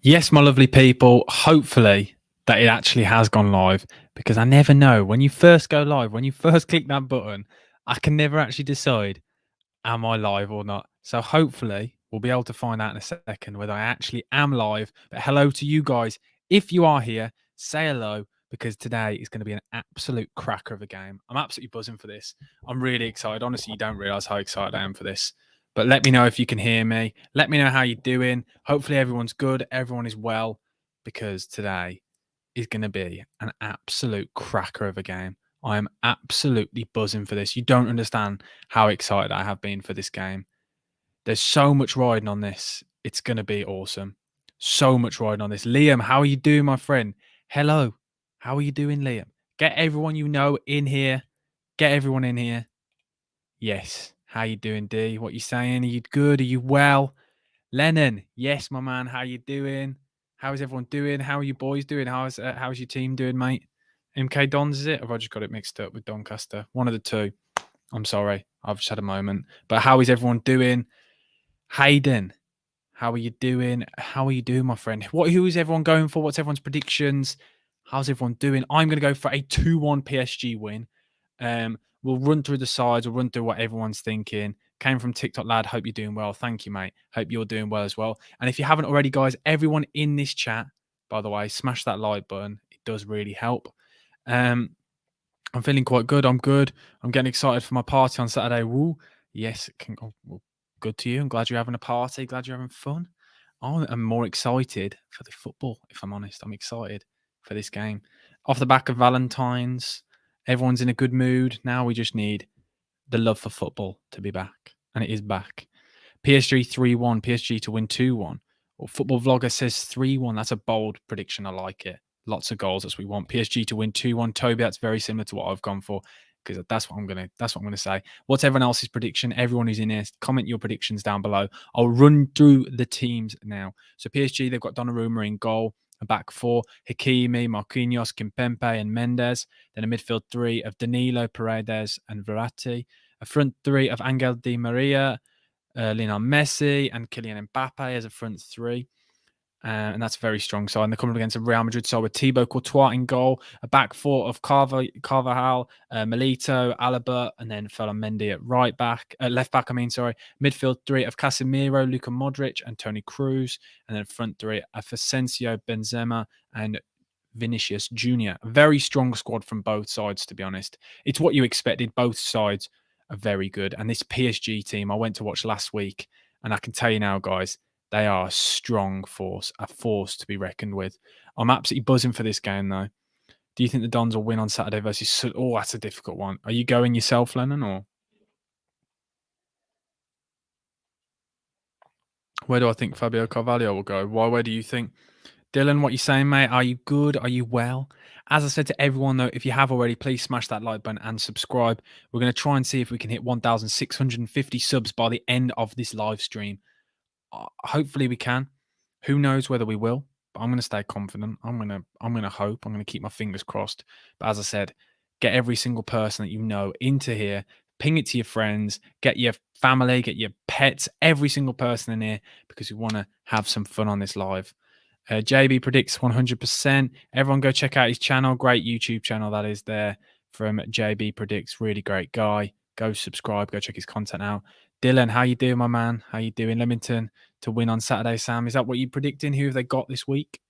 Yes, my lovely people. Hopefully that it actually has gone live because I never know when you first go live, when you first click that button, I can never actually decide am I live or not. So hopefully we'll be able to find out in a second whether I actually am live. But hello to you guys. If you are here, say hello because today is going to be an absolute cracker of a game. I'm absolutely buzzing for this. I'm really excited. Honestly, you don't realize how excited I am for this. But let me know if you can hear me. Let me know how you're doing. Hopefully everyone's good. Everyone is well because today is going to be an absolute cracker of a game. I am absolutely buzzing for this. You don't understand how excited I have been for this game. There's so much riding on this. It's going to be awesome. So much riding on this. Liam, how are you doing, my friend? Hello. How are you doing, Liam? Get everyone you know in here. Get everyone in here. Yes. How you doing, D? What you saying? Are you good? Are you well? Lennon, yes, my man. How you doing? How is everyone doing? How are you boys doing? How's your team doing, mate? MK Dons, is it? Or have I just got it mixed up with Doncaster? One of the two. I'm sorry. I've just had a moment. But how is everyone doing? Hayden, how are you doing? How are you doing, my friend? Who is everyone going for? What's everyone's predictions? How's everyone doing? I'm going to go for a 2-1 PSG win. We'll run through the sides. We'll run through what everyone's thinking. Came from TikTok lad. Hope you're doing well. Thank you, mate. Hope you're doing well as well. And if you haven't already, guys, everyone in this chat, by the way, smash that like button. It does really help. I'm feeling quite good. I'm good. I'm getting excited for my party on Saturday. Woo. Yes. Well, good to you. I'm glad you're having a party. Glad you're having fun. I'm more excited for the football, if I'm honest. I'm excited for this game. Off the back of Valentine's, everyone's in a good mood. Now we just need the love for football to be back. And it is back. PSG 3-1, PSG to win 2-1. Or Football Vlogger says 3-1. That's a bold prediction. I like it. Lots of goals. That's what we want. PSG to win 2-1. Toby, that's very similar to what I've gone for. Because that's what I'm gonna say. What's everyone else's prediction? Everyone who's in here, comment your predictions down below. I'll run through the teams now. So PSG, they've got Donnarumma in goal. A back four, Hakimi, Marquinhos, Kimpembe, and Mendes. Then a midfield three of Danilo, Paredes, and Verratti. A front three of Angel Di Maria, Lionel Messi, and Kylian Mbappe as a front three. And that's a very strong side. And they're coming against a Real Madrid side with Thibaut Courtois in goal, a back four of Carvajal, Milito, Alaba, and then Ferland Mendy at left back. Midfield three of Casemiro, Luka Modric, and Toni Kroos, and then front three of Asensio, Benzema, and Vinicius Jr. A very strong squad from both sides, to be honest. It's what you expected. Both sides are very good. And this PSG team I went to watch last week, and I can tell you now, guys, they are a strong force, a force to be reckoned with. I'm absolutely buzzing for this game, though. Do you think the Dons will win on Saturday versus... Oh, that's a difficult one. Are you going yourself, Lennon, or... Where do I think Fabio Carvalho will go? Where do you think... Dylan, what you saying, mate? Are you good? Are you well? As I said to everyone, though, if you have already, please smash that like button and subscribe. We're going to try and see if we can hit 1,650 subs by the end of this live stream. Hopefully we can. Who knows whether we will? But I'm going to stay confident. I'm going to hope. I'm going to keep my fingers crossed. But as I said, get every single person that you know into here. Ping it to your friends. Get your family. Get your pets. Every single person in here because we want to have some fun on this live. JB predicts 100%. Everyone go check out his channel. Great YouTube channel that is there from JB Predicts. Really great guy. Go subscribe. Go check his content out. Dylan, how you doing, my man? How you doing? Leamington to win on Saturday, Sam. Is that what you're predicting? Who have they got this week?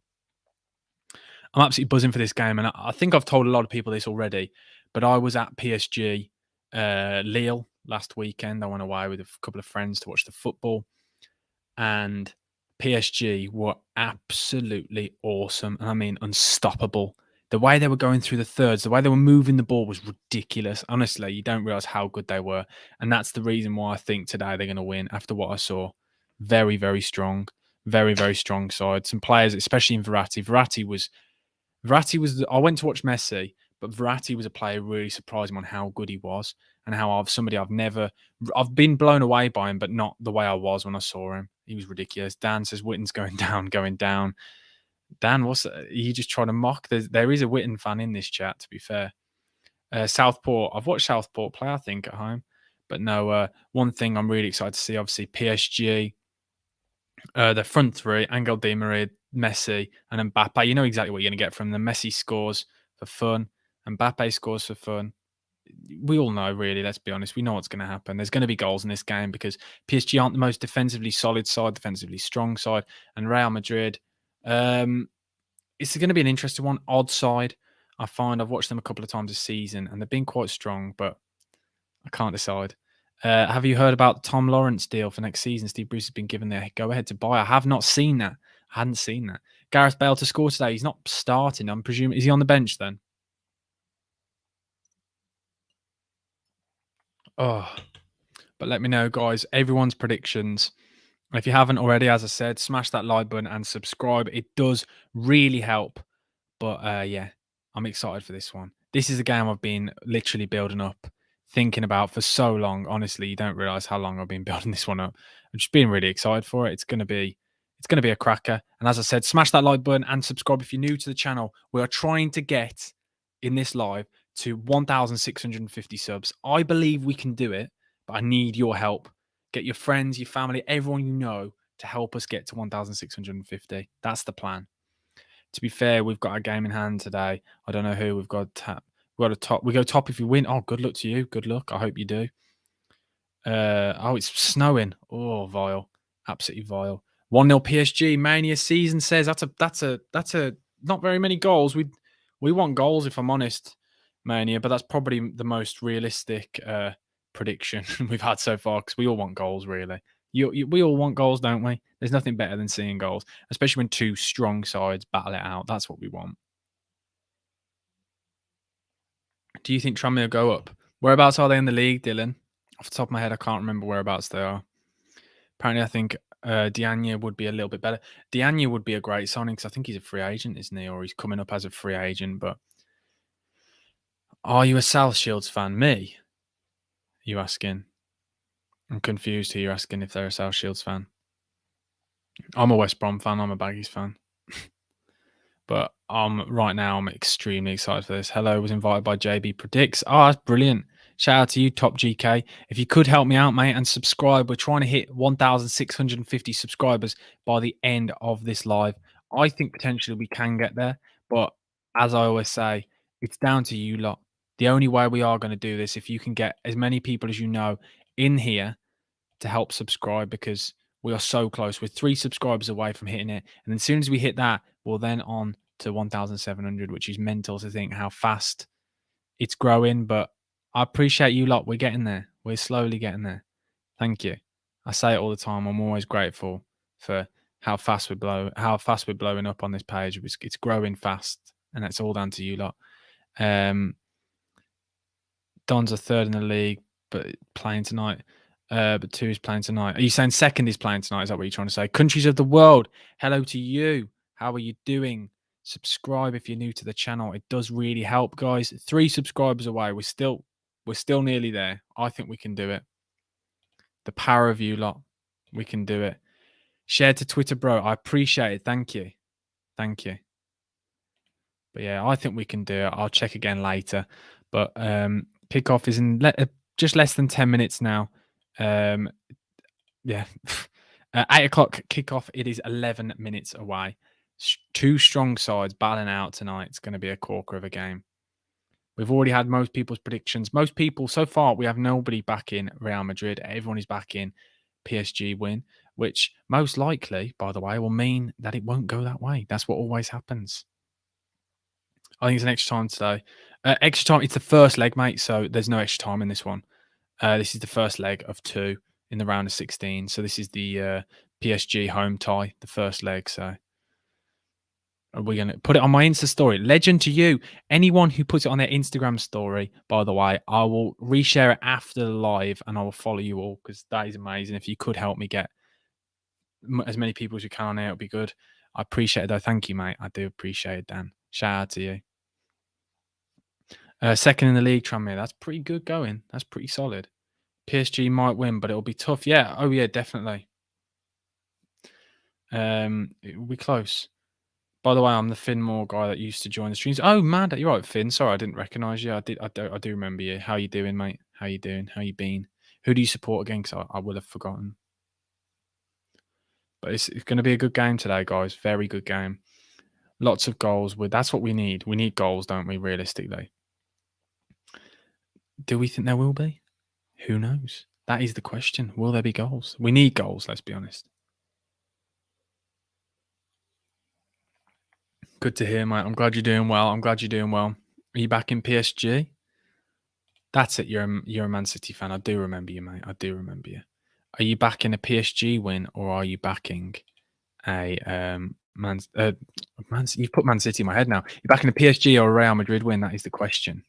I'm absolutely buzzing for this game. And I think I've told a lot of people this already, but I was at PSG Lille last weekend. I went away with a couple of friends to watch the football. And PSG were absolutely awesome. And I mean, unstoppable. The way they were going through the thirds, the way they were moving the ball was ridiculous. Honestly, you don't realize how good they were. And that's the reason why I think today they're going to win after what I saw. Very, very strong. Very, very strong side. Some players, especially in Verratti. I went to watch Messi, but Verratti was a player who really surprised me on how good he was and how I've been blown away by him, but not the way I was when I saw him. He was ridiculous. Dan says Witten's going down. Dan, are you just trying to mock? There is a Witten fan in this chat, to be fair. Southport, I've watched Southport play, I think, at home. But no, one thing I'm really excited to see, obviously, PSG, the front three, Angel Di Maria, Messi and Mbappe. You know exactly what you're going to get from them. Messi scores for fun. Mbappe scores for fun. We all know, really, let's be honest. We know what's going to happen. There's going to be goals in this game because PSG aren't the most defensively solid side, defensively strong side. And Real Madrid, um, it's going to be an interesting one. Odd side. I find I've watched them a couple of times this season and they've been quite strong, but I can't decide. Have you heard about Tom Lawrence deal for next season? Steve Bruce has been given the go ahead to buy. I have not seen that. I hadn't seen that. Gareth Bale to score today. He's not starting. I'm presuming. Is he on the bench then? Oh, but let me know, guys. Everyone's predictions. If you haven't already, as I said, smash that like button and subscribe. It does really help. But yeah, I'm excited for this one. This is a game I've been literally building up, thinking about for so long. Honestly, you don't realize how long I've been building this one up. I'm just being really excited for it. It's gonna be a cracker. And as I said, smash that like button and subscribe if you're new to the channel. We are trying to get in this live to 1,650 subs. I believe we can do it, but I need your help. Get your friends, your family, everyone you know to help us get to 1,650. That's the plan. To be fair, we've got a game in hand today. I don't know who we've got. We've got a top. We go top if you win. Oh, good luck to you. Good luck. I hope you do. Oh, it's snowing. Oh, vile. Absolutely vile. 1-0 PSG. Mania season says that's a not very many goals. We want goals if I'm honest, Mania, but that's probably the most realistic prediction we've had so far because we all want goals, really. We all want goals, don't we? There's nothing better than seeing goals, especially when two strong sides battle it out. That's what we want. Do you think Tranmere will go up? Whereabouts are they in the league, Dylan? Off the top of my head, I can't remember whereabouts they are. Apparently, I think Diagne would be a little bit better. Diagne would be a great signing because I think he's a free agent, isn't he? Or he's coming up as a free agent. But are you a South Shields fan? Me? You asking? I'm confused who you're asking if they're a South Shields fan. I'm a West Brom fan. I'm a Baggies fan. But right now, I'm extremely excited for this. Hello was invited by JB Predicts. Oh, that's brilliant. Shout out to you, Top GK. If you could help me out, mate, and subscribe, we're trying to hit 1,650 subscribers by the end of this live. I think potentially we can get there. But as I always say, it's down to you lot. The only way we are going to do this, if you can get as many people as you know in here to help subscribe, because we are so close. We're 3 subscribers away from hitting it. And as soon as we hit that, we'll then on to 1,700, which is mental to think how fast it's growing. But I appreciate you lot. We're getting there. We're slowly getting there. Thank you. I say it all the time. I'm always grateful for how fast we're blowing up on this page. It's growing fast, and that's all down to you lot. Don's a third in the league, but playing tonight. But 2 is playing tonight. Are you saying second is playing tonight? Is that what you're trying to say? Countries of the world, hello to you. How are you doing? Subscribe if you're new to the channel. It does really help, guys. 3 subscribers away. We're still nearly there. I think we can do it. The power of you lot. We can do it. Share to Twitter, bro. I appreciate it. Thank you. Thank you. But yeah, I think we can do it. I'll check again later. But kickoff is in just less than 10 minutes now. Yeah. 8 o'clock kickoff. It is 11 minutes away. 2 strong sides battling out tonight. It's going to be a corker of a game. We've already had most people's predictions. Most people, so far, we have nobody back in Real Madrid. Everyone is back in PSG win, which most likely, by the way, will mean that it won't go that way. That's what always happens. I think it's an extra time today. Extra time, it's the first leg, mate, so there's no extra time in this one. This is the first leg of 2 in the round of 16. So this is the PSG home tie, the first leg. So are we going to put it on my Insta story? Legend to you. Anyone who puts it on their Instagram story, by the way, I will reshare it after the live and I will follow you all because that is amazing. If you could help me get as many people as you can on there, it would be good. I appreciate it, though. Thank you, mate. I do appreciate it, Dan. Shout out to you. Second in the league, Tranmere. That's pretty good going. That's pretty solid. PSG might win, but it'll be tough. Yeah. Oh, yeah, definitely. It will be close. By the way, I'm the Finn Moore guy that used to join the streams. Oh, man, you're right, Finn. Sorry, I didn't recognise you. I do remember you. How you doing, mate? How you doing? How you been? Who do you support again? Because I will have forgotten. But it's going to be a good game today, guys. Very good game. Lots of goals. That's what we need. We need goals, don't we, realistically? Do we think there will be? Who knows? That is the question. Will there be goals? We need goals, let's be honest. Good to hear, mate. I'm glad you're doing well. Are you back in PSG? That's it. You're a Man City fan. I do remember you, mate. I do remember you. Are you backing a PSG win or are you backing a You've put Man City in my head now. You're backing a PSG or a Real Madrid win? That is the question.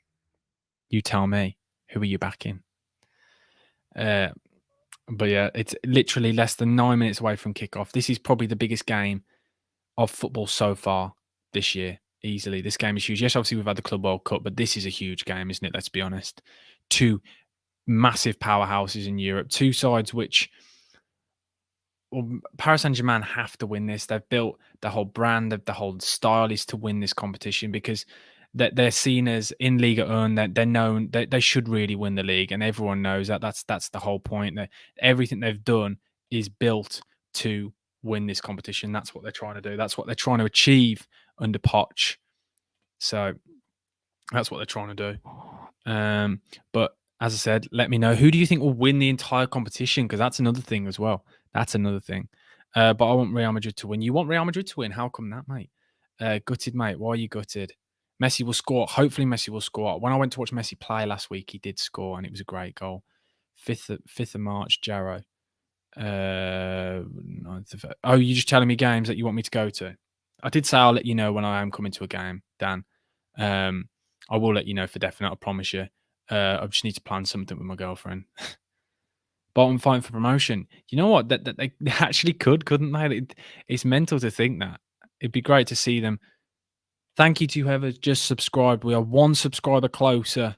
You tell me. Who are you backing? But yeah, it's literally less than 9 minutes away from kickoff. This is probably the biggest game of football so far this year. Easily, this game is huge. Yes, obviously we've had the Club World Cup, but this is a huge game, isn't it? Let's be honest. Two massive powerhouses in Europe. Two sides which Paris Saint-Germain have to win this. They've built the whole brand, the whole style is to win this competition because they're seen as in Liga 1. They're known. They should really win the league, and everyone knows that. That's the whole point. That everything they've done is built to win this competition. That's what they're trying to do. That's what they're trying to achieve under Poch. So that's what they're trying to do. But as I said, let me know, who do you think will win the entire competition? Because that's another thing as well. That's another thing. But I want Real Madrid to win. You want Real Madrid to win? How come that, mate? Gutted, mate. Why are you gutted? Messi will score. Hopefully, Messi will score. When I went to watch Messi play last week, he did score, and it was a great goal. 5th of March, Jarrow. 9th of... Oh, you're just telling me games that you want me to go to? I did say I'll let you know when I am coming to a game, Dan. I will let you know for definite. I promise you. I just need to plan something with my girlfriend. Bottom fighting for promotion. You know what? That they actually couldn't they? It's mental to think that. It'd be great to see them. Thank you to whoever just subscribed. We are one subscriber closer.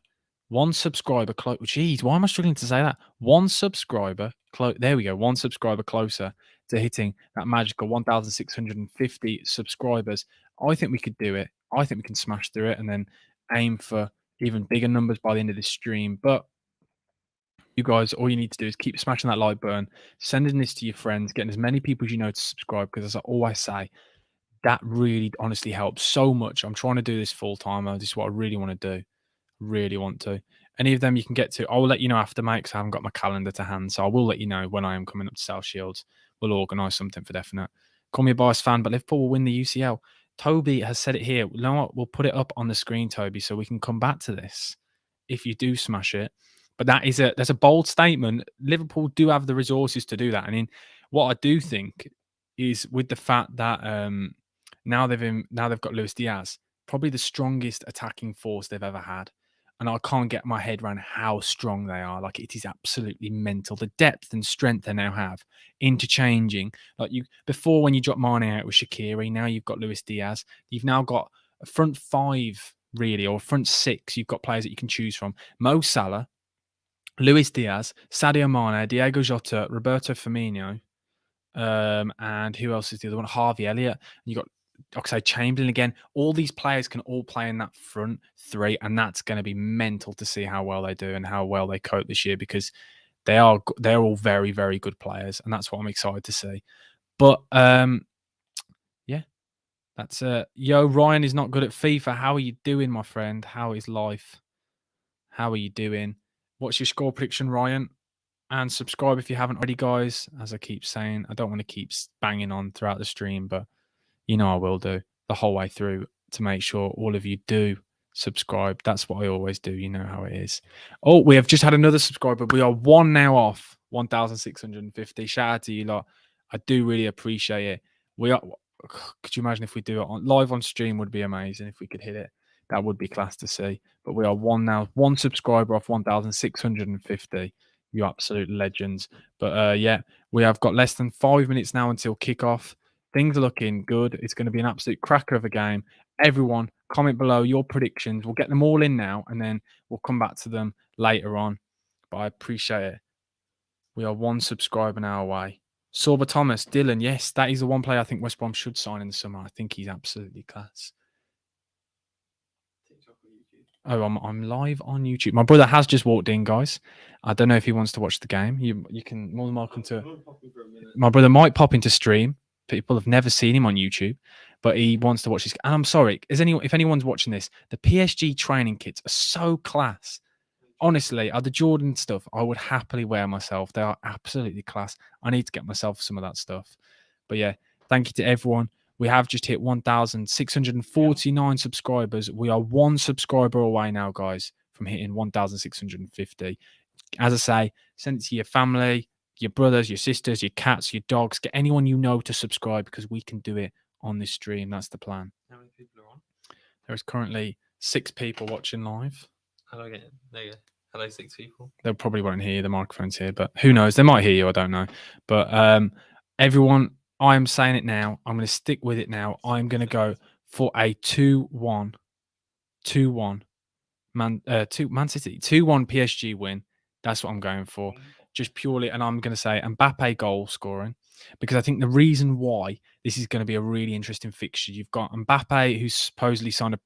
One subscriber close. Jeez, why am I struggling to say that? One subscriber close. There we go. One subscriber closer to hitting that magical 1,650 subscribers. I think we could do it. I think we can smash through it and then aim for even bigger numbers by the end of this stream. But you guys, all you need to do is keep smashing that like button, sending this to your friends, getting as many people as you know to subscribe. Because as I always say, that really honestly helps so much. I'm trying to do this full time. This is what I really want to do. Really want to. Any of them you can get to, I will let you know after, mate, because I haven't got my calendar to hand. So I will let you know when I am coming up to South Shields. We'll organise something for definite. Call me a biased fan, but Liverpool will win the UCL. Toby has said it here. You know what? We'll put it up on the screen, Toby, so we can come back to this if you do smash it. But that's a bold statement. Liverpool do have the resources to do that. I mean, what I do think is with the fact that now they've got Luis Diaz, probably the strongest attacking force they've ever had. And I can't get my head around how strong they are. Like, it is absolutely mental. The depth and strength they now have, interchanging. Like, before, when you dropped Mane out with Shaqiri, now you've got Luis Diaz. You've now got a front five, really, or a front six. You've got players that you can choose from. Mo Salah, Luis Diaz, Sadio Mane, Diego Jota, Roberto Firmino, and who else is the other one? Harvey Elliott. And you got Oxlade-Chamberlain again. All these players can all play in that front three, and that's going to be mental to see how well they do and how well they cope this year, because they're all very, very good players, and that's what I'm excited to see. But yeah, that's yo, Ryan is not good at FIFA. How are you doing, my friend? How is life? How are you doing? What's your score prediction, Ryan? And subscribe if you haven't already, guys. As I keep saying, I don't want to keep banging on throughout the stream, but you know I will do the whole way through to make sure all of you do subscribe. That's what I always do. You know how it is. Oh, we have just had another subscriber. We are one now off 1,650. Shout out to you lot. I do really appreciate it. We are. Could you imagine if we do it live on stream? Would be amazing if we could hit it. That would be class to see. But we are one subscriber off 1,650. You absolute legends. But yeah, we have got less than 5 minutes now until kickoff. Things are looking good. It's going to be an absolute cracker of a game. Everyone, comment below your predictions. We'll get them all in now, and then we'll come back to them later on. But I appreciate it. We are one subscriber now away. Sorba Thomas, Dylan, yes, that is the one player I think West Brom should sign in the summer. I think he's absolutely class. Oh, I'm live on YouTube. My brother has just walked in, guys. I don't know if he wants to watch the game. You can more than welcome to. My brother might pop into stream. People have never seen him on YouTube, but he wants to watch this. And I'm sorry, if anyone's watching this, the PSG training kits are so class. Honestly, the Jordan stuff I would happily wear myself. They are absolutely class. I need to get myself some of that stuff. But yeah, thank you to everyone. We have just hit 1,649 subscribers. We are one subscriber away now, guys, from hitting 1,650. As I say, send it to your family, your brothers, your sisters, your cats, your dogs. Get anyone you know to subscribe because we can do it on this stream. That's the plan. How many people are on? There is currently 6 people watching live. Hello again. There you go. Hello, 6 people. They probably won't hear you. The microphone's here, but who knows? They might hear you. I don't know. But everyone, I'm saying it now. I'm going to stick with it now. I'm going to go for a 2-1 Man City 2-1 PSG win. That's what I'm going for. Just purely, and I'm going to say Mbappe goal scoring, because I think the reason why this is going to be a really interesting fixture, you've got Mbappe, who's supposedly signed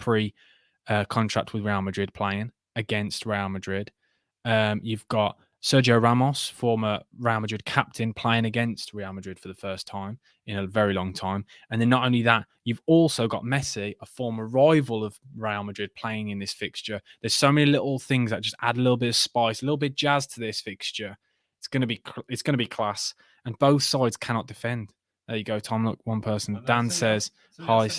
a contract with Real Madrid, playing against Real Madrid. You've got Sergio Ramos, former Real Madrid captain, playing against Real Madrid for the first time in a very long time. And then not only that, you've also got Messi, a former rival of Real Madrid, playing in this fixture. There's so many little things that just add a little bit of spice, a little bit of jazz to this fixture. It's going to be class, and both sides cannot defend. There you go, Tom. Look, one person. Dan says hi.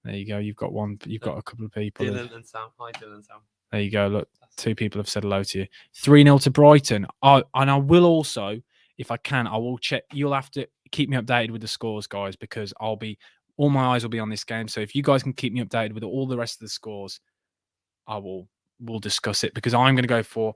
There you go. You've got one. You've got a couple of people. Dylan and Sam. Hi, Dylan and Sam. There you go. Look, 2 people have said hello to you. 3-0 to Brighton. And I will also, if I can, I will check. You'll have to keep me updated with the scores, guys, because all my eyes will be on this game. So if you guys can keep me updated with all the rest of the scores, we'll discuss it, because I'm going to go for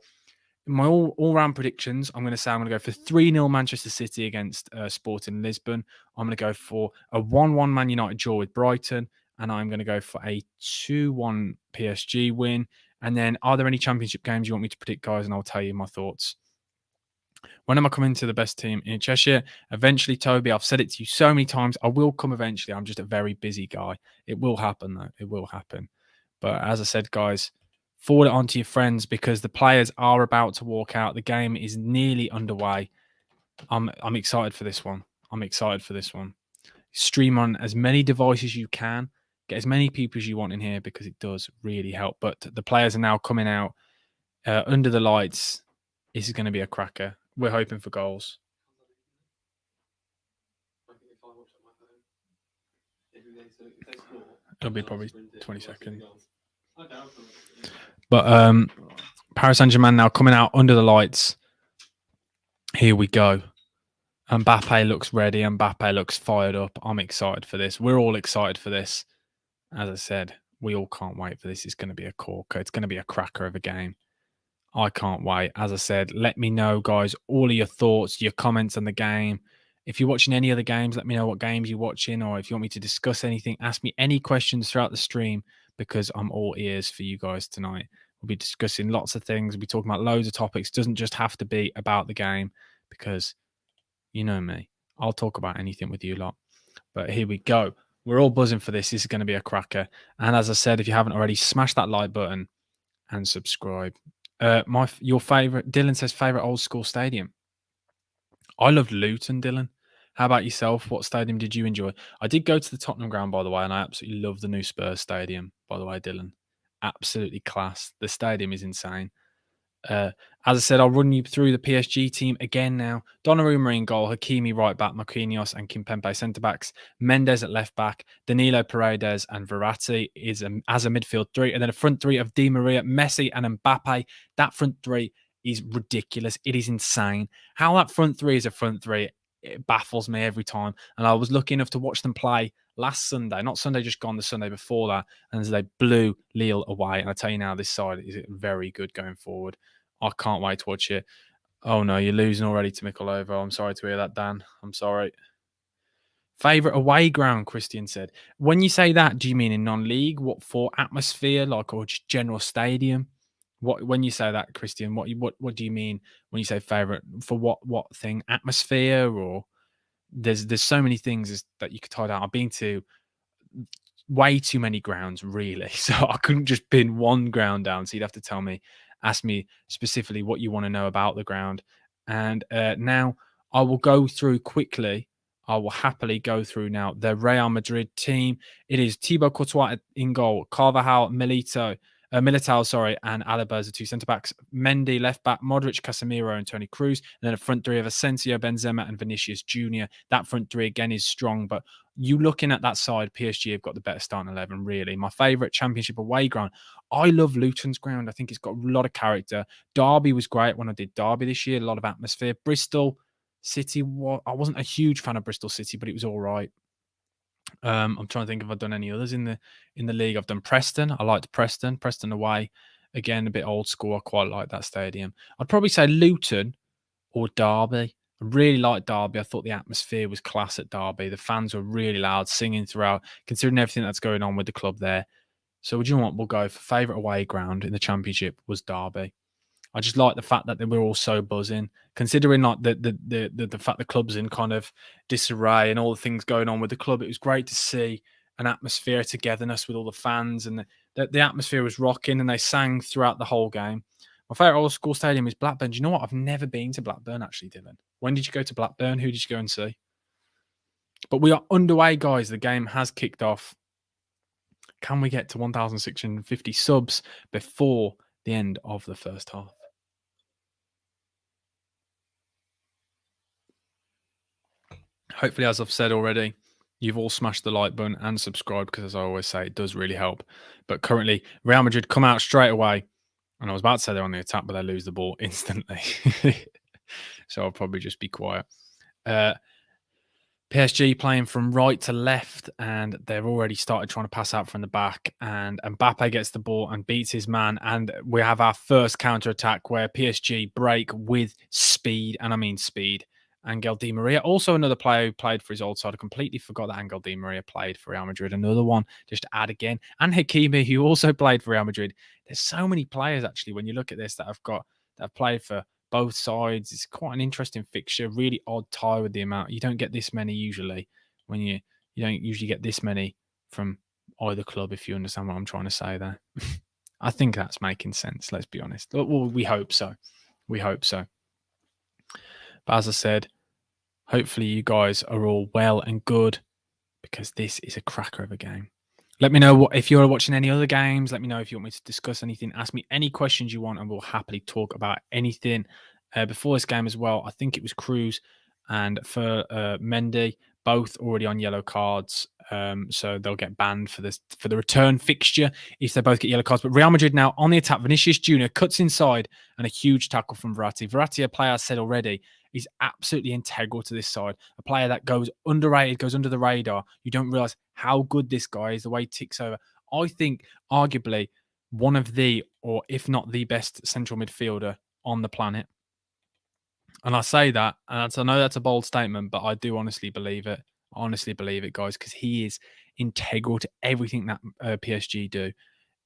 my all-round predictions. I'm going to say I'm going to go for 3-0 Manchester City against Sporting Lisbon. I'm going to go for a 1-1 Man United draw with Brighton, and I'm going to go for a 2-1 PSG win. And then, are there any championship games you want me to predict, guys? And I'll tell you my thoughts. When am I coming to the best team in Cheshire? Eventually, Toby. I've said it to you so many times. I will come eventually. I'm just a very busy guy. It will happen, though. It will happen. But as I said, guys, forward it on to your friends, because the players are about to walk out. The game is nearly underway. I'm excited for this one. Stream on as many devices as you can. Get as many people as you want in here, because it does really help. But the players are now coming out under the lights. This is going to be a cracker. We're hoping for goals. It'll be probably 20 seconds. But Paris Saint-Germain now coming out under the lights. Here we go. Mbappe looks ready. Mbappe looks fired up. I'm excited for this. We're all excited for this. As I said, we all can't wait for this. It's going to be a corker. It's going to be a cracker of a game. I can't wait. As I said, let me know, guys, all of your thoughts, your comments on the game. If you're watching any other games, let me know what games you're watching, or if you want me to discuss anything, ask me any questions throughout the stream, because I'm all ears for you guys tonight. We'll be discussing lots of things. We'll be talking about loads of topics. It doesn't just have to be about the game, because you know me. I'll talk about anything with you lot. But here we go. We're all buzzing for this. This is going to be a cracker. And as I said, if you haven't already, smash that like button and subscribe. Your favorite, Dylan says, favorite old school stadium. I loved Luton, Dylan. How about yourself? What stadium did you enjoy? I did go to the Tottenham ground, by the way, and I absolutely love the new Spurs stadium, by the way, Dylan. Absolutely class. The stadium is insane. As I said, I'll run you through the PSG team again now. Donnarumma in goal, Hakimi right back, Marquinhos and Kimpembe centre backs, Mendes at left back, Danilo Paredes and Verratti is as a midfield three, and then a front three of Di Maria, Messi and Mbappe. That front three is ridiculous. It is insane. How that front three is a front three, it baffles me every time. And I was lucky enough to watch them play last Sunday, not Sunday just gone, the Sunday before that, and they blew Lille away. And I tell you now, this side is very good going forward. I can't wait to watch it. Oh no, you're losing already to Mikolovo. I'm sorry to hear that, Dan. I'm sorry. Favorite away ground, Christian said. When you say that, do you mean in non-league? What for? Atmosphere, like, or just general stadium? What, when you say that, Christian? What do you mean when you say favorite? For what thing? Atmosphere, or there's so many things that you could tie down. I've been to way too many grounds, really. So I couldn't just pin one ground down. So you'd have to ask me specifically what you want to know about the ground. And now I will go through quickly. I will happily go through now the Real Madrid team. It is Thibaut Courtois in goal, Carvajal, Militao, sorry, and Alaba as the two centre backs. Mendy left back, Modric, Casemiro, and Toni Kroos. And then a front three of Asensio, Benzema, and Vinicius Junior. That front three again is strong, but you looking at that side, PSG have got the better starting 11. Really, my favourite Championship away ground. I love Luton's ground. I think it's got a lot of character. Derby was great when I did Derby this year. A lot of atmosphere. Bristol City. I wasn't a huge fan of Bristol City, but it was all right. I'm trying to think if I've done any others in the league. I've done Preston. I liked Preston. Preston away. Again, a bit old school. I quite like that stadium. I'd probably say Luton or Derby. I really liked Derby. I thought the atmosphere was class at Derby. The fans were really loud, singing throughout, considering everything that's going on with the club there. So, would you know what? We'll go for favourite away ground in the Championship was Derby. I just like the fact that they were all so buzzing, considering like the fact the club's in kind of disarray and all the things going on with the club. It was great to see an atmosphere, togetherness with all the fans, and the atmosphere was rocking, and they sang throughout the whole game. My favourite old school stadium is Blackburn. Do you know what? I've never been to Blackburn actually, Dylan. When did you go to Blackburn? Who did you go and see? But we are underway, guys. The game has kicked off. Can we get to 1,650 subs before the end of the first half? Hopefully, as I've said already, you've all smashed the like button and subscribe because, as I always say, it does really help. But currently, Real Madrid come out straight away. And I was about to say they're on the attack, but they lose the ball instantly. So I'll probably just be quiet. PSG playing from right to left, and they've already started trying to pass out from the back. And Mbappe gets the ball and beats his man. And we have our first counter attack where PSG break with speed, and I mean speed. Angel Di Maria, also another player who played for his old side. I completely forgot that Angel Di Maria played for Real Madrid. Another one just to add again. And Hakimi, who also played for Real Madrid. There's so many players actually when you look at this that have played for both sides. It's quite an interesting fixture. Really odd tie with the amount. You don't get this many usually when you don't usually get this many from either club, if you understand what I'm trying to say there. I think that's making sense, let's be honest. Well, we hope so. We hope so. But as I said, hopefully you guys are all well and good because this is a cracker of a game. Let me know if you're watching any other games. Let me know if you want me to discuss anything. Ask me any questions you want and we'll happily talk about anything. Before this game as well, I think it was Kroos and for Mendy, both already on yellow cards. So they'll get banned for the return fixture if they both get yellow cards. But Real Madrid now on the attack. Vinicius Junior cuts inside and a huge tackle from Verratti. Verratti, a player I said already, is absolutely integral to this side. A player that goes underrated, goes under the radar. You don't realize how good this guy is, the way he ticks over. I think arguably one of the, or if not the best central midfielder on the planet. And I say that, and I know that's a bold statement, but I do honestly believe it. Honestly believe it, guys, because he is integral to everything that PSG do.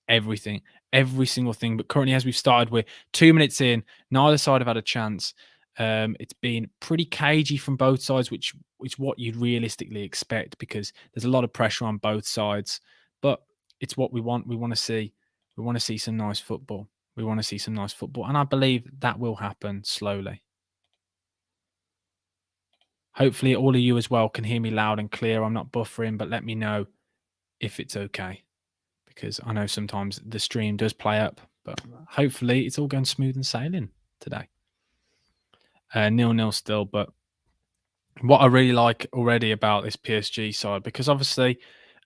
Everything, every single thing. But currently, as we've started, we're 2 minutes in. Neither side have had a chance. It's been pretty cagey from both sides, which is what you'd realistically expect because there's a lot of pressure on both sides. But it's what we want. We want to see. We want to see some nice football. We want to see some nice football, and I believe that will happen slowly. Hopefully, all of you as well can hear me loud and clear. I'm not buffering, but let me know if it's okay because I know sometimes the stream does play up, but hopefully it's all going smooth and sailing today. 0-0 still, but what I really like already about this PSG side, because obviously,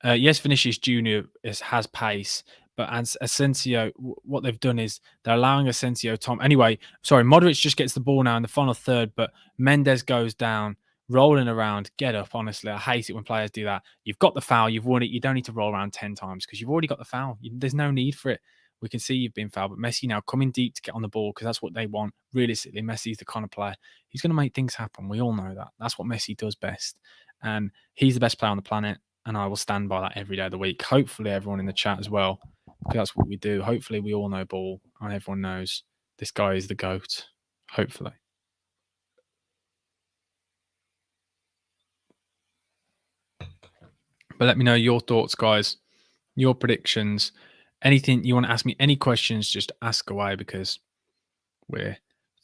yes, Vinicius Junior has pace, but as Asensio, what they've done is they're allowing Asensio time. Anyway, sorry, Modric just gets the ball now in the final third, but Mendes goes down, rolling around. Get up, honestly. I hate it when players do that. You've got the foul, you've won it. You don't need to roll around 10 times because you've already got the foul. There's no need for it. We can see you've been fouled, but Messi now coming deep to get on the ball because that's what they want. Realistically, Messi's the kind of player. He's going to make things happen. We all know that. That's what Messi does best. And he's the best player on the planet. And I will stand by that every day of the week. Hopefully, everyone in the chat as well, because that's what we do. Hopefully, we all know ball and everyone knows this guy is the GOAT. Hopefully. But let me know your thoughts, guys. Your predictions. Anything you want to ask me? Any questions? Just ask away because we're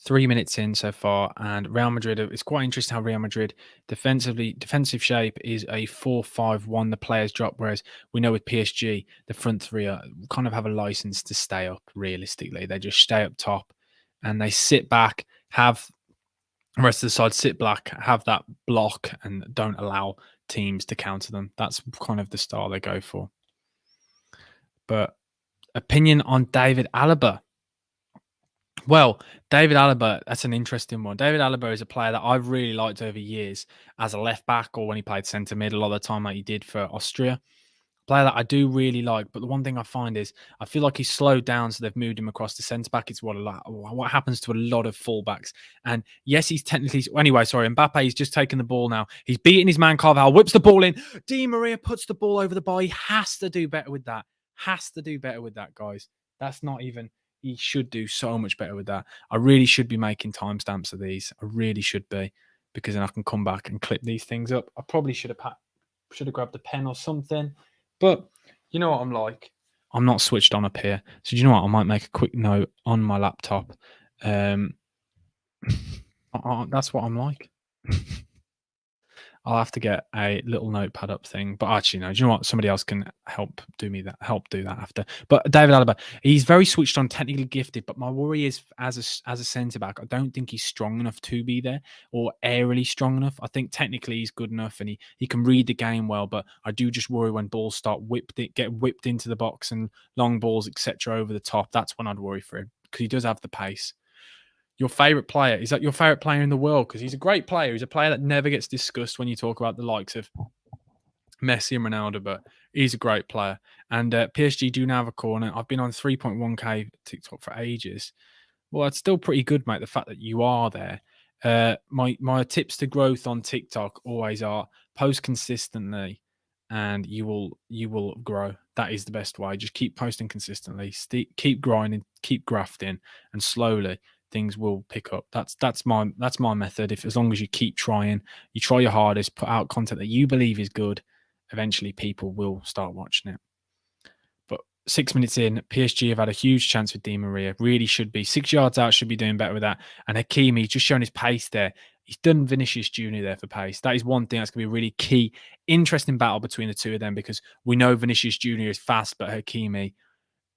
3 minutes in so far, and Real Madrid. It's quite interesting how Real Madrid defensive shape is a 4-5-1. The players drop, whereas we know with PSG, the front three kind of have a license to stay up. Realistically, they just stay up top, and they sit back, have the rest of the side sit back, have that block, and don't allow teams to counter them. That's kind of the style they go for. But opinion on David Alaba. Well, David Alaba, that's an interesting one. David Alaba is a player that I've really liked over years as a left back or when he played centre mid a lot of the time like he did for Austria. Player that I do really like, but the one thing I find is I feel like he's slowed down, so they've moved him across to centre back. It's what happens to a lot of fullbacks. And yes, he's technically anyway. Sorry, Mbappe. He's just taken the ball now. He's beating his man Carvajal, whips the ball in. Di Maria puts the ball over the bar. He has to do better with that. Has to do better with that, guys. That's not even. He should do so much better with that. I really should be making timestamps of these. I really should be, because then I can come back and clip these things up. I probably should have grabbed a pen or something. But you know what I'm like. I'm not switched on up here. So do you know what? I might make a quick note on my laptop. That's what I'm like. I'll have to get a little notepad up thing. But actually, no. Do you know what? Somebody else can help do that after. But David Alaba, he's very switched on, technically gifted. But my worry is, as a centre back, I don't think he's strong enough to be there, or aerially strong enough. I think technically he's good enough, and he can read the game well. But I do just worry when balls get whipped into the box and long balls, etc., over the top. That's when I'd worry for him, because he does have the pace. Your favorite player? Is that your favorite player in the world? Because he's a great player. He's a player that never gets discussed when you talk about the likes of Messi and Ronaldo, but he's a great player. And PSG do now have a corner. I've been on 3.1k TikTok for ages. Well, it's still pretty good, mate. The fact that you are there. My tips to growth on TikTok always are post consistently, and you will grow. That is the best way. Just keep posting consistently, keep grinding, keep grafting, and slowly things will pick up. That's my method. If as long as you keep trying, you try your hardest, put out content that you believe is good, eventually people will start watching it. But 6 minutes in, PSG have had a huge chance with Di Maria. Really should be 6 yards out, should be doing better with that. And Hakimi just showing his pace there. He's done Vinicius Jr. there for pace. That is one thing that's going to be a really key, interesting battle between the two of them, because we know Vinicius Jr. is fast, but Hakimi,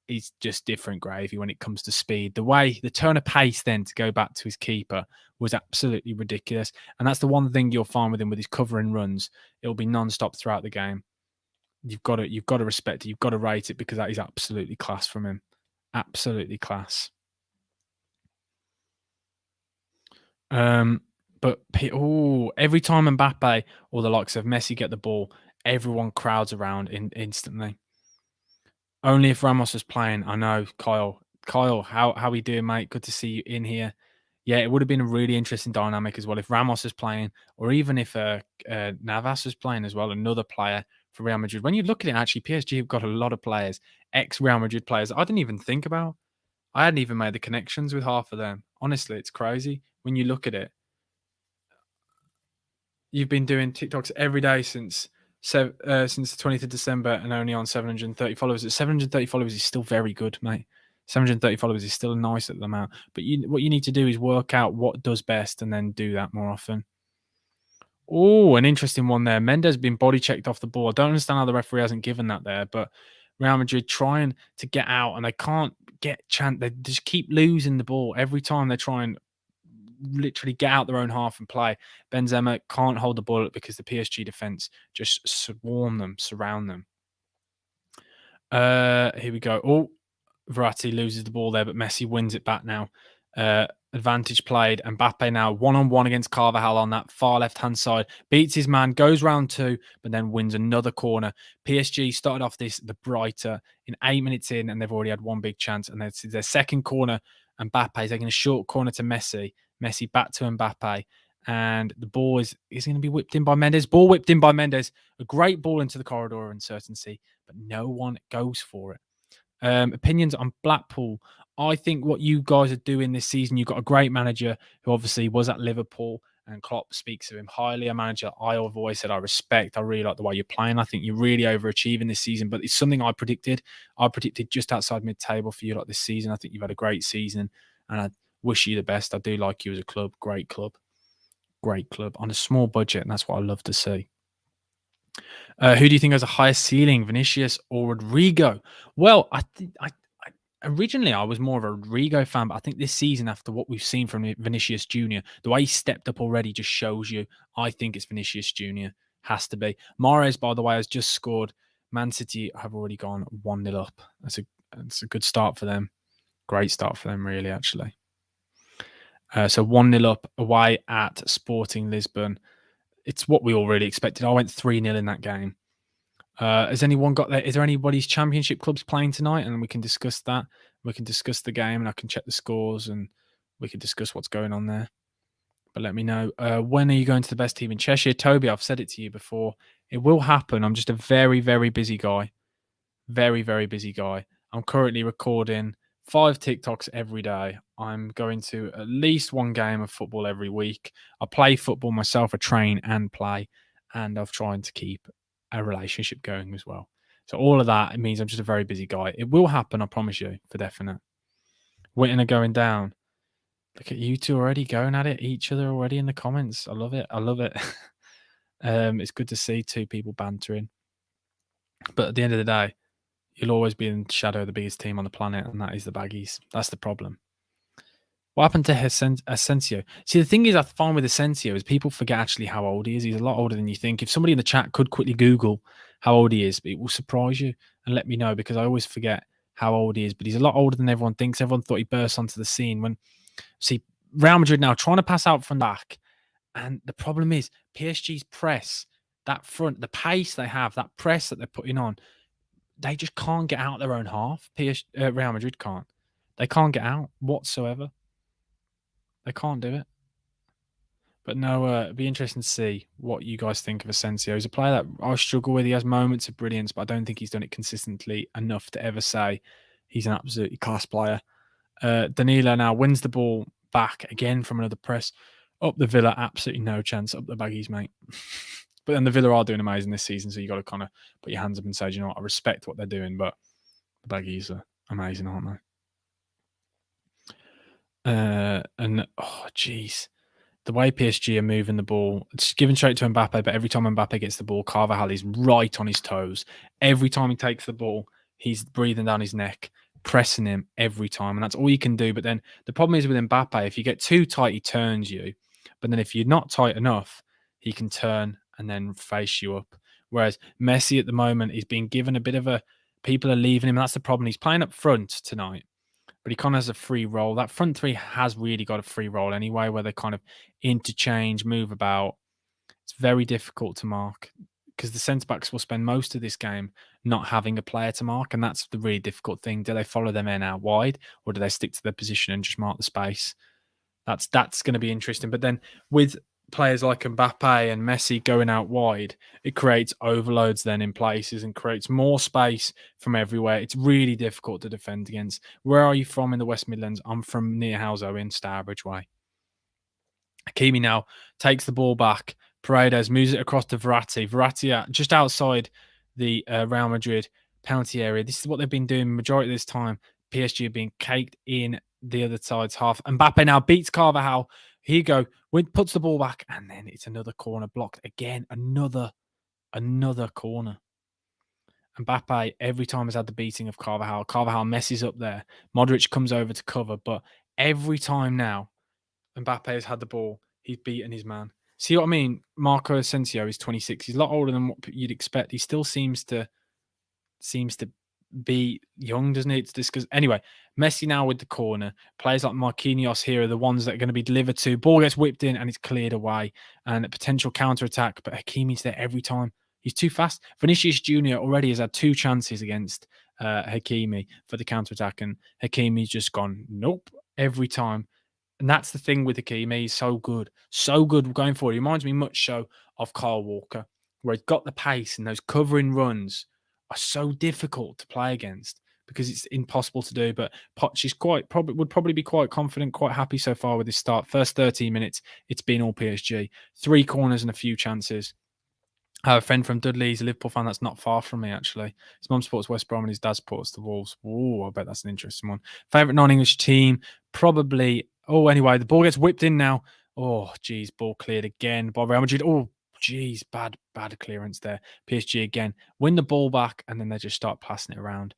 he's just different gravy when it comes to speed. The turn of pace then to go back to his keeper was absolutely ridiculous. And that's the one thing you'll find with him with his covering runs. It'll be non-stop throughout the game. You've got to respect it. You've got to rate it, because that is absolutely class from him. Absolutely class. But every time Mbappe or the likes of Messi get the ball, everyone crowds around instantly. Only if Ramos is playing. I know, Kyle. Kyle, how are you doing, mate? Good to see you in here. Yeah, it would have been a really interesting dynamic as well if Ramos is playing, or even if Navas is playing as well, another player for Real Madrid. When you look at it, actually, PSG have got a lot of players, ex-Real Madrid players I didn't even think about. I hadn't even made the connections with half of them. Honestly, it's crazy when you look at it. You've been doing TikToks every day since the 20th of December and only on 730 followers. 730 followers is still very good, mate. 730 followers is still a nice amount. But what you need to do is work out what does best and then do that more often. Oh, an interesting one there. Mendes been body checked off the ball. I don't understand how the referee hasn't given that there, but Real Madrid trying to get out and they can't get chance. They just keep losing the ball every time they try and literally get out their own half and play. Benzema can't hold the ball up because the PSG defense just surround them. Here we go. Oh, Verratti loses the ball there, but Messi wins it back now. Advantage played. Mbappe now one-on-one against Carvajal on that far left-hand side. Beats his man, goes round two, but then wins another corner. PSG started off the brighter in 8 minutes in, and they've already had one big chance. And that's their second corner. Mbappe is taking a short corner to Messi. Messi back to Mbappe. And the ball is going to be whipped in by Mendes. Ball whipped in by Mendes. A great ball into the corridor of uncertainty, but no one goes for it. Opinions on Blackpool. I think what you guys are doing this season, you've got a great manager who obviously was at Liverpool and Klopp speaks of him highly. A manager I have always said I respect. I really like the way you're playing. I think you're really overachieving this season, but it's something I predicted. I predicted just outside mid-table for you like this season. I think you've had a great season, and I wish you the best. I do like you as a club. Great club on a small budget, and that's what I love to see. Who do you think has a higher ceiling, Vinicius or Rodrigo? Well, I think originally I was more of a Rodrigo fan, but I think this season, after what we've seen from Vinicius Jr., the way he stepped up already just shows you. I think it's Vinicius Jr. Has to be. Mahrez, by the way, has just scored. Man City have already gone 1-0 up. That's a good start for them. Great start for them, really, actually. So 1-0 up away at Sporting Lisbon. It's what we all really expected. I went 3-0 in that game. Has anyone got there? Is there anybody's championship clubs playing tonight? And we can discuss that. We can discuss the game, and I can check the scores, and we can discuss what's going on there. But let me know. When are you going to the best team in Cheshire? Toby, I've said it to you before. It will happen. I'm just a very, very busy guy. Very, very busy guy. I'm currently recording 5 TikToks every day. I'm going to at least one game of football every week. I play football myself. I train and play. And I'm trying to keep a relationship going as well. So all of that, it means I'm just a very busy guy. It will happen, I promise you, for definite. Witten are going down. Look at you two already going at it, each other already in the comments. I love it. I love it. It's good to see 2 people bantering. But at the end of the day, you'll always be in the shadow of the biggest team on the planet, and that is the Baggies. That's the problem. What happened to Asensio? See, the thing is, I find with Asensio is people forget actually how old he is. He's a lot older than you think. If somebody in the chat could quickly Google how old he is, it will surprise you and let me know, because I always forget how old he is. But he's a lot older than everyone thinks. Everyone thought he burst onto the scene. When see Real Madrid now trying to pass out from back, and the problem is PSG's press, that front, the pace they have, that press that they're putting on, they just can't get out their own half. Real Madrid can't. They can't get out whatsoever. They can't do it. But no, it'd be interesting to see what you guys think of Asensio. He's a player that I struggle with. He has moments of brilliance, but I don't think he's done it consistently enough to ever say he's an absolutely class player. Danilo now wins the ball back again from another press. Up the Villa, absolutely no chance. Up the Baggies, mate. But then the Villa are doing amazing this season, so you got to kind of put your hands up and say, you know what, I respect what they're doing, but the Baggies are amazing, aren't they? And oh, jeez, the way PSG are moving the ball, it's given straight to Mbappe, but every time Mbappe gets the ball, Carvajal is right on his toes. Every time he takes the ball, he's breathing down his neck, pressing him every time, and that's all you can do. But then the problem is with Mbappe, if you get too tight, he turns you. But then if you're not tight enough, he can turn and then face you up. Whereas Messi at the moment is being given a bit of a... People are leaving him. That's the problem. He's playing up front tonight, but he kind of has a free role. That front three has really got a free role anyway, where they kind of interchange, move about. It's very difficult to mark because the centre-backs will spend most of this game not having a player to mark, and that's the really difficult thing. Do they follow their men out wide, or do they stick to their position and just mark the space? That's going to be interesting. But then with players like Mbappe and Messi going out wide, it creates overloads then in places and creates more space from everywhere. It's really difficult to defend against. Where are you from in the West Midlands? I'm from near Houso in Starbridge Way. Hakimi now takes the ball back. Paredes moves it across to Verratti. Verratti just outside the Real Madrid penalty area. This is what they've been doing the majority of this time. PSG have been caked in the other side's half. Mbappe now beats Carvajal. Here you go. Puts the ball back, and then it's another corner blocked again. Another corner. Mbappe every time has had the beating of Carvajal. Carvajal messes up there. Modric comes over to cover, but every time now Mbappe has had the ball, he's beaten his man. See what I mean? Marco Asensio is 26. He's a lot older than what you'd expect. He still seems to be young, doesn't he? It's discussed. Anyway, Messi now with the corner. Players like Marquinhos here are the ones that are going to be delivered to. Ball gets whipped in and it's cleared away. And a potential counter-attack, but Hakimi's there every time. He's too fast. Vinicius Jr. already has had 2 chances against Hakimi for the counter-attack, and Hakimi's just gone, nope, every time. And that's the thing with Hakimi. He's so good going forward. He reminds me much so of Kyle Walker, where he's got the pace, and those covering runs are so difficult to play against because it's impossible to do. But Poch is would probably be quite confident, quite happy so far with his start. First 13 minutes, it's been all PSG. 3 corners and a few chances. I have a friend from Dudley. He's a Liverpool fan that's not far from me, actually. His mum supports West Brom and his dad supports the Wolves. Oh, I bet that's an interesting one. Favourite non-English team? Probably. Oh, anyway, the ball gets whipped in now. Oh, geez, ball cleared again by Real Madrid. Oh, geez, bad clearance there. PSG again. Win the ball back, and then they just start passing it around.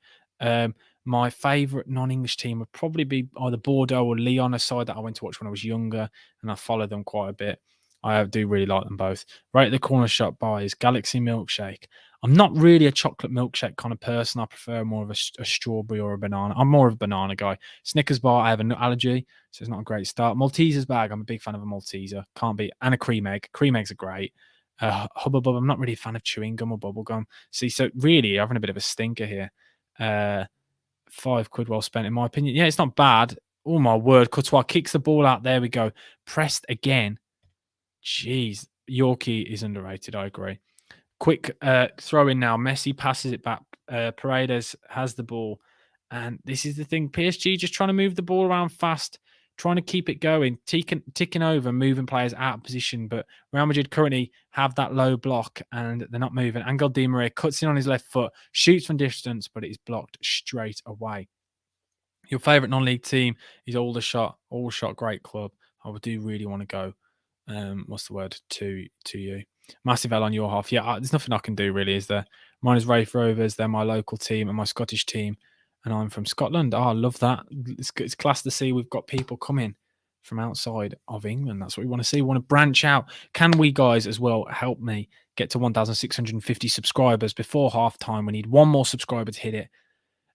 My favourite non-English team would probably be either Bordeaux or Lyon, a side that I went to watch when I was younger, and I followed them quite a bit. I do really like them both. Right at the corner shop by is Galaxy Milkshake. I'm not really a chocolate milkshake kind of person. I prefer more of a strawberry or a banana. I'm more of a banana guy. Snickers bar, I have a nut allergy, so it's not a great start. Maltesers bag, I'm a big fan of a Malteser. Can't be. And a cream egg. Cream eggs are great. Hubba Bubba, I'm not really a fan of chewing gum or bubble gum. See, so really having a bit of a stinker here. £5 well spent, in my opinion. Yeah, it's not bad. Oh, my word. Courtois kicks the ball out. There we go. Pressed again. Jeez, Yorkie is underrated. I agree. Quick throw in now. Messi passes it back. Paredes has the ball. And this is the thing. PSG just trying to move the ball around fast, trying to keep it going, ticking over, moving players out of position. But Real Madrid currently have that low block and they're not moving. Angel Di Maria cuts in on his left foot, shoots from distance, but it is blocked straight away. Your favourite non-league team is Aldershot. Aldershot, great club. I do really want to go. What's the word to you? Massive L on your half. Yeah, there's nothing I can do really, is there? Mine is Raith Rovers. They're my local team and my Scottish team, and I'm from Scotland. Oh, I love that. It's class to see we've got people coming from outside of England. That's what we want to see. We want to branch out. Can we guys as well help me get to 1,650 subscribers before half time? We need one more subscriber to hit it.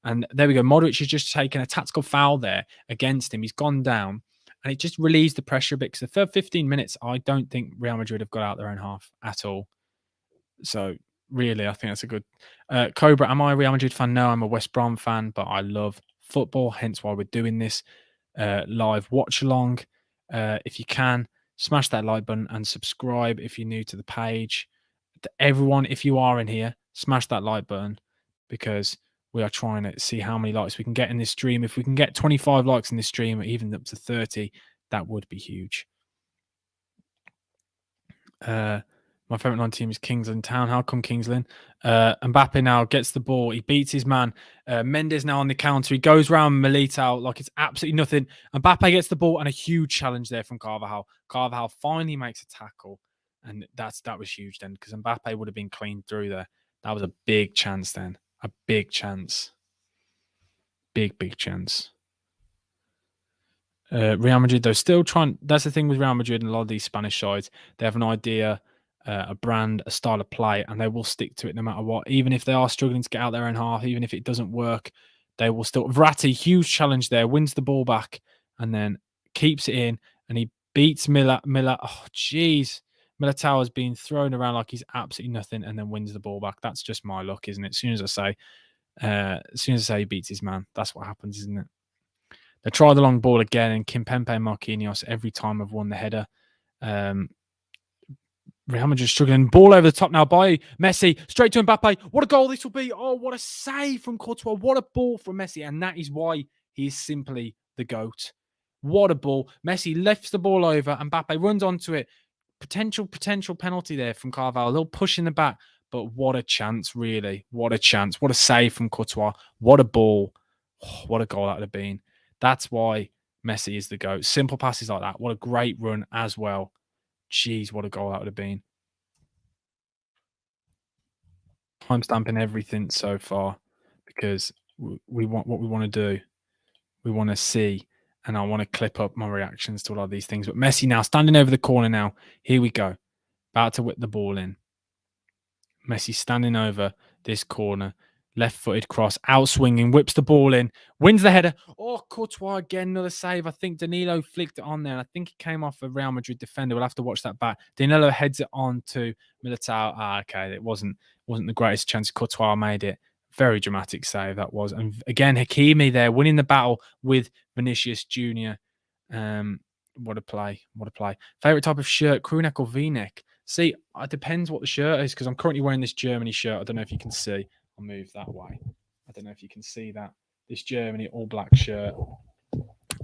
And there we go. Modric has just taken a tactical foul there against him. He's gone down. And it just relieves the pressure a bit. Because the third 15 minutes, I don't think Real Madrid have got out their own half at all. So, really, I think that's a good... Cobra, am I a Real Madrid fan? No, I'm a West Brom fan. But I love football. Hence why we're doing this live watch-along. If you can, smash that like button and subscribe if you're new to the page. To everyone, if you are in here, smash that like button. Because... we are trying to see how many likes we can get in this stream. If we can get 25 likes in this stream, or even up to 30, that would be huge. My favourite non-team is Kingsland Town. How come Kingsland? Mbappe now gets the ball. He beats his man. Mendes now on the counter. He goes round Militao like it's absolutely nothing. Mbappe gets the ball and a huge challenge there from Carvajal. Carvajal finally makes a tackle. And that was huge then, because Mbappe would have been clean through there. That was a big chance then. A big chance. Big chance. Real Madrid, though, still trying. That's the thing with Real Madrid and a lot of these Spanish sides. They have an idea, a brand, a style of play, and they will stick to it no matter what. Even if they are struggling to get out their own half, even if it doesn't work, they will still. Verratti, huge challenge there, wins the ball back and then keeps it in, and he beats Miller. Oh, jeez. Militao has been thrown around like he's absolutely nothing and then wins the ball back. That's just my luck, isn't it? As soon as I say he beats his man, that's what happens, isn't it? They try the long ball again, and Kimpembe and Marquinhos every time have won the header. Real Madrid struggling. Ball over the top now by Messi. Straight to Mbappe. What a goal this will be. Oh, what a save from Courtois. What a ball from Messi. And that is why he is simply the GOAT. What a ball. Messi lifts the ball over. Mbappe runs onto it. Potential penalty there from Carvalho. A little push in the back. But what a chance, really. What a chance. What a save from Courtois. What a ball. Oh, what a goal that would have been. That's why Messi is the GOAT. Simple passes like that. What a great run as well. Jeez, what a goal that would have been. I'm stamping everything so far because we want what we want to do. We want to see, and I want to clip up my reactions to a lot of these things. But Messi now standing over the corner now. Here we go. About to whip the ball in. Messi standing over this corner. Left-footed cross, outswinging, whips the ball in, wins the header. Oh, Courtois again, another save. I think Danilo flicked it on there. I think it came off a Real Madrid defender. We'll have to watch that back. Danilo heads it on to Militao. Okay, it wasn't the greatest chance. Courtois made it. Very dramatic save that was. And again, Hakimi there winning the battle with Vinicius Jr. What a play. Favorite type of shirt, crew neck or V-neck? See, it depends what the shirt is because I'm currently wearing this Germany shirt. I don't know if you can see. I'll move that way. I don't know if you can see that. this Germany all black shirt.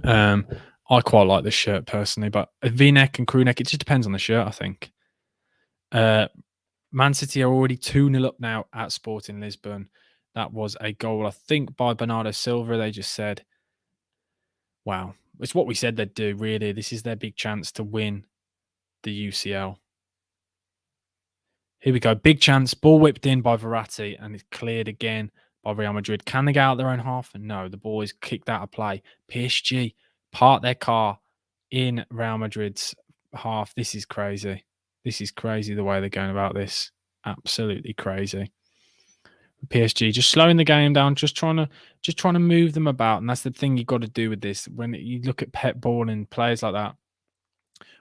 I quite like this shirt personally, but a V-neck and crew neck, it just depends on the shirt, I think. Man City are already 2-0 up now at Sporting Lisbon. That was a goal, I think, by Bernardo Silva. They just said, wow, it's what we said they'd do, really. This is their big chance to win the UCL. Here we go. Big chance. Ball whipped in by Verratti, and it's cleared again by Real Madrid. Can they get out their own half? No, the ball is kicked out of play. PSG park their car in Real Madrid's half. This is crazy. This is crazy the way they're going about this. Absolutely crazy. PSG just slowing the game down, just trying to move them about, and that's the thing you got to do with this. When you look at Pep Ball and players like that,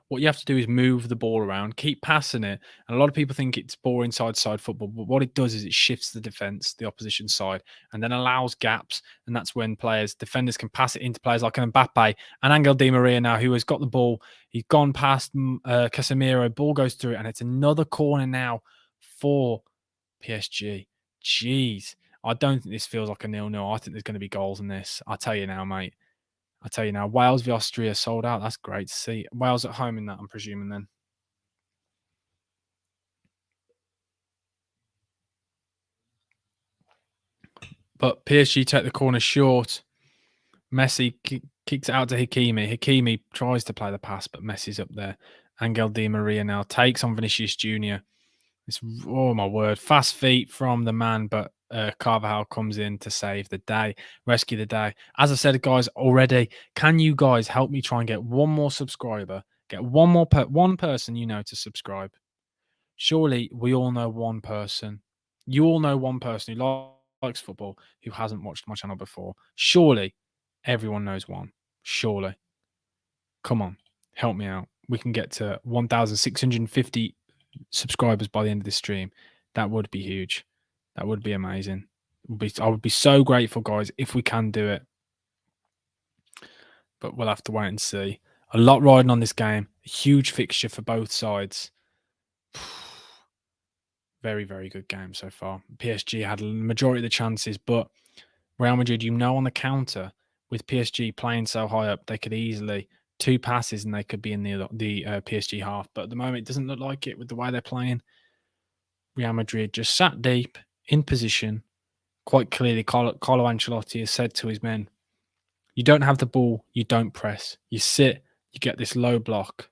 what you have to do is move the ball around, keep passing it. And a lot of people think it's boring side football, but what it does is it shifts the defense, the opposition side, and then allows gaps. And that's when defenders can pass it into players like an Mbappe and Angel Di Maria now, who has got the ball. He's gone past Casemiro, ball goes through it, and it's another corner now for PSG. Jeez. I don't think this feels like a 0-0. I think there's going to be goals in this. I'll tell you now, mate. I tell you now, Wales v Austria sold out. That's great to see. Wales at home in that, I'm presuming then. But PSG take the corner short. Messi kicks it out to Hakimi. Hakimi tries to play the pass, but Messi's up there. Angel Di Maria now takes on Vinicius Jr. Oh my word. Fast feet from the man, but Carvajal comes in to save the day, rescue the day. As I said, guys, already, can you guys help me try and get one more subscriber? Get one person you know to subscribe. Surely we all know one person. You all know one person who likes football who hasn't watched my channel before. Surely everyone knows one. Surely. Come on, help me out. We can get to 1,650 subscribers by the end of this stream. That would be huge. That would be amazing. I would be so grateful, guys, if we can do it. But we'll have to wait and see. A lot riding on this game. A huge fixture for both sides. Very, very good game so far. PSG had a majority of the chances, but Real Madrid, on the counter, with PSG playing so high up, they could easily 2 passes and they could be in the PSG half. But at the moment, it doesn't look like it with the way they're playing. Real Madrid just sat deep in position. Quite clearly, Carlo Ancelotti has said to his men, you don't have the ball, you don't press. You sit, you get this low block.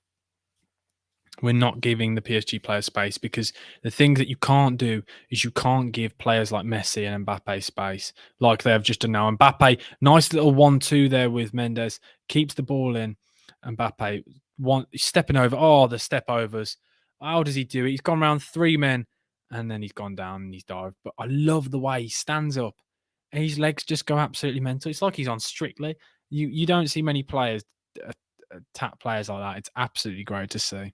We're not giving the PSG players space, because the things that you can't do is you can't give players like Messi and Mbappe space like they've just done now. Mbappe, nice little 1-2 there with Mendes, keeps the ball in. Mbappe, stepping over. Oh, the step overs. How does he do it? He's gone around 3 men and then he's gone down and he's dived. But I love the way he stands up and his legs just go absolutely mental. It's like he's on Strictly. You don't see many players tap players like that. It's absolutely great to see.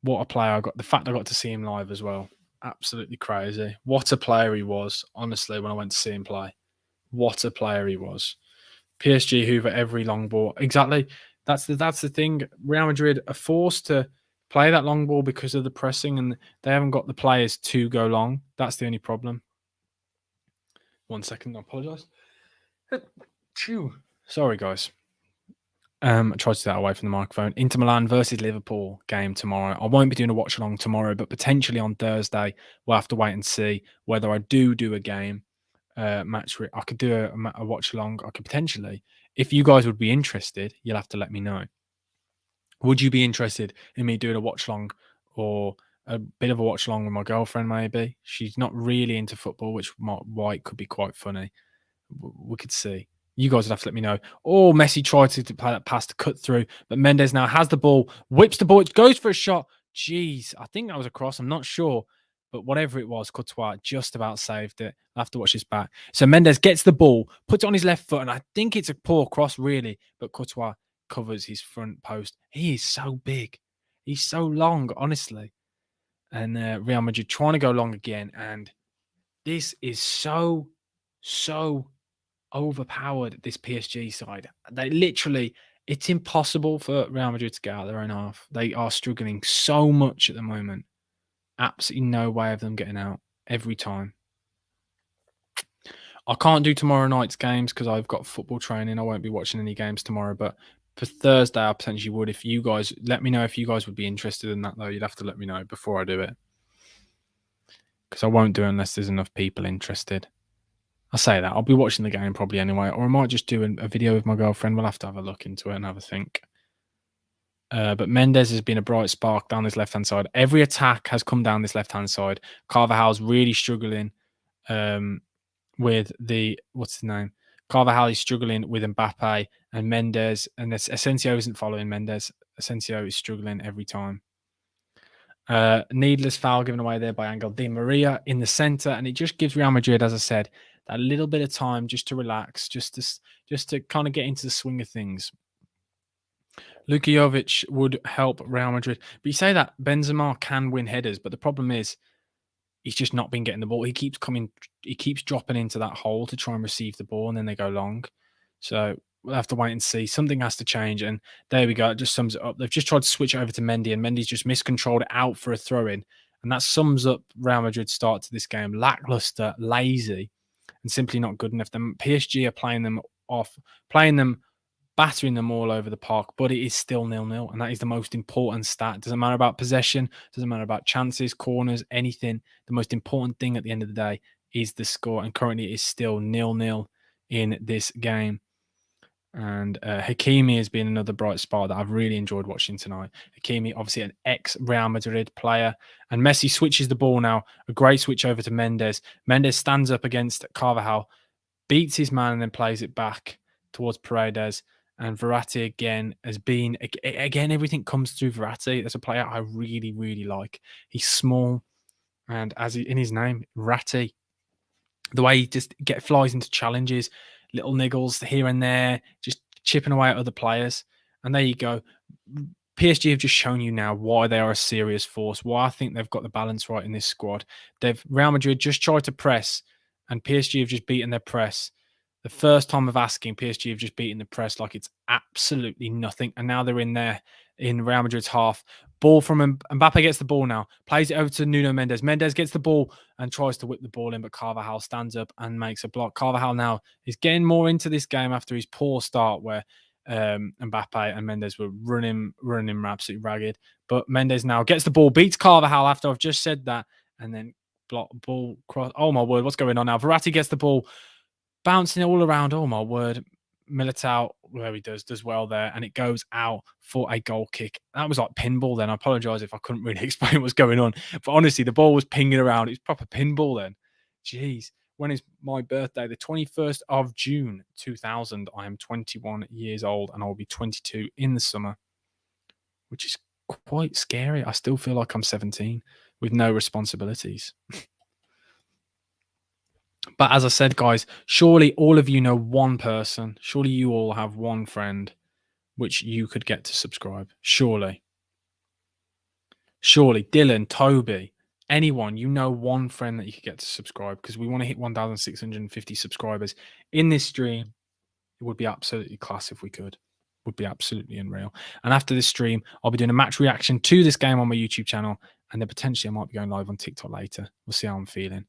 What a player I got. The fact I got to see him live as well. Absolutely crazy. What a player he was, honestly, when I went to see him play. What a player he was. PSG hoover every long ball. Exactly. That's the thing. Real Madrid are forced to play that long ball because of the pressing, and they haven't got the players to go long. That's the only problem. 1 second, I apologise. Sorry, guys. I tried to do that away from the microphone. Inter Milan versus Liverpool game tomorrow. I won't be doing a watch along tomorrow, but potentially on Thursday, we'll have to wait and see whether I do a game match. I could do a watch along. I could potentially, if you guys would be interested, you'll have to let me know. Would you be interested in me doing a watch along or a bit of a watch along with my girlfriend? Maybe she's not really into football, which why it could be quite funny. We could see. You guys would have to let me know. Oh, Messi tried to play that pass to cut through, but Mendes now has the ball, whips the ball, it goes for a shot. Jeez, I think that was a cross. I'm not sure, but whatever it was, Courtois just about saved it. I'll have to watch this back. So Mendes gets the ball, puts it on his left foot, and I think it's a poor cross, really, but Courtois covers his front post. He is so big. He's so long, honestly. And Real Madrid trying to go long again, and this is so overpowered, this PSG side. They literally, it's impossible for Real Madrid to get out of their own half. They are struggling so much at the moment. Absolutely no way of them getting out every time. I can't do tomorrow night's games because I've got football training. I won't be watching any games tomorrow, but for Thursday, I potentially would. If you guys let me know if you guys would be interested in that, though, you'd have to let me know before I do it because I won't do it unless there's enough people interested. I say that I'll be watching the game probably anyway, or I might just do a video with my girlfriend. We'll have to have a look into it and have a think. But Mendes has been a bright spark down this left-hand side. Every attack has come down this left-hand side. Carvajal's really struggling with what's his name? Carvajal is struggling with Mbappe and Mendes, and Asensio isn't following Mendes. Asensio is struggling every time. Needless foul given away there by Angel Di Maria in the centre, and it just gives Real Madrid, as I said, that little bit of time just to relax, just to kind of get into the swing of things. Luka Jovic would help Real Madrid. But you say that Benzema can win headers, but the problem is he's just not been getting the ball. He keeps dropping into that hole to try and receive the ball, and then they go long. So we'll have to wait and see. Something has to change. And there we go. It just sums it up. They've just tried to switch over to Mendy, and Mendy's just miscontrolled it out for a throw-in. And that sums up Real Madrid's start to this game. Lackluster, lazy, and simply not good enough. The PSG are playing them off, battering them all over the park, but it is still 0-0, and that is the most important stat. Doesn't matter about possession, doesn't matter about chances, corners, anything. The most important thing at the end of the day is the score, and currently it is still 0-0 in this game. And Hakimi has been another bright spot that I've really enjoyed watching tonight. Hakimi, obviously an ex-Real Madrid player, and Messi switches the ball now. A great switch over to Mendes. Mendes stands up against Carvajal, beats his man, and then plays it back towards Paredes. And Verratti again has been, again, everything comes through Verratti. There's a player I really, really like. He's small, and in his name, Ratti. The way he just flies into challenges, little niggles here and there, just chipping away at other players. And there you go. PSG have just shown you now why they are a serious force, why I think they've got the balance right in this squad. Real Madrid just tried to press, and PSG have just beaten their press. The first time of asking, PSG have just beaten the press like it's absolutely nothing. And now they're in there in Real Madrid's half. Ball from Mbappe gets the ball now. Plays it over to Nuno Mendes. Mendes gets the ball and tries to whip the ball in, but Carvajal stands up and makes a block. Carvajal now is getting more into this game after his poor start where Mbappe and Mendes were running absolutely ragged. But Mendes now gets the ball, beats Carvajal after I've just said that, and then ball cross. Oh my word, what's going on now? Verratti gets the ball, bouncing it all around. Oh my word. Militao, where he does well there, and it goes out for a goal kick. That was like pinball then. I apologize if I couldn't really explain what's going on. But honestly, the ball was pinging around. It was proper pinball then. Jeez. When is my birthday? The 21st of June, 2000. I am 21 years old, and I'll be 22 in the summer, which is quite scary. I still feel like I'm 17 with no responsibilities. But as I said, guys, surely all of you know one person. Surely you all have one friend which you could get to subscribe. Surely. Dylan, Toby, anyone, you know one friend that you could get to subscribe, because we want to hit 1,650 subscribers in this stream. It would be absolutely class if we could. It would be absolutely unreal. And after this stream, I'll be doing a match reaction to this game on my YouTube channel, and then potentially I might be going live on TikTok later. We'll see how I'm feeling.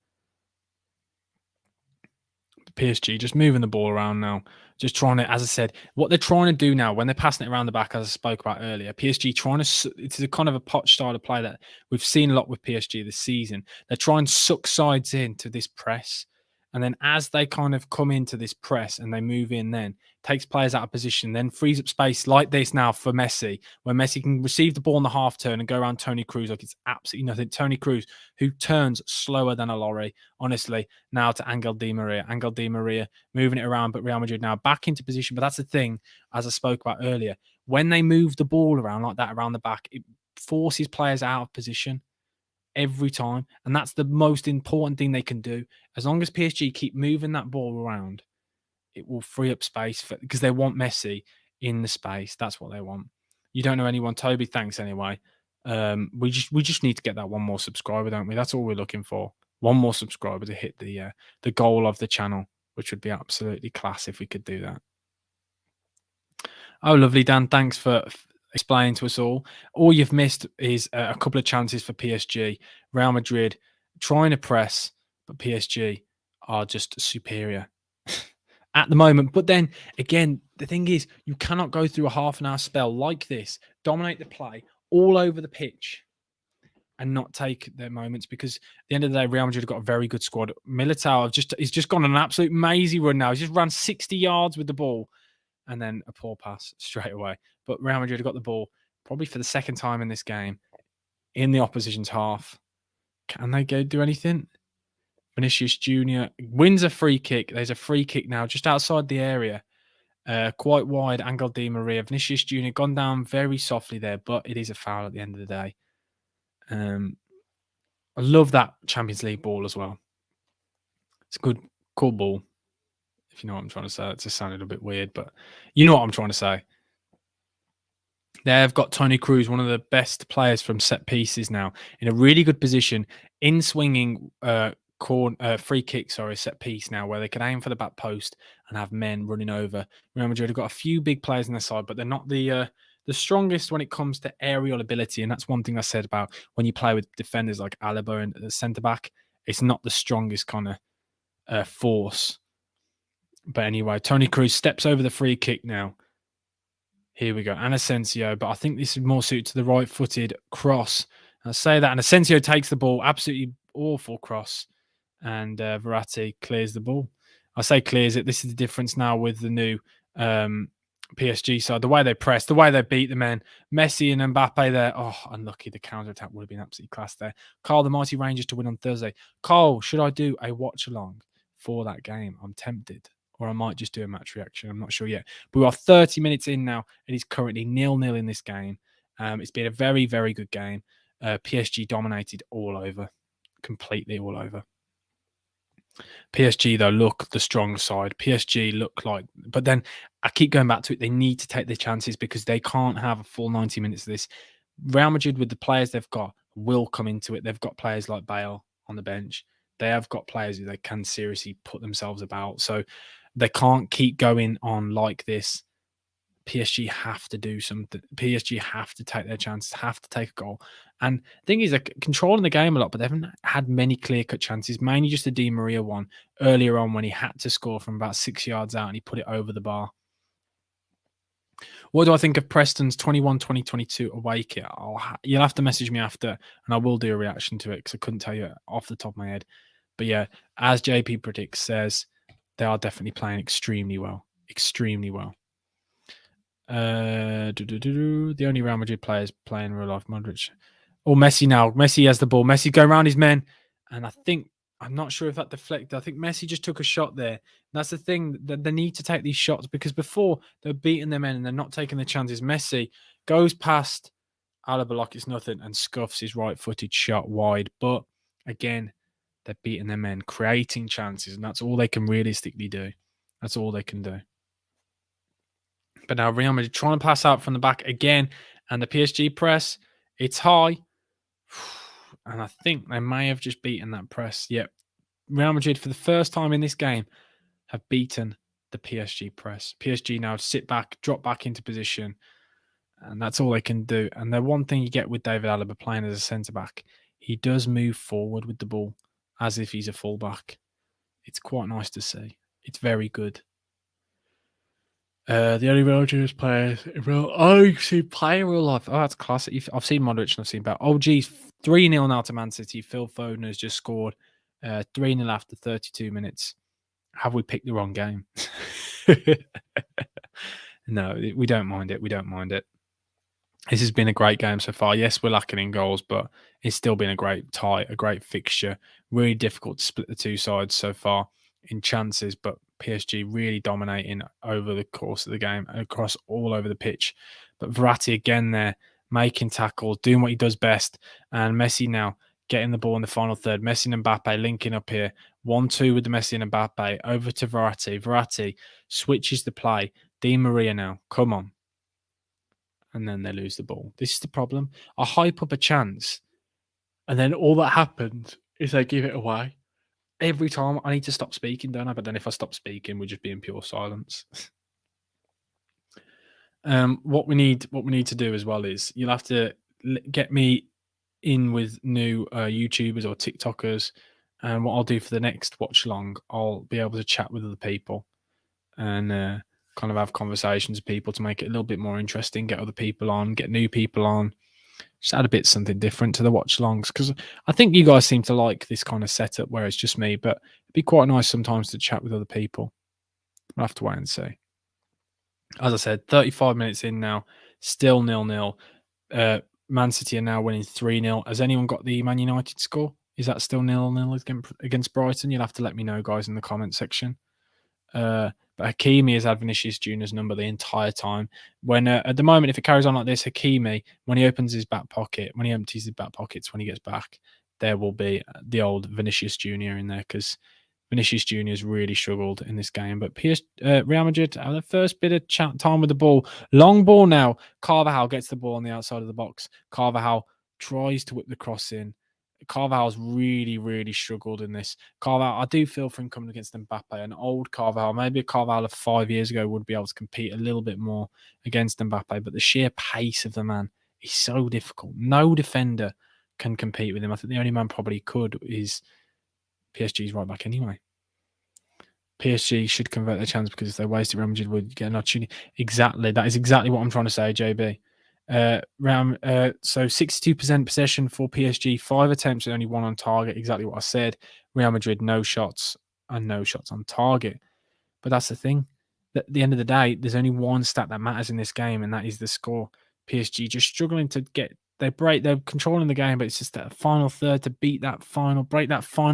PSG just moving the ball around now, just trying to, as I said, what they're trying to do now when they're passing it around the back, as I spoke about earlier, PSG trying to, it's a kind of a pot style of play that we've seen a lot with PSG this season. They're trying to suck sides into this press, and then as they kind of come into this press and they move in, then takes players out of position, then frees up space like this now for Messi, where Messi can receive the ball on the half turn and go around Toni Kroos like it's absolutely nothing. Toni Kroos, who turns slower than a lorry, honestly, now to Angel Di Maria. Angel Di Maria moving it around, but Real Madrid now back into position. But that's the thing, as I spoke about earlier, when they move the ball around like that around the back, it forces players out of position every time. And that's the most important thing they can do. As long as PSG keep moving that ball around, it will free up space because they want Messi in the space. That's what they want. You don't know anyone, Toby? Thanks anyway. We just need to get that one more subscriber, don't we? That's all we're looking for. One more subscriber to hit the goal of the channel, which would be absolutely class if we could do that. Oh, lovely, Dan. Thanks for explaining to us all. All you've missed is a couple of chances for PSG. Real Madrid trying to press, but PSG are just superior at the moment. But then again, the thing is, you cannot go through a half an hour spell like this, dominate the play all over the pitch, and not take their moments, because at the end of the day, Real Madrid have got a very good squad. Militao he's just gone on an absolute mazy run now. He's just ran 60 yards with the ball and then a poor pass straight away. But Real Madrid have got the ball probably for the second time in this game in the opposition's half. Can they go do anything? Vinicius Jr. wins a free kick. There's a free kick now just outside the area. Quite wide, Angel Di Maria. Vinicius Jr. gone down very softly there, but it is a foul at the end of the day. I love that Champions League ball as well. It's a good, cool ball. If you know what I'm trying to say. It just sounded a bit weird, but you know what I'm trying to say. They've got Toni Kroos, one of the best players from set pieces now, in a really good position, in swinging free kick, set piece now, where they can aim for the back post and have men running over. Real Madrid have got a few big players on their side, but they're not the strongest when it comes to aerial ability. And that's one thing I said about when you play with defenders like Alaba and the centre-back. It's not the strongest kind of force. But anyway, Toni Kroos steps over the free kick now. Here we go. And Asensio, but I think this is more suited to the right-footed cross. I'll say that. And Asensio takes the ball. Absolutely awful cross. And Verratti clears the ball. I say clears it. This is the difference now with the new PSG side. The way they press, the way they beat the men. Messi and Mbappe there. Oh, unlucky. The counter-attack would have been absolutely class there. Carl, the mighty Rangers to win on Thursday. Carl, should I do a watch-along for that game? I'm tempted. Or I might just do a match reaction. I'm not sure yet. But we are 30 minutes in now. It is currently 0-0 in this game. It's been a very, very good game. PSG dominated all over. Completely all over. PSG, though, look the strong side. PSG look like... But then I keep going back to it. They need to take their chances because they can't have a full 90 minutes of this. Real Madrid, with the players they've got, will come into it. They've got players like Bale on the bench. They have got players who they can seriously put themselves about. So they can't keep going on like this. PSG have to do something. PSG have to take their chances, have to take a goal. And the thing is, they're controlling the game a lot, but they haven't had many clear-cut chances, mainly just the Di Maria one earlier on when he had to score from about 6 yards out and he put it over the bar. What do I think of Preston's 21-20-22 away kit? You'll have to message me after, and I will do a reaction to it because I couldn't tell you off the top of my head. But yeah, as JP predicts, says they are definitely playing extremely well. Extremely well. The only Real Madrid players playing real life, Modric. Or Messi now. Messi has the ball. Messi going around his men. And I'm not sure if that deflected. I think Messi just took a shot there. That's the thing, that they need to take these shots because before they're beating their men and they're not taking the chances. Messi goes past Alaba like it's nothing and scuffs his right-footed shot wide. But again, they're beating their men, creating chances, and that's all they can realistically do. That's all they can do. But now Real Madrid trying to pass out from the back again, and the PSG press, it's high. And I think they may have just beaten that press. Yep. Real Madrid, for the first time in this game, have beaten the PSG press. PSG now sit back, drop back into position, and that's all they can do. And the one thing you get with David Alaba playing as a centre-back, he does move forward with the ball as if he's a full-back. It's quite nice to see. It's very good. The only Real Madrid players play in real life. Oh, that's classic. I've seen Modric and I've seen Bale. Oh, geez. 3-0 now to Man City. Phil Foden has just scored 3-0 after 32 minutes. Have we picked the wrong game? No, we don't mind it. We don't mind it. This has been a great game so far. Yes, we're lacking in goals, but it's still been a great tie, a great fixture. Really difficult to split the two sides so far in chances, but PSG really dominating over the course of the game across all over the pitch. But Verratti again there, making tackles, doing what he does best. And Messi now getting the ball in the final third. Messi and Mbappe linking up here. 1-2 with the Messi and Mbappe. Over to Verratti. Verratti switches the play. Di Maria now. Come on. And then they lose the ball. This is the problem. I hype up a chance, and then all that happens is they give it away. Every time I need to stop speaking, don't I? But then if I stop speaking, we'll just be in pure silence. What we need to do as well is you'll have to get me in with new YouTubers or TikTokers And what I'll do for the next watch along, I'll be able to chat with other people and kind of have conversations with people to make it a little bit more interesting, get other people on, get new people on, just add a bit something different to the watch alongs. Because I think you guys seem to like this kind of setup where it's just me, but it'd be quite nice sometimes to chat with other people. I'll have to wait and see. As I said, 35 minutes in now, still 0-0. Man City are now winning 3-0. Has anyone got the Man United score? Is that still 0-0 against Brighton? You'll have to let me know, guys, in the comment section. But Hakimi has had Vinicius Junior's number the entire time. When at the moment, if it carries on like this, Hakimi, when he opens his back pocket, when he empties his back pockets, when he gets back, there will be the old Vinicius Junior in there because Vinicius Junior has really struggled in this game. But Real Madrid have the first bit of time with the ball. Long ball now. Carvajal gets the ball on the outside of the box. Carvajal tries to whip the cross in. Carvajal's really, really struggled in this. Carvajal, I do feel for him coming against Mbappe. An old Carvajal, maybe a Carvajal of 5 years ago would be able to compete a little bit more against Mbappe. But the sheer pace of the man is so difficult. No defender can compete with him. I think the only man probably could is PSG's right back anyway. PSG should convert their chance because if they wasted, Real Madrid would get an opportunity. Exactly. That is exactly what I'm trying to say, JB. So 62% possession for PSG, 5 attempts and only 1 on target. Exactly what I said. Real Madrid, no shots and no shots on target. But that's the thing. At the end of the day, there's only one stat that matters in this game, and that is the score. PSG just struggling to get. They're controlling the game, but it's just that final third to break that final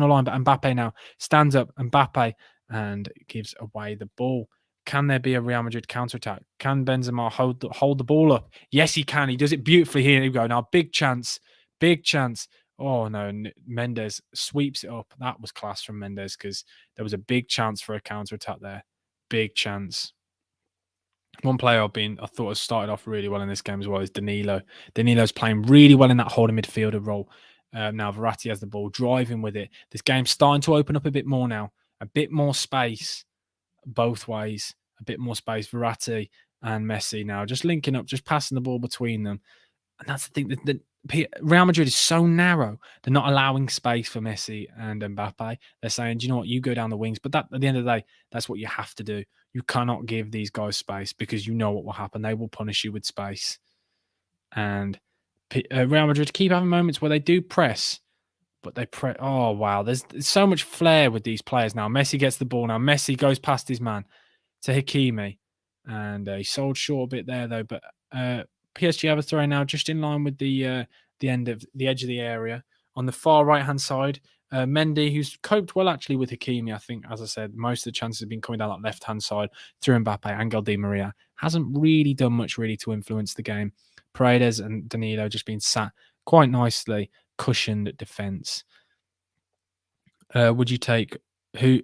line. But Mbappe now stands up, Mbappe, and gives away the ball. Can there be a Real Madrid counter-attack? Can Benzema hold the ball up? Yes, he can. He does it beautifully here. Here we go. Now, big chance. Big chance. Oh, no. Mendes sweeps it up. That was class from Mendes because there was a big chance for a counter-attack there. Big chance. One player I thought has started off really well in this game as well is Danilo. Danilo's playing really well in that holding midfielder role. Now Verratti has the ball, driving with it. This game's starting to open up a bit more now. A bit more space both ways. A bit more space. Verratti and Messi now just linking up, just passing the ball between them. And that's the thing. Real Madrid is so narrow. They're not allowing space for Messi and Mbappe. They're saying, do you know what? You go down the wings. But that, at the end of the day, that's what you have to do. You cannot give these guys space because you know what will happen. They will punish you with space. And Real Madrid keep having moments where they do press, but they press. Oh, wow. There's so much flair with these players now. Messi gets the ball now. Messi goes past his man to Hakimi. And he sold short a bit there, though. But PSG have a throw now just in line with the edge of the area. On the far right-hand side, Mendy, who's coped well actually with Hakimi, I think, as I said, most of the chances have been coming down that left-hand side through Mbappe. Angel Di Maria hasn't really done much really to influence the game. Paredes and Danilo just been sat quite nicely, cushioned defence. Would you take who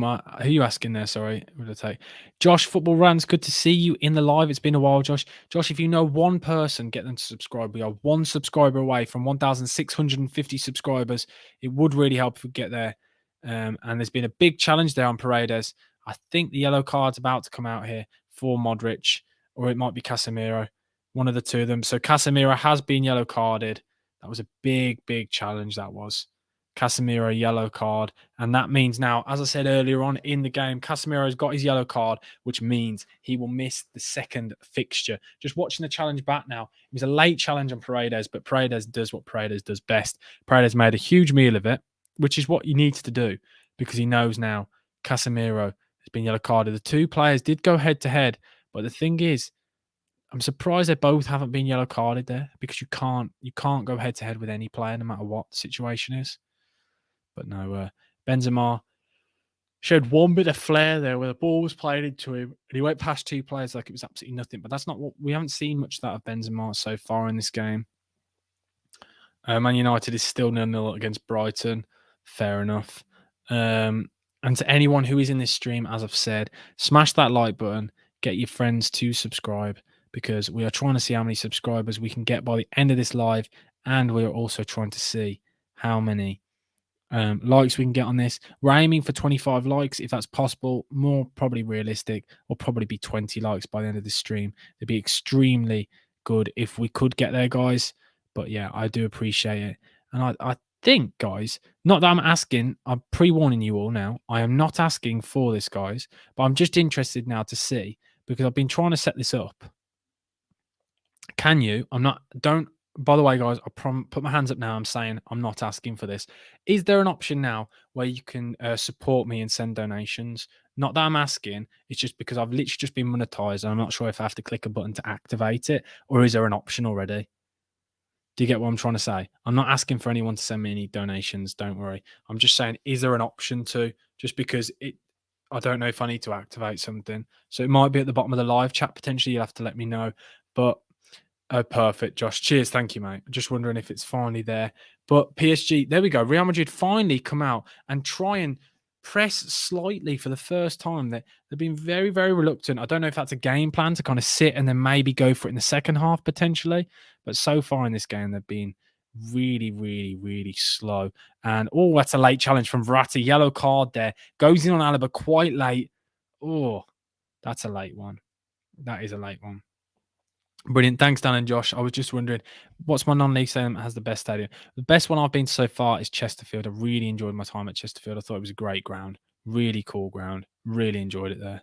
are you asking there? Sorry, would I take Josh Football Rants? Good to see you in the live. It's been a while, Josh. Josh, if you know one person, get them to subscribe. We are one subscriber away from 1,650 subscribers. It would really help if we get there. And there's been a big challenge there on Paredes. I think the yellow card's about to come out here for Modric, or it might be Casemiro. One of the two of them. So Casemiro has been yellow carded. That was a big, big challenge. That was. Casemiro yellow card. And that means now, as I said earlier on in the game, Casemiro's got his yellow card, which means he will miss the second fixture. Just watching the challenge back now, it was a late challenge on Paredes, but Paredes does what Paredes does best. Paredes made a huge meal of it, which is what he needs to do because he knows now Casemiro has been yellow carded. The two players did go head to head, but the thing is, I'm surprised they both haven't been yellow carded there because you can't go head to head with any player no matter what the situation is. But no, Benzema showed one bit of flair there where the ball was played into him and he went past two players like it was absolutely nothing. But that's not what we haven't seen much of that of Benzema so far in this game. Man United is still 0-0 against Brighton. Fair enough. And to anyone who is in this stream, as I've said, smash that like button. Get your friends to subscribe because we are trying to see how many subscribers we can get by the end of this live. And we are also trying to see how many likes we can get on this. We're aiming for 25 likes if that's possible. More probably realistic, will probably be 20 likes by the end of this stream. It'd be extremely good if we could get there, guys. But yeah, I do appreciate it. And think, guys, not that I'm asking, I'm pre-warning you all now. I am not asking for this, guys, but I'm just interested now to see, because I've been trying to set this up. Can you? I'm not, don't, by the way, guys, put my hands up now. I'm saying I'm not asking for this. Is there an option now where you can support me and send donations? Not that I'm asking, it's just because I've literally just been monetized and I'm not sure if I have to click a button to activate it, or is there an option already? Do you get what I'm trying to say? I'm not asking for anyone to send me any donations. Don't worry. I'm just saying, is there an option to, just because I don't know if I need to activate something. So it might be at the bottom of the live chat. Potentially you'll have to let me know. But perfect, Josh. Cheers. Thank you, mate. Just wondering if it's finally there. But PSG, there we go. Real Madrid finally come out and try and press slightly for the first time. They've been very, very reluctant. I don't know if that's a game plan to kind of sit and then maybe go for it in the second half potentially. But so far in this game, they've been really, really, really slow. And that's a late challenge from Verratti. Yellow card there. Goes in on Alaba quite late. Oh, that's a late one. That is a late one. Brilliant. Thanks, Dan and Josh. I was just wondering, what's my non-league stadium that has the best stadium? The best one I've been to so far is Chesterfield. I really enjoyed my time at Chesterfield. I thought it was a great ground. Really cool ground. Really enjoyed it there.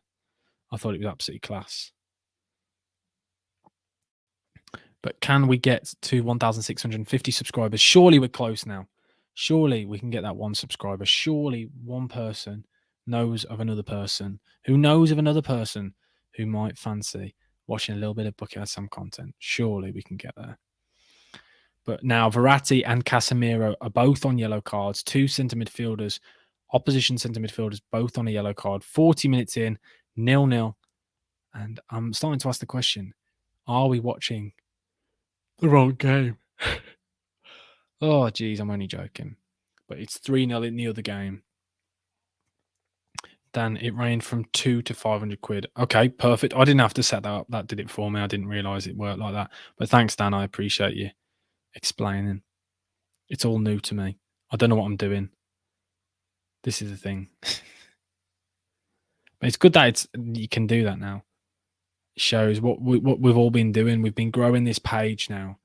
I thought it was absolutely class. But can we get to 1,650 subscribers? Surely we're close now. Surely we can get that one subscriber. Surely one person knows of another person who knows of another person who might fancy watching a little bit of Bucket Sam content. Surely we can get there. But now Verratti and Casemiro are both on yellow cards. Two centre midfielders, opposition centre midfielders, both on a yellow card. 40 minutes in, 0-0. And I'm starting to ask the question, are we watching the wrong game? Oh, geez, I'm only joking. But it's 3-0 in the other game. Dan, it rained from 2 to 500 quid. Okay, perfect. I didn't have to set that up. That did it for me. I didn't realise it worked like that. But thanks, Dan. I appreciate you explaining. It's all new to me. I don't know what I'm doing. This is the thing. But it's good that you can do that now. It shows what we've all been doing. We've been growing this page now.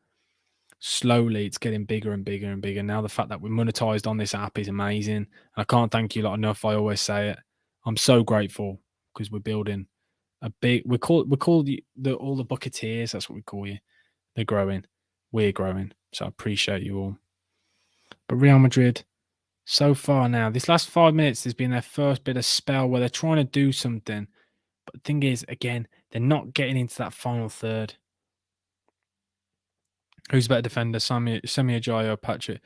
Slowly, it's getting bigger and bigger and bigger. Now the fact that we're monetized on this app is amazing. I can't thank you lot enough. I always say it. I'm so grateful because we're building a big. We're called all the bucketeers. That's what we call you. They're growing. We're growing. So I appreciate you all. But Real Madrid, so far now, this last 5 minutes has been their first bit of spell where they're trying to do something. But the thing is, again, they're not getting into that final third. Who's a better defender, Semi Ajayi or Patrick?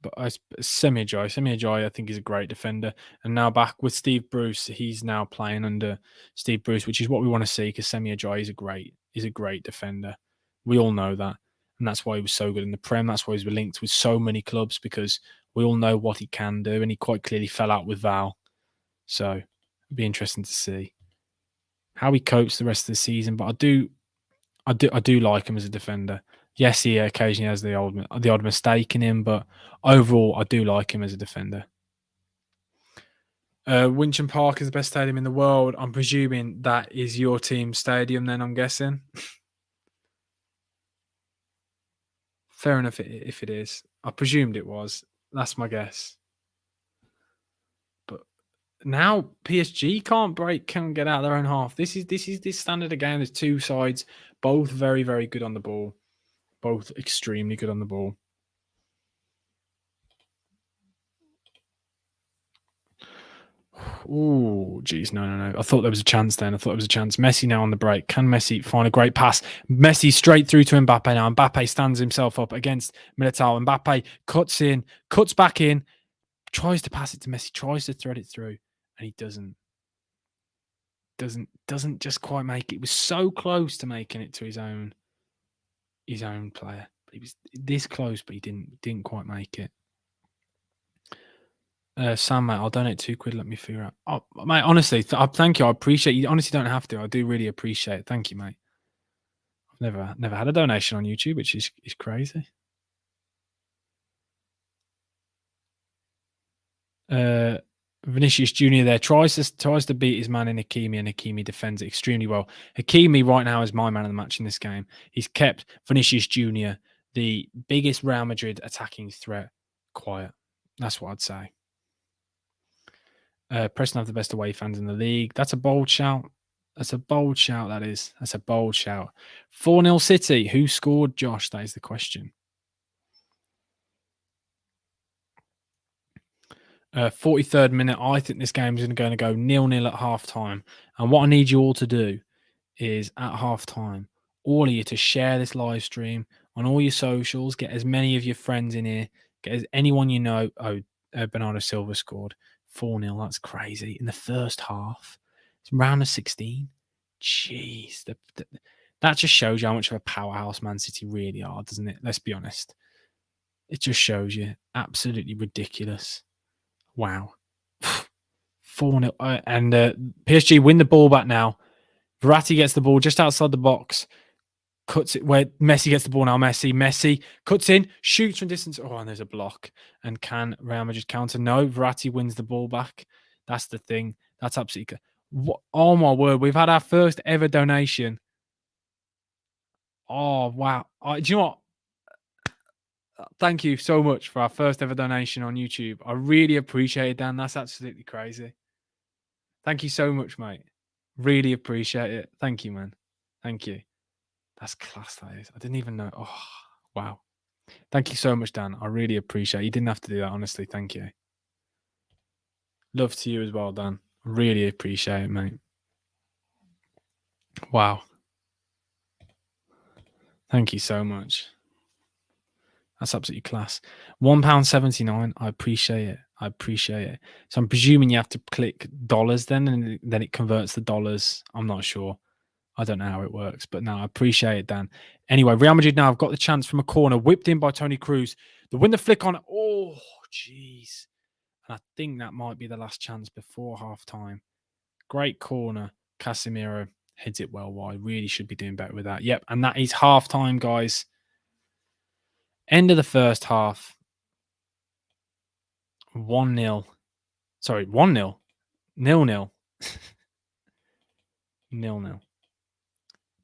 But Semi Ajayi, I think, is a great defender. And now back with Steve Bruce, he's now playing under Steve Bruce, which is what we want to see because Semi Ajayi is a great defender. We all know that. And that's why he was so good in the Prem. That's why he's been linked with so many clubs because we all know what he can do. And he quite clearly fell out with Val. So it'd be interesting to see how he copes the rest of the season. But I do like him as a defender. Yes, he occasionally has the odd mistake in him, but overall, I do like him as a defender. Wincham Park is the best stadium in the world. I'm presuming that is your team's stadium then, I'm guessing. Fair enough if it is. I presumed it was. That's my guess. But now PSG can't get out of their own half. This is this standard again. There's two sides, both very, very good on the ball. Both extremely good on the ball. Oh, geez, no. I thought there was a chance then. Messi now on the break. Can Messi find a great pass? Messi straight through to Mbappe now. Mbappe stands himself up against Militao. Mbappe cuts back in, tries to pass it to Messi, tries to thread it through, and he doesn't just quite make it. He was so close to making it to his own player. But he was this close, but he didn't quite make it. Sam, mate, I'll donate £2. Let me figure out. Oh, mate, honestly, thank you. I appreciate you. Honestly, don't have to. I do really appreciate it. Thank you, mate. I've never had a donation on YouTube, which is crazy. Vinicius Junior there tries to beat his man in Hakimi, and Hakimi defends it extremely well. Hakimi right now is my man of the match in this game. He's kept Vinicius Junior the biggest Real Madrid attacking threat quiet. That's what I'd say. Preston have the best away fans in the league. That's a bold shout. That's a bold shout, that is. That's a bold shout. 4-0 City. Who scored, Josh? That is the question. 43rd minute. I think this game is going to go 0-0 at half time. And what I need you all to do is at half time, all of you to share this live stream on all your socials. Get as many of your friends in here. Get as anyone you know. Oh, Bernardo Silva scored 4-0. That's crazy. In the first half. It's round of 16. Jeez. That just shows you how much of a powerhouse Man City really are, doesn't it? Let's be honest. It just shows you. Absolutely ridiculous. Wow. 4-0. And PSG win the ball back now. Verratti gets the ball just outside the box. Cuts it where Messi gets the ball now. Messi cuts in, shoots from distance. Oh, and there's a block. And can Real Madrid counter? No, Verratti wins the ball back. That's the thing. That's absolutely good. Oh my word, we've had our first ever donation. Oh wow. Do you know what? Thank you so much for our first ever donation on YouTube. I really appreciate it, Dan. That's absolutely crazy. Thank you so much, mate. Really appreciate it. Thank you, man. Thank you. That's class, that is. I didn't even know. Oh, wow. Thank you so much, Dan. I really appreciate it. You didn't have to do that, honestly. Thank you. Love to you as well, Dan. I really appreciate it, mate. Wow. Thank you so much. That's absolutely class. £1.79. I appreciate it. I appreciate it. So I'm presuming you have to click dollars then, and then it converts the dollars. I'm not sure. I don't know how it works, but no, I appreciate it, Dan. Anyway, Real Madrid now have got the chance from a corner, whipped in by Toni Kroos. The winner flick on. Oh, jeez. And I think that might be the last chance before half time. Great corner. Casemiro heads it well wide. Really should be doing better with that. Yep, and that is half time, guys. End of the first half. 1-0. Sorry, 1-0. 0-0. 0-0.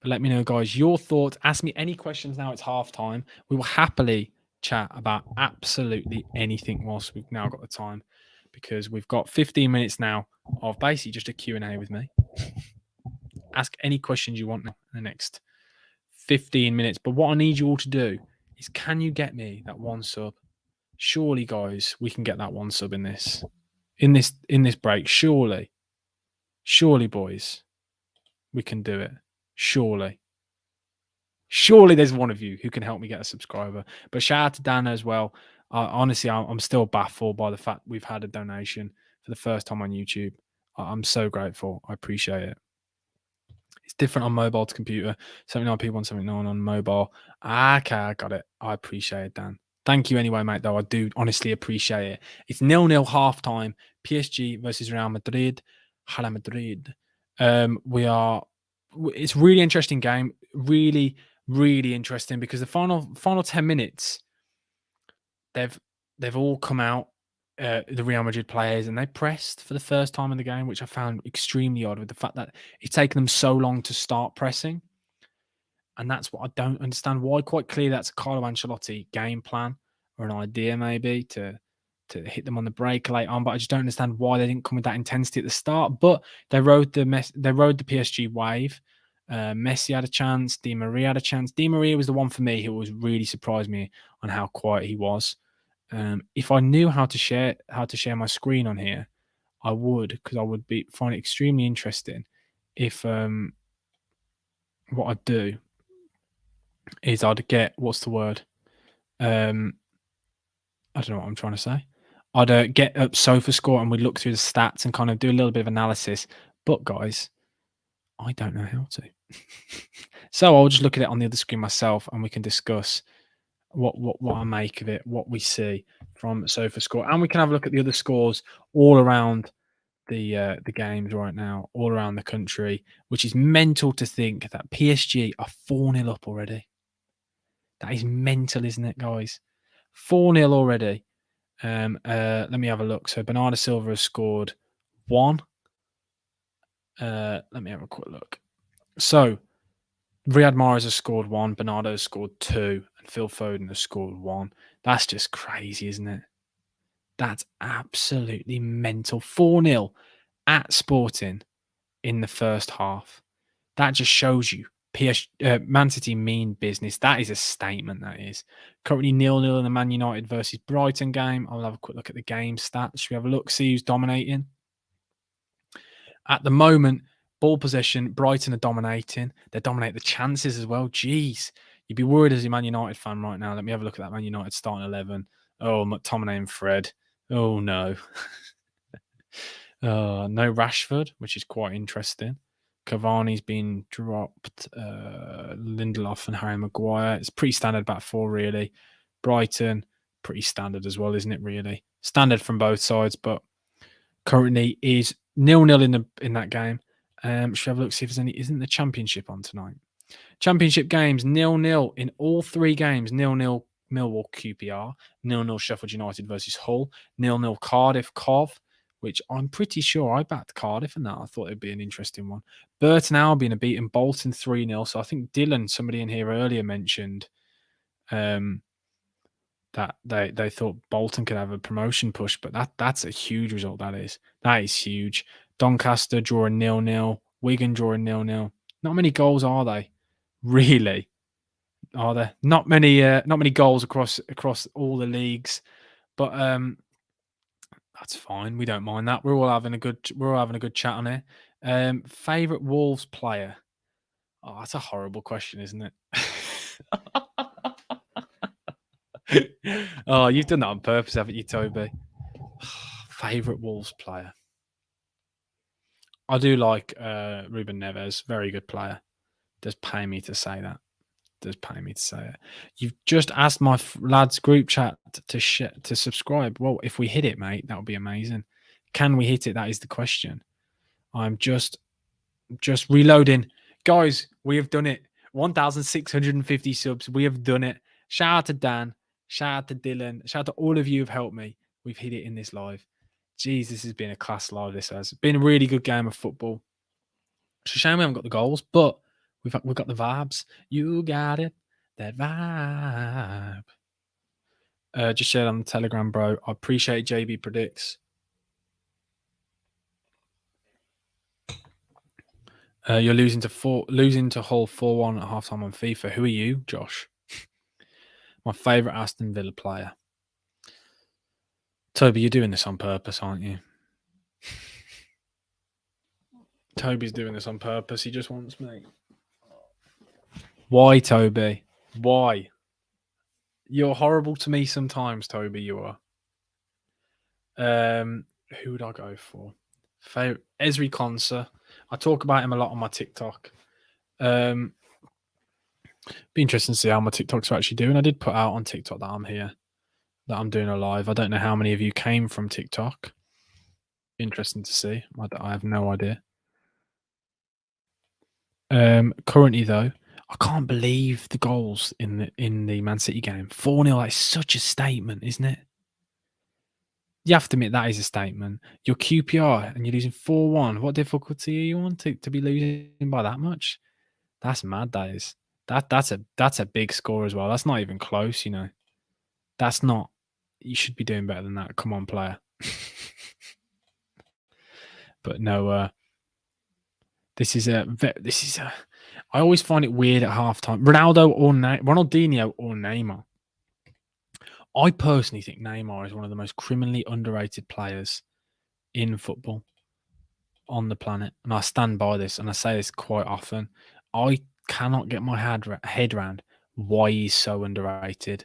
But let me know, guys, your thoughts. Ask me any questions now. It's half time. We will happily chat about absolutely anything whilst we've now got the time, because we've got 15 minutes now of basically just a Q&A with me. Ask any questions you want in the next 15 minutes. But what I need you all to do is, can you get me that one sub? Surely, guys, we can get that one sub in this break. Surely, boys, we can do it. Surely there's one of you who can help me get a subscriber. But shout out to Dan as well. Honestly, I'm still baffled by the fact we've had a donation for the first time on YouTube. I'm so grateful. I appreciate it. It's different on mobile to computer. 79p, 179 on mobile. Okay, I got it. I appreciate it, Dan. Thank you anyway, mate, though. I do honestly appreciate it. It's 0-0 halftime. PSG versus Real Madrid. Real Madrid. It's a really interesting game. Really, really interesting, because the final 10 minutes, they've all come out, the Real Madrid players, and they pressed for the first time in the game, which I found extremely odd, with the fact that it's taken them so long to start pressing. And that's what I don't understand. Why? Quite clearly, that's a Carlo Ancelotti game plan or an idea, maybe, to hit them on the break late on. But I just don't understand why they didn't come with that intensity at the start. But they rode the PSG wave. Messi had a chance. Di Maria had a chance. Di Maria was the one for me who was really surprised me on how quiet he was. If I knew how to share my screen on here, I would, because I would find it extremely interesting if what I'd do is I'd get, what's the word? I don't know what I'm trying to say. I'd get up SofaScore and we'd look through the stats and kind of do a little bit of analysis. But guys, I don't know how to. So I'll just look at it on the other screen myself, and we can discuss what I make of it, what we see from SofaScore, and we can have a look at the other scores all around the games right now, all around the country, which is mental to think that PSG are 4-0 up already. That is mental, isn't it, guys? 4-0 already. Let me have a look. So Bernardo Silva has scored 1. Let me have a quick look. So Riyad Mahrez has scored 1, Bernardo has scored 2, and Phil Foden has scored 1. That's just crazy, isn't it? That's absolutely mental. 4-0 at Sporting in the first half. That just shows you Man City mean business. That is a statement, that is. Currently 0-0 in the Man United versus Brighton game. I'll have a quick look at the game stats. Should we have a look, see who's dominating? At the moment, ball possession, Brighton are dominating. They dominate the chances as well. Jeez. You'd be worried as a Man United fan right now. Let me have a look at that Man United starting 11. Oh, McTominay and Fred. Oh, no. No Rashford, which is quite interesting. Cavani's been dropped. Lindelof and Harry Maguire. It's pretty standard back four, really. Brighton, pretty standard as well, isn't it, really? Standard from both sides, but currently is 0-0 in that game. Should I have a look, see if there's any... Isn't the Championship on tonight? Championship games, 0-0 in all three games. 0-0 Millwall QPR, 0-0 Sheffield United versus Hull, 0-0 Cardiff Cov, which I'm pretty sure I backed Cardiff in that. I thought it'd be an interesting one. Burton Albion are beating Bolton 3-0. So I think Dylan, somebody in here earlier mentioned that they thought Bolton could have a promotion push, but that's a huge result. That is huge. Doncaster drawing 0-0, Wigan drawing 0-0. Not many goals, are they? Really? Are there not many goals across all the leagues? But that's fine. We don't mind that. We're all having a good chat on here. Favorite Wolves player? Oh, that's a horrible question, isn't it? Oh, you've done that on purpose, haven't you, Toby? Favorite Wolves player? I do like Ruben Neves. Very good player. Does pay me to say that. You've just asked my lads group chat to subscribe. Well, if we hit it, mate, that would be amazing. Can we hit it? That is the question. I'm just reloading. Guys, we have done it. 1,650 subs. We have done it. Shout out to Dan. Shout out to Dylan. Shout out to all of you who've helped me. We've hit it in this live. Jeez, this has been a class live. This has been a really good game of football. It's a shame we haven't got the goals, but we've got the vibes. You got it. That vibe. Just shared on the Telegram, bro. I appreciate JB Predicts. You're losing to Hull 4-1 at halftime on FIFA. Who are you, Josh? My favourite Aston Villa player. Toby, you're doing this on purpose, aren't you? Toby's doing this on purpose. He just wants me. Why, Toby? Why? You're horrible to me sometimes, Toby. You are. Who would I go for? Ezri Konsa. I talk about him a lot on my TikTok. Be interesting to see how my TikToks are actually doing. I did put out on TikTok that I'm here, that I'm doing a live. I don't know how many of you came from TikTok. Interesting to see. I have no idea. Currently, though, I can't believe the goals in the Man City game. 4-0, that's such a statement, isn't it? You have to admit that is a statement. You're QPR and you're losing 4-1. What difficulty are you on to be losing by that much? That's mad, that is. That's a big score as well. That's not even close, you know. That's not... You should be doing better than that. Come on, player. But no, this is a... I always find it weird at halftime. Ronaldinho or Neymar. I personally think Neymar is one of the most criminally underrated players in football on the planet. And I stand by this, and I say this quite often. I cannot get my head around why he's so underrated,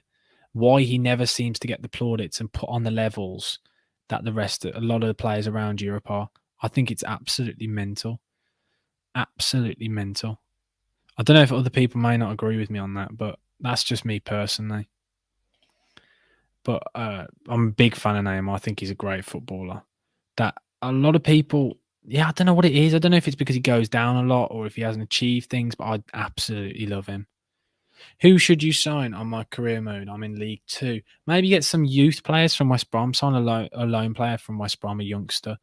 why he never seems to get the plaudits and put on the levels that a lot of the players around Europe are. I think it's absolutely mental. Absolutely mental. I don't know if other people may not agree with me on that, but that's just me personally. But I'm a big fan of Neymar. I think he's a great footballer. That a lot of people, I don't know what it is. I don't know if it's because he goes down a lot or if he hasn't achieved things, but I absolutely love him. Who should you sign on my career mode? I'm in League 2. Maybe get some youth players from West Brom. Sign a loan player from West Brom, a youngster,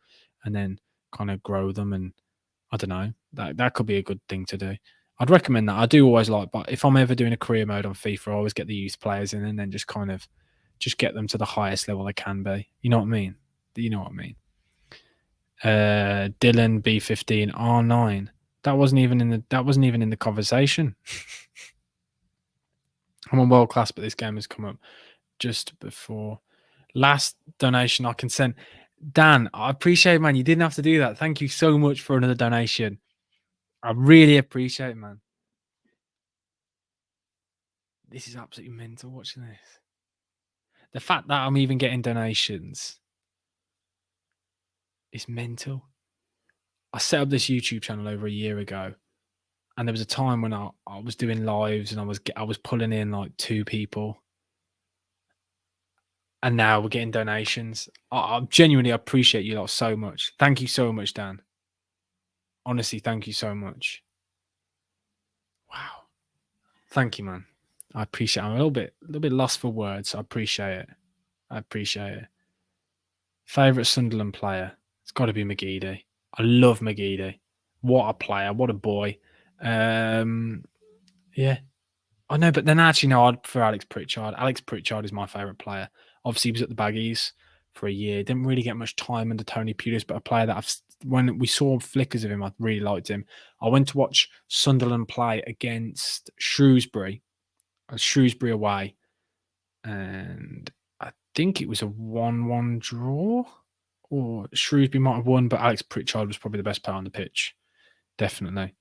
and then kind of grow them. And I don't know. That could be a good thing to do. I'd recommend that. I do always like, but if I'm ever doing a career mode on FIFA, I always get the youth players in and then just kind of just get them to the highest level they can be. You know what I mean? You know what I mean? Dylan B15 R9. That wasn't even in the conversation. I'm on world class, but this game has come up just before. Last donation I can send. Dan, I appreciate it, man. You didn't have to do that. Thank you so much for another donation. I really appreciate it, man. This is absolutely mental watching this. The fact that I'm even getting donations is mental. I set up this YouTube channel over a year ago, and there was a time when I was doing lives and I was pulling in like 2 people, and now we're getting donations. I genuinely appreciate you lot so much. Thank you so much, Dan. Honestly, thank you so much. Wow, thank you, man. I appreciate it. I'm a little bit lost for words. I appreciate it. I appreciate it. Favorite Sunderland player? It's got to be McGeady. I love McGeady. What a player! What a boy. Yeah, I know, but then actually, no, I'd prefer Alex Pritchard. Alex Pritchard is my favourite player. Obviously, he was at the Baggies for a year. Didn't really get much time under Tony Pulis, but a player that when we saw flickers of him, I really liked him. I went to watch Sunderland play against Shrewsbury away, and I think it was a 1-1 draw, or Shrewsbury might have won, but Alex Pritchard was probably the best player on the pitch. Definitely.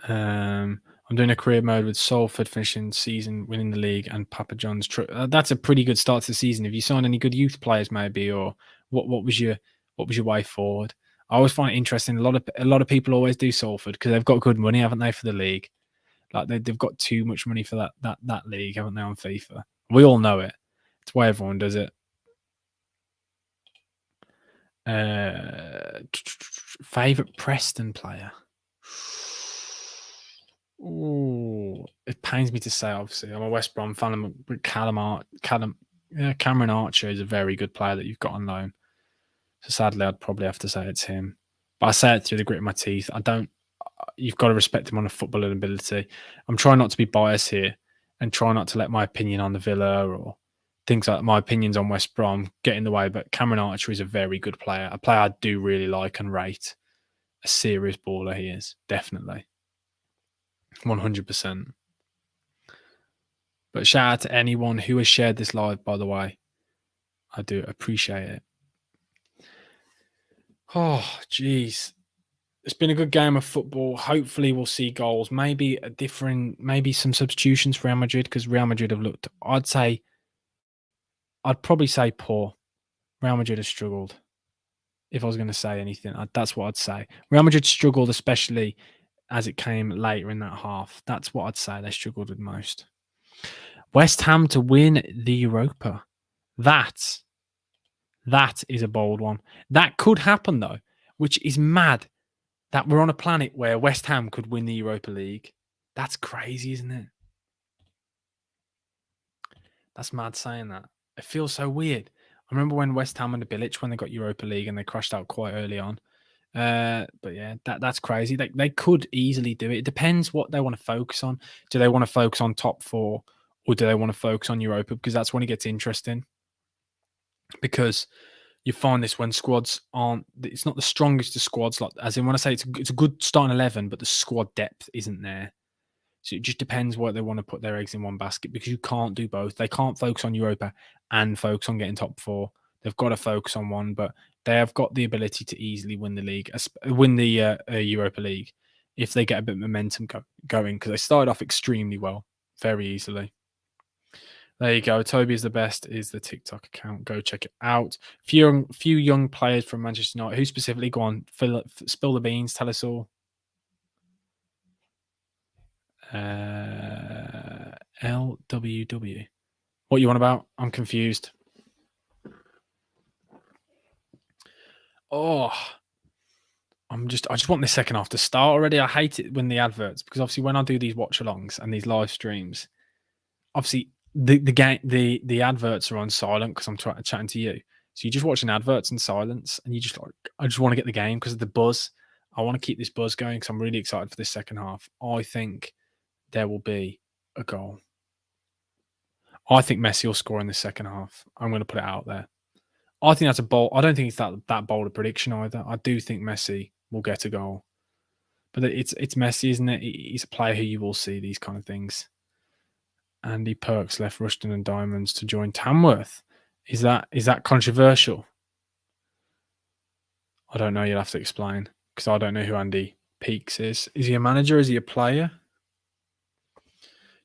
I'm doing a career mode with Salford finishing season, winning the league, and Papa John's. That's a pretty good start to the season. Have you signed any good youth players, maybe, or what was your way forward? I always find it interesting. A lot of people always do Salford because they've got good money, haven't they, for the league? Like they've got too much money for that league, haven't they, on FIFA? We all know it. It's why everyone does it. Favorite Preston player? Oh, it pains me to say. Obviously, I'm a West Brom fan. Cameron Archer is a very good player that you've got on loan. So sadly, I'd probably have to say it's him. But I say it through the grit of my teeth. You've got to respect him on a footballing ability. I'm trying not to be biased here and try not to let my opinion on the Villa or things like my opinions on West Brom get in the way. But Cameron Archer is a very good player. A player I do really like and rate. A serious baller he is, definitely. 100%. But shout out to anyone who has shared this live, by the way. I do appreciate it. Oh, jeez. It's been a good game of football. Hopefully we'll see goals. Maybe some substitutions for Real Madrid, because Real Madrid have looked, I'd probably say poor. Real Madrid have struggled. If I was going to say anything, that's what I'd say. Real Madrid struggled, especially as it came later in that half. That's what I'd say they struggled with most. West Ham to win the Europa. That is a bold one. That could happen, though, which is mad that we're on a planet where West Ham could win the Europa League. That's crazy, isn't it? That's mad saying that. It feels so weird. I remember when West Ham and the Bilic, when they got Europa League and they crashed out quite early on. But yeah, that's crazy. They could easily do it. It depends what they want to focus on. Do they want to focus on top 4 or do they want to focus on Europa? Because that's when it gets interesting. Because you find this when squads aren't, it's not the strongest of squads. Like, as in when I say it's a good starting 11, but the squad depth isn't there. So it just depends what they want to put their eggs in one basket, because you can't do both. They can't focus on Europa and focus on getting top 4. They've got to focus on one, but they have got the ability to easily win the league, win the Europa League, if they get a bit of momentum going, because they started off extremely well, very easily. There you go. Toby is the best is the TikTok account. Go check it out. Few young players from Manchester United. Who specifically? Go on, spill the beans. Tell us all. LWW. What you on about? I'm confused. Oh, I just want this second half to start already. I hate it when the adverts, because obviously when I do these watch-alongs and these live streams, obviously the adverts are on silent because I'm chatting to you. So you're just watching adverts in silence, and you just like, I just want to get the game because of the buzz. I want to keep this buzz going because I'm really excited for this second half. I think there will be a goal. I think Messi will score in the second half. I'm going to put it out there. I think that's a bold. I don't think it's that bold a prediction either. I do think Messi will get a goal, but it's Messi, isn't it? He's a player who you will see these kind of things. Andy Perks left Rushden and Diamonds to join Tamworth. Is that controversial? I don't know. You'll have to explain because I don't know who Andy Peaks is. Is he a manager? Is he a player?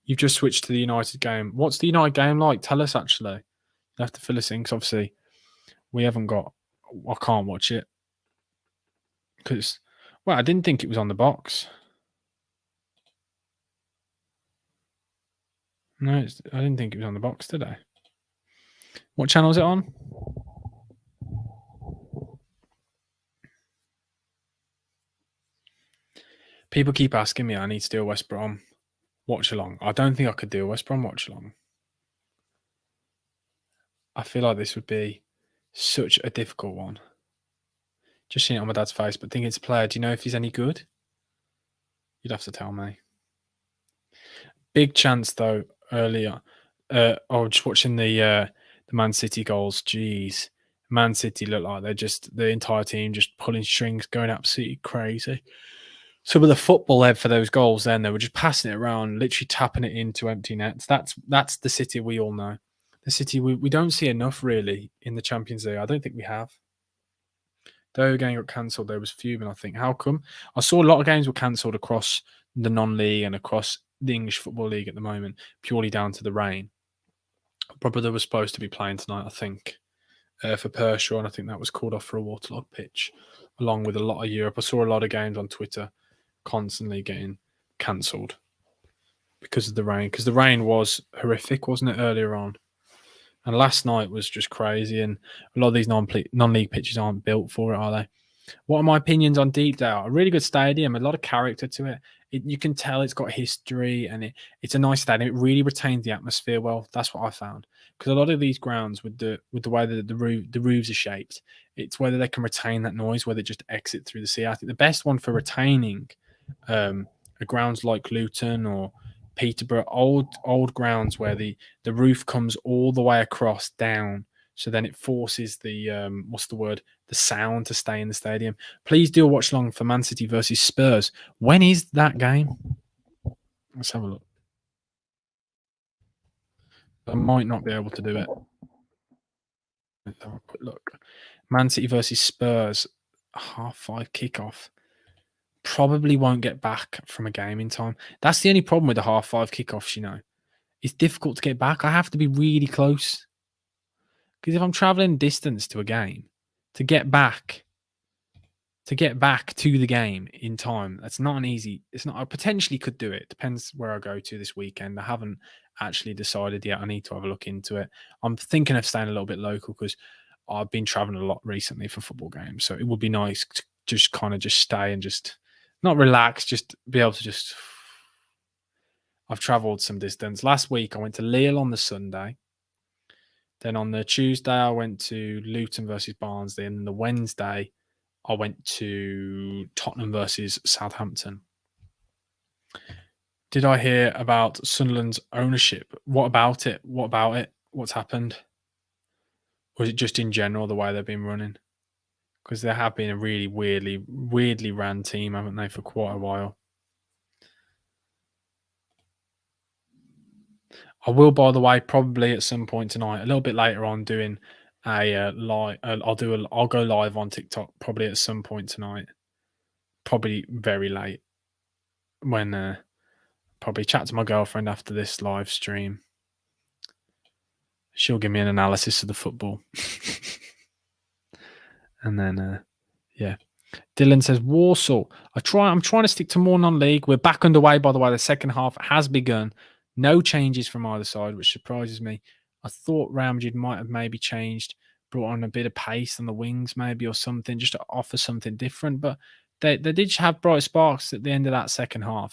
You've just switched to the United game. What's the United game like? Tell us, actually. You have to fill us in because obviously we haven't got. I can't watch it because, well, I didn't think it was on the box. No, I didn't think it was on the box today. What channel is it on? People keep asking me I need to do a West Brom watch-along. I don't think I could do a West Brom watch-along. I feel like this would be such a difficult one. Just seeing it on my dad's face, but thinking it's a player. Do you know if he's any good? You'd have to tell me. Big chance, though, earlier. Just watching the Man City goals. Jeez. Man City look like they're just, the entire team just pulling strings, going absolutely crazy. So with the football led for those goals, then they were just passing it around, literally tapping it into empty nets. That's the City we all know. The City we don't see enough really in the Champions League. I don't think we have. Though game got cancelled, there was fuming. I think. How come? I saw a lot of games were cancelled across the non-league and across the English Football League at the moment, purely down to the rain. My brother was supposed to be playing tonight, I think, for Persia, and I think that was called off for a waterlogged pitch, along with a lot of Europe. I saw a lot of games on Twitter constantly getting cancelled because of the rain. Because the rain was horrific, wasn't it, earlier on? And last night was just crazy. And a lot of these non-league pitches aren't built for it, are they? What are my opinions on Deepdale? A really good stadium, a lot of character to it. You can tell it's got history, and it's a nice stadium. It really retains the atmosphere well. That's what I found. Because a lot of these grounds, with the way that the roofs are shaped, it's whether they can retain that noise, whether it just exit through the sea. I think the best one for retaining grounds like Luton or Peterborough, old grounds where the roof comes all the way across down, so then it forces the the sound to stay in the stadium. Please do a watch along for Man City versus Spurs. When is that game? Let's have a look. I might not be able to do it. Let's have a quick look. Man City versus Spurs, 5:30 kickoff. Probably won't get back from a game in time. That's the only problem with the 5:30 kickoffs, you know. It's difficult to get back. I have to be really close. Because if I'm traveling distance to a game, to get back to the game in time, that's not an easy. It's not. I potentially could do it. Depends where I go to this weekend. I haven't actually decided yet. I need to have a look into it. I'm thinking of staying a little bit local because I've been traveling a lot recently for football games. So it would be nice to just kind of just stay and just not relax, just be able to just. I've traveled some distance. Last week I went to Lille on the Sunday. Then on the Tuesday, I went to Luton versus Barnsley. And then the Wednesday, I went to Tottenham versus Southampton. Did I hear about Sunderland's ownership? What about it? What's happened? Or is it just in general the way they've been running? Because they have been a really weirdly ran team, haven't they, for quite a while? I will, by the way, probably at some point tonight, a little bit later on, doing a live. I'll go live on TikTok probably at some point tonight. Probably very late. When probably chat to my girlfriend after this live stream. She'll give me an analysis of the football, and then yeah. Dylan says Warsaw. I'm trying to stick to more non-league. We're back underway, by the way. The second half has begun. No changes from either side, which surprises me. I thought Real Madrid might have maybe changed, brought on a bit of pace on the wings, maybe, or something, just to offer something different. But they did have bright sparks at the end of that second half.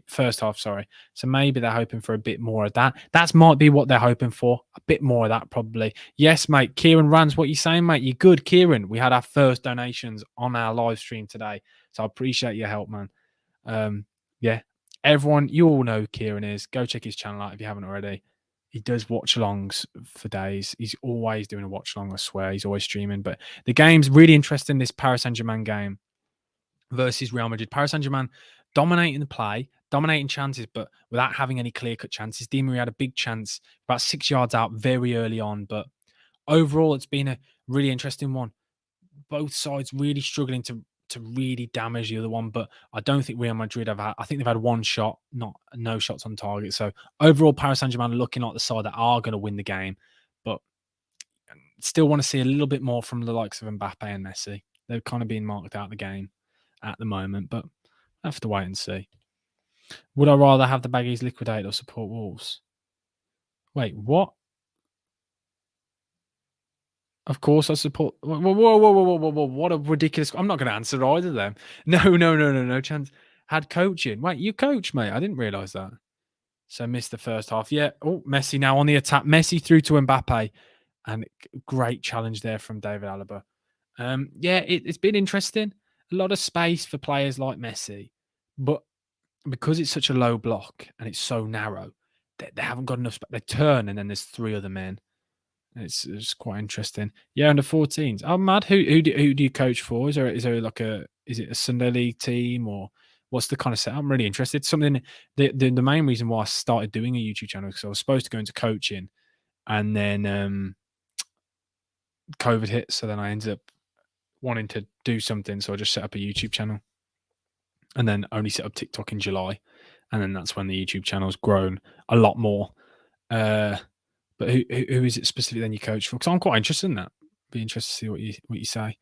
First half, sorry. So maybe they're hoping for a bit more of that. That might be what they're hoping for. A bit more of that, probably. Yes, mate. Kieran Rans, what you saying, mate? You're good, Kieran. We had our first donations on our live stream today. So I appreciate your help, man. Yeah. Everyone, you all know who Kieran is. Go check his channel out if you haven't already. he does watch-alongs for days. He's always doing a watch-along, I swear. He's always streaming. But the game's really interesting, this Paris Saint-Germain game versus Real Madrid. Paris Saint-Germain dominating the play, dominating chances, but without having any clear-cut chances. Di Maria had a big chance about 6 yards out very early on. But overall, it's been a really interesting one. Both sides really struggling to really damage the other one, but I don't think Real Madrid have had. I think they've had one shot, no shots on target. So overall, Paris Saint-Germain are looking like the side that are going to win the game, but still want to see a little bit more from the likes of Mbappe and Messi. They're kind of being marked out of the game at the moment, but I have to wait and see. Would I rather have the Baggies liquidate or support Wolves? Wait, what? Of course, I support. Whoa, whoa, whoa, whoa, whoa, whoa, whoa! What a ridiculous! I'm not going to answer either of them. No chance. Had coaching. Wait, you coach, mate? I didn't realise that. So missed the first half. Yeah. Oh, Messi now on the attack. Messi through to Mbappe, and great challenge there from David Alaba. Yeah, it's been interesting. A lot of space for players like Messi, but because it's such a low block and it's so narrow, they haven't got enough. They turn, and then there's 3 other men. It's quite interesting. Yeah, under 14s. Oh, mad. Who do you coach for? Is there like is it a Sunday league team, or what's the kind of setup? I'm really interested. Something the main reason why I started doing a YouTube channel, because I was supposed to go into coaching, and then COVID hit, so then I ended up wanting to do something, so I just set up a YouTube channel, and then only set up TikTok in July, and then that's when the YouTube channel's grown a lot more. But who is it specifically then you coach for? Because I'm quite interested in that. Be interested to see what you say.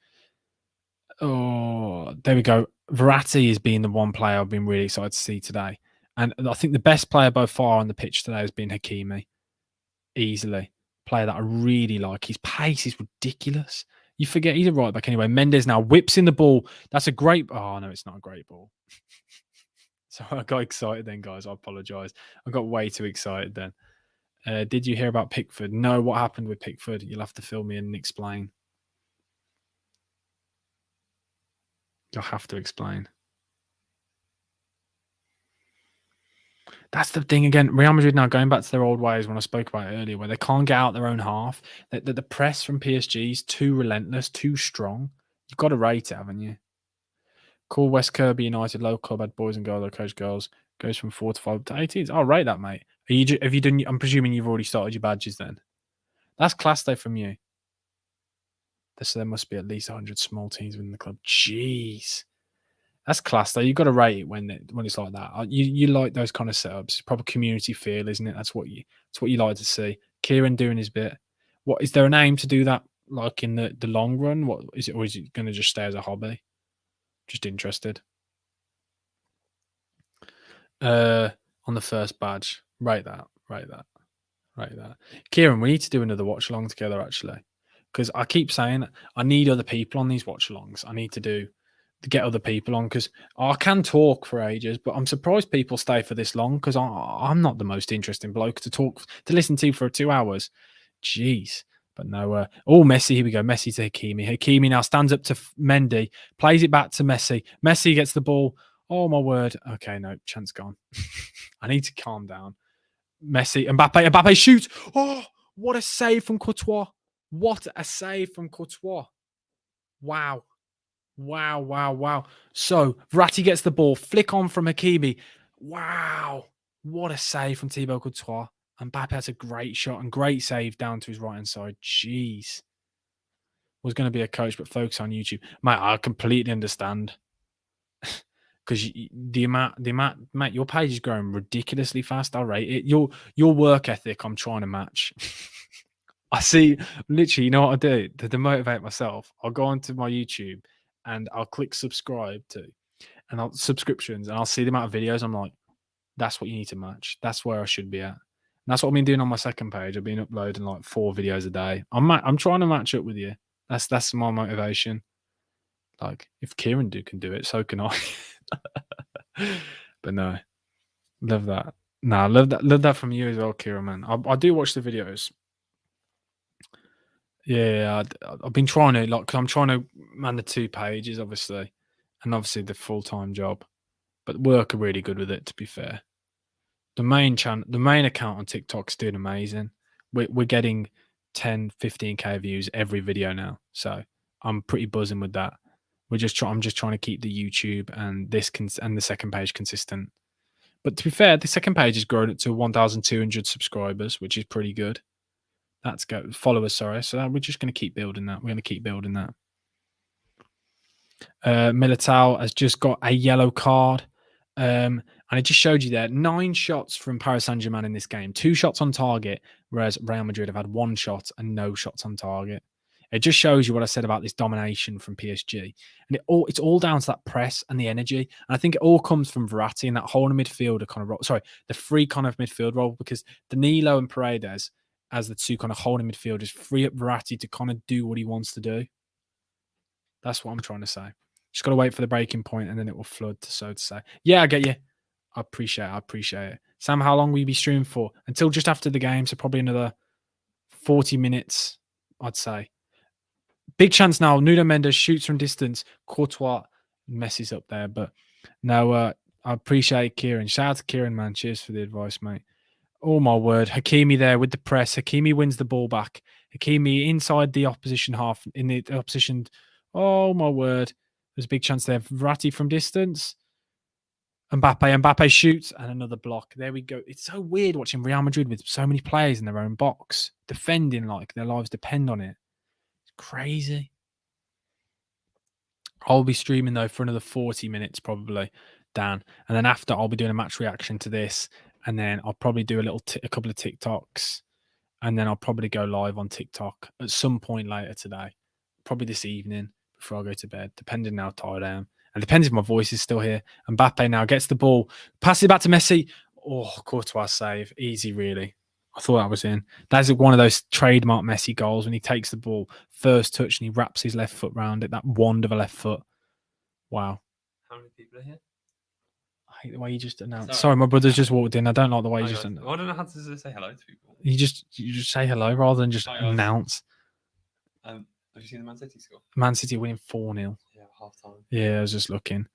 Oh, there we go. Verratti is being the one player I've been really excited to see today. And I think the best player by far on the pitch today has been Hakimi. Easily. Player that I really like. His pace is ridiculous. You forget he's a right back anyway. Mendes now whips in the ball. That's a great... Oh, no, it's not a great ball. So I got excited then, guys. I apologise. I got way too excited then. Did you hear about Pickford? No, what happened with Pickford? You'll have to fill me in and explain. You'll have to explain. That's the thing again. Real Madrid now going back to their old ways when I spoke about it earlier, where they can't get out their own half. The press from PSG is too relentless, too strong. You've got to rate it, haven't you? Call West Kirby United local club had boys and girls, coach girls, goes from 4 to 5 to 18. I'll rate that, mate. Have you done? I'm presuming you've already started your badges then. That's class though from you. So there must be at least 100 small teams within the club. Jeez. That's class though. You've got to rate it when it's like that. You like those kind of setups. Proper community feel, isn't it? That's what you like to see. Kieran doing his bit. What is there an aim to do that like in the long run? What is it, or is it going to just stay as a hobby? Just interested. On the first badge. Rate that. Kieran, we need to do another watch along together actually. Because I keep saying I need other people on these watch alongs. I need to get other people on, because I can talk for ages, but I'm surprised people stay for this long, because I'm not the most interesting bloke to listen to for 2 hours. Jeez. But no, Messi, here we go. Messi to Hakimi. Hakimi now stands up to Mendy, plays it back to Messi. Messi gets the ball. Oh, my word. Okay, no, chance gone. I need to calm down. Messi, Mbappe shoots. Oh, what a save from Courtois. What a save from Courtois. Wow. So, Verratti gets the ball. Flick on from Hakimi. Wow. What a save from Thibaut Courtois. Mbappe has a great shot and great save down to his right-hand side. Jeez. Was going to be a coach, but focus on YouTube. Mate, I completely understand. Because the amount, mate, your page is growing ridiculously fast. I rate it. Your work ethic, I'm trying to match. I see, literally, you know what I do to motivate myself? I'll go onto my YouTube and I'll click subscribe to, and I'll subscriptions, and I'll see the amount of videos. I'm like, that's what you need to match. That's where I should be at. And that's what I've been doing on my second page. I've been uploading like 4 videos a day. I'm trying to match up with you. That's my motivation. Like, if Kieran can do it, so can I. But no, love that. No, love that from you as well, Kieran, man. I do watch the videos. Yeah, I've been trying to, like, 'cause I'm trying to man the 2 pages, obviously, and obviously the full-time job. But work are really good with it, to be fair. the main account on TikTok's doing amazing. We're getting 10, 15K views every video now. So I'm pretty buzzing with that. I'm just trying to keep the YouTube and and the second page consistent. But to be fair, the second page has grown to 1,200 subscribers, which is pretty good. That's good. Followers, sorry. So we're just going to keep building that. We're going to keep building that. Militao has just got a yellow card. And I just showed you there 9 shots from Paris Saint-Germain in this game, 2 shots on target, whereas Real Madrid have had 1 shot and no shots on target. It just shows you what I said about this domination from PSG. And it's all down to that press and the energy. And I think it all comes from Verratti and that whole midfielder kind of role. Sorry, the free kind of midfield role, because Danilo and Paredes, as the 2 kind of holding midfielders, free up Verratti to kind of do what he wants to do. That's what I'm trying to say. Just got to wait for the breaking point and then it will flood, so to say. Yeah, I get you. I appreciate it. Sam, how long will you be streaming for? Until just after the game, so probably another 40 minutes, I'd say. Big chance now. Nuno Mendes shoots from distance. Courtois messes up there, but no, I appreciate Kieran. Shout out to Kieran, man. Cheers for the advice, mate. Oh my word. Hakimi there with the press. Hakimi wins the ball back. Hakimi inside the opposition half, in the opposition. Oh my word. There's a big chance there. Verratti from distance. Mbappe shoots and another block. There we go. It's so weird watching Real Madrid with so many players in their own box, defending like their lives depend on it. It's crazy. I'll be streaming though for another 40 minutes probably, Dan. And then after I'll be doing a match reaction to this. And then I'll probably do a couple of TikToks. And then I'll probably go live on TikTok at some point later today. Probably this evening before I go to bed, depending how tired I am. And depends if my voice is still here. Mbappe now gets the ball, passes it back to Messi. Oh, Courtois save. Easy, really. I thought that was in. That's one of those trademark Messi goals when he takes the ball, first touch, and he wraps his left foot round it. That wand of a left foot. Wow. How many people are here? I hate the way you just announced. Sorry, my brother's just walked in. I don't like the way you just announced. I don't know how to say hello to people. You just say hello rather than just announce. Have you seen the Man City score? Man City winning 4-0. Yeah, half time. Yeah, I was just looking.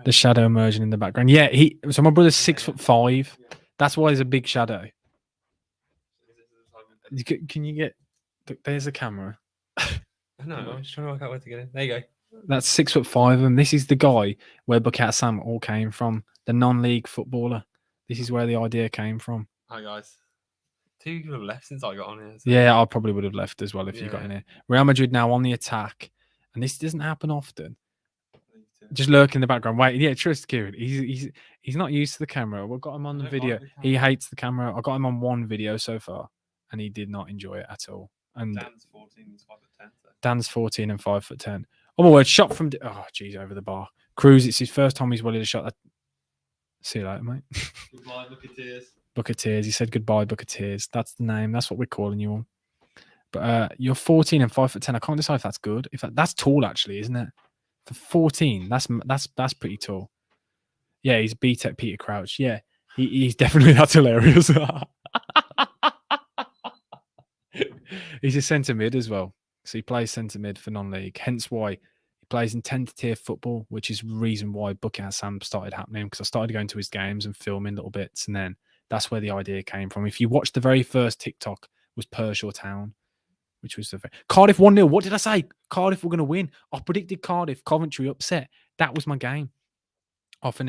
The shadow emerging in the background. Yeah, so my brother's 6'5". Yeah. That's why he's a big shadow. Can you get? There's the camera. No, I'm just trying to work out where to get in. There you go. That's 6'5", and this is the guy where Bucket Sam all came from. The non-league footballer. This is where the idea came from. Hi guys. 2 people have left since I got on here. So. Yeah, I probably would have left as well if you got in here. Real Madrid now on the attack, and this doesn't happen often. Just lurk in the background. Wait, yeah, trust Kieran. He's not used to the camera. We got him on the video. He hates the camera. I got him on 1 video so far, and he did not enjoy it at all. And Dan's 14 and 5'10". So. Dan's 14 and 5'10". Oh my word! Shot from geez, over the bar. Cruz. It's his first time he's willing to shot. See you later, mate. Goodbye, Bucketeers. Bucketeers. He said goodbye, Bucketeers. That's the name. That's what we're calling you on. But you're 14 and 5'10". I can't decide if that's good. That's tall, actually, isn't it? For 14, that's pretty tall. Yeah, he's BTEC Peter Crouch. Yeah, he's definitely, that's hilarious. He's a centre mid as well. So he plays centre mid for non-league. Hence why he plays in 10th tier football, which is the reason why Bucket Sam started happening, because I started going to his games and filming little bits, and then that's where the idea came from. If you watch the very first TikTok was Pershore Town, which was Cardiff 1-0. What did I say? Cardiff were going to win. I predicted Cardiff. Coventry upset. That was my game. Off in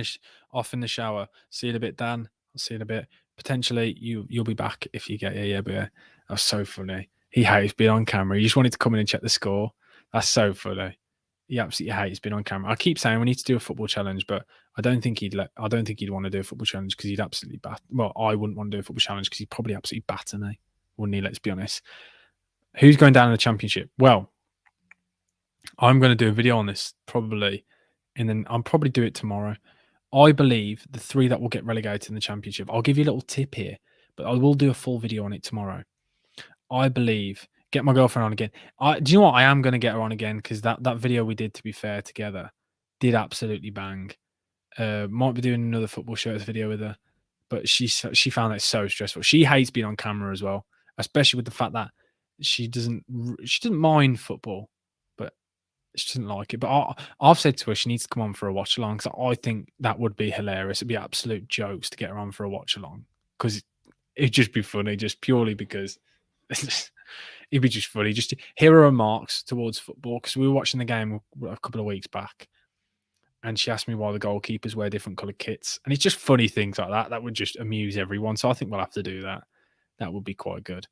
the shower. See you in a bit, Dan. I'll see you in a bit. Potentially, you'll be back if you get here. Yeah, but yeah, that was so funny. He hates being on camera. He just wanted to come in and check the score. That's so funny. He absolutely hates being on camera. I keep saying we need to do a football challenge, but I don't think he'd want to do a football challenge because he'd absolutely I wouldn't want to do a football challenge because he'd probably absolutely batter me, wouldn't he? Let's be honest. Who's going down in the championship? Well, I'm going to do a video on this probably, and then I'll probably do it tomorrow. I believe the 3 that will get relegated in the championship. I'll give you a little tip here, but I will do a full video on it tomorrow. I believe, get my girlfriend on again. Do you know what? I am going to get her on again because that video we did, to be fair, together did absolutely bang. Might be doing another football shirts video with her, but she found it so stressful. She hates being on camera as well, especially with the fact that she doesn't mind football, but She doesn't like it. But I've said to her she needs to come on for a watch along because I think that would be hilarious. It'd be absolute jokes to get her on for a watch along because it'd just be funny, just purely because it'd be just funny. Just to hear her remarks towards football because we were watching the game a couple of weeks back. And she asked me why the goalkeepers wear different coloured kits. And it's just funny things like that that would just amuse everyone. So I think we'll have to do that. That would be quite good.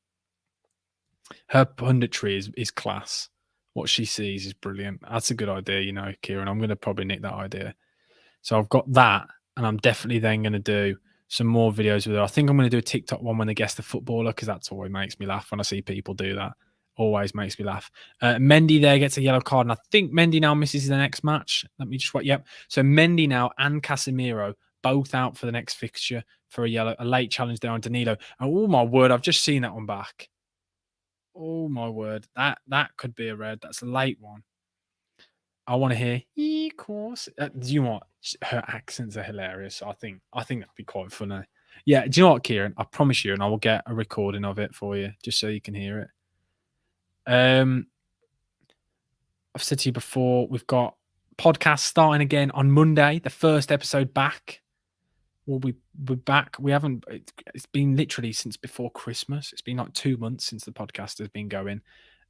Her punditry is class. What she sees is brilliant. That's a good idea, you know, Kieran. I'm going to probably nick that idea. So I've got that, and I'm definitely then going to do some more videos with her. I think I'm going to do a TikTok one when they guess the footballer because that's always makes me laugh when I see people do that. Always makes me laugh. Mendy there gets a yellow card, and I think Mendy now misses the next match. Let me just wait. Yep. So Mendy now and Casemiro both out for the next fixture for a late challenge there on Danilo. And oh my word, I've just seen that one back. Oh my word, that could be a red. That's a late one. I want to hear. Of course. Do you know what? Her accents are hilarious. I think that'd be quite funny. Yeah. Do you know what, Kieran? I promise you, and I will get a recording of it for you just so you can hear it. I've said to you before, we've got podcasts starting again on Monday. The first episode back. We'll be back. We haven't. It's been literally since before Christmas. It's been like 2 months since the podcast has been going.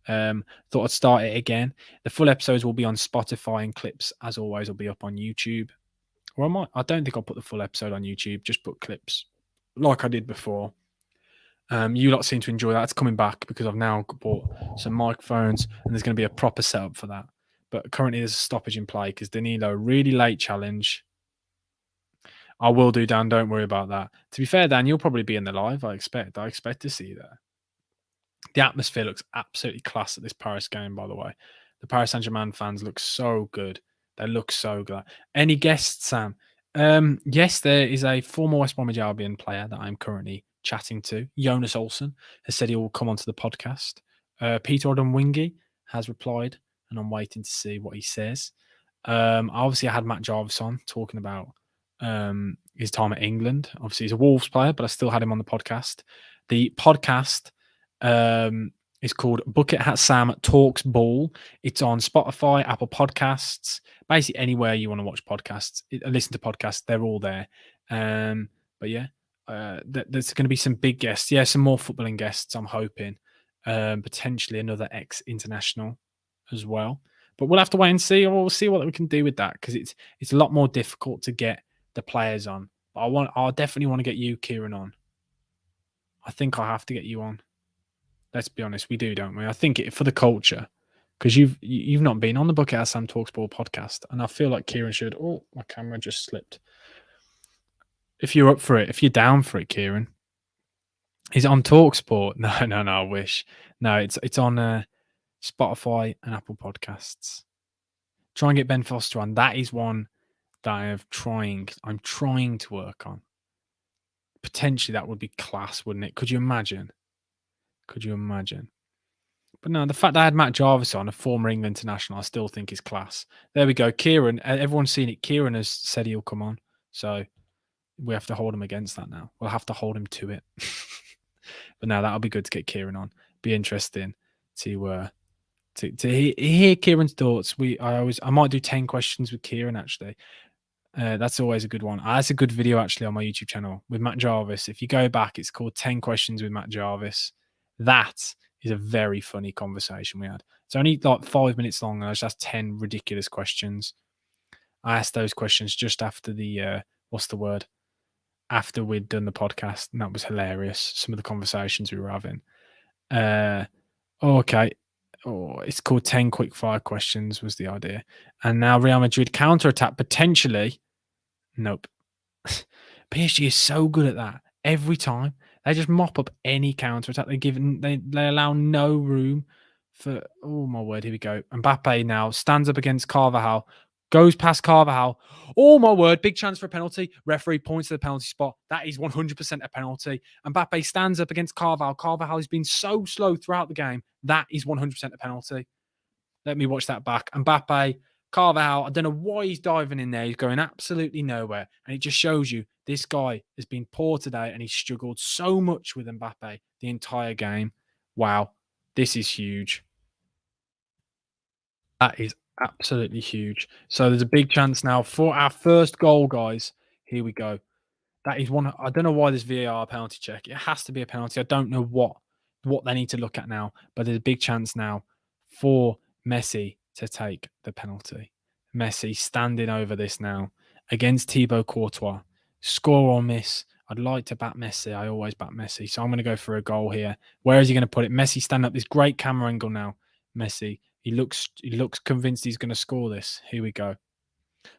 Thought I'd start it again. The full episodes will be on Spotify, and clips, as always, will be up on YouTube. Or I don't think I'll put the full episode on YouTube. Just put clips, like I did before. You lot seem to enjoy that. It's coming back because I've now bought some microphones, and there's going to be a proper setup for that. But currently, there's a stoppage in play because Danilo really late challenge. I will do, Dan. Don't worry about that. To be fair, Dan, you'll probably be in the live. I expect to see you there. The atmosphere looks absolutely class at this Paris game, by the way. The Paris Saint-Germain fans look so good. They look so good. Any guests, Sam? Yes, there is a former West Bromwich Albion player that I'm currently chatting to. Jonas Olsen has said he will come onto the podcast. Peter Odom-Wingy has replied, and I'm waiting to see what he says. Obviously, I had Matt Jarvis on talking about his time at England. Obviously, he's a Wolves player, but I still had him on the podcast. The podcast is called Bucket Hat Sam Talks Ball. It's on Spotify, Apple Podcasts, basically anywhere you want to watch podcasts, listen to podcasts. They're all there. But yeah, there's going to be some big guests. Yeah, some more footballing guests. I'm hoping potentially another ex-international as well. But we'll have to wait and see. We'll see what we can do with that because it's a lot more difficult to get the players on. But I definitely want to get you, Kieran, on. I think I have to get you on. Let's be honest, we do, don't we? I think for the culture, because you've not been on the Bucket Hat Sam Talks Ball podcast, and I feel like Kieran should. Oh, my camera just slipped. If you're up for it, if you're down for it, Kieran, is it on TalkSport? No, I wish. No, it's on Spotify and Apple Podcasts. Try and get Ben Foster on. That is one that I'm trying to work on. Potentially that would be class, wouldn't it? Could you imagine? But no, the fact that I had Matt Jarvis on, a former England international, I still think is class. There we go. Kieran, everyone's seen it. Kieran has said he'll come on. So we have to hold him against that now. We'll have to hold him to it. But no, that'll be good to get Kieran on. Be interesting to hear Kieran's thoughts. I might do 10 questions with Kieran actually. That's always a good one. That's a good video actually on my YouTube channel with Matt Jarvis. If you go back, it's called 10 Questions with Matt Jarvis. That is a very funny conversation we had. It's only like 5 minutes long, and I just asked 10 ridiculous questions. I asked those questions just after the after we'd done the podcast, and that was hilarious. Some of the conversations we were having. Okay. Oh, it's called 10 quick fire questions was the idea. And now Real Madrid counter-attack potentially. Nope. PSG is so good at that. Every time they just mop up any counter-attack. They allow no room for, oh my word, here we go. Mbappe now stands up against Carvajal, goes past Carvajal. Oh my word, big chance for a penalty. Referee points to the penalty spot. That is 100% a penalty. Mbappe stands up against Carvajal. Carvajal has been so slow throughout the game. That is 100% a penalty. Let me watch that back. Mbappe, Carvajal, I don't know why he's diving in there. He's going absolutely nowhere. And it just shows you this guy has been poor today and he's struggled so much with Mbappe the entire game. Wow, this is huge. That is Absolutely huge. So there's a big chance now for our first goal, guys. Here we go. That is one. I don't know why this VAR penalty check. It has to be a penalty. I don't know what they need to look at now, but there's a big chance now for Messi to take the penalty. Messi standing over this now against Thibaut Courtois. Score or miss. I'd like to bat Messi. I always bat Messi. So I'm going to go for a goal here. Where is he going to put it? Messi standing up. This great camera angle now. Messi. He looks convinced he's going to score this. Here we go.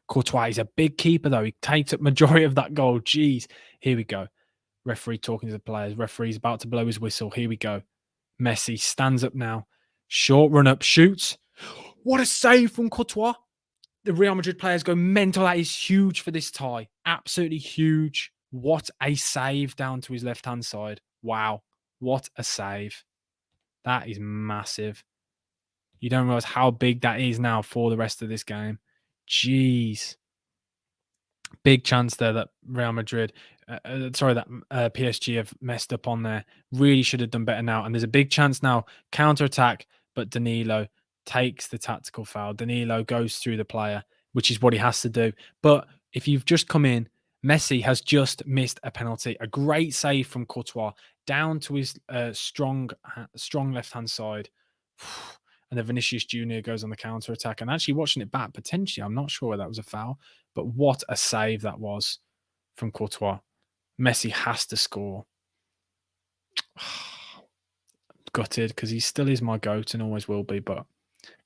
Courtois is a big keeper, though. He takes up majority of that goal. Jeez. Here we go. Referee talking to the players. Referee's about to blow his whistle. Here we go. Messi stands up now. Short run up. Shoots. What a save from Courtois. The Real Madrid players go mental. That is huge for this tie. Absolutely huge. What a save down to his left-hand side. Wow. What a save. That is massive. You don't realize how big that is now for the rest of this game. Jeez. Big chance there that Real Madrid, that PSG have messed up on there. Really should have done better now. And there's a big chance now, counter-attack, but Danilo takes the tactical foul. Danilo goes through the player, which is what he has to do. But if you've just come in, Messi has just missed a penalty. A great save from Courtois down to his strong left-hand side. And then Vinicius Jr. goes on the counter-attack. And actually watching it back, potentially, I'm not sure whether that was a foul. But what a save that was from Courtois. Messi has to score. Gutted because he still is my GOAT and always will be, but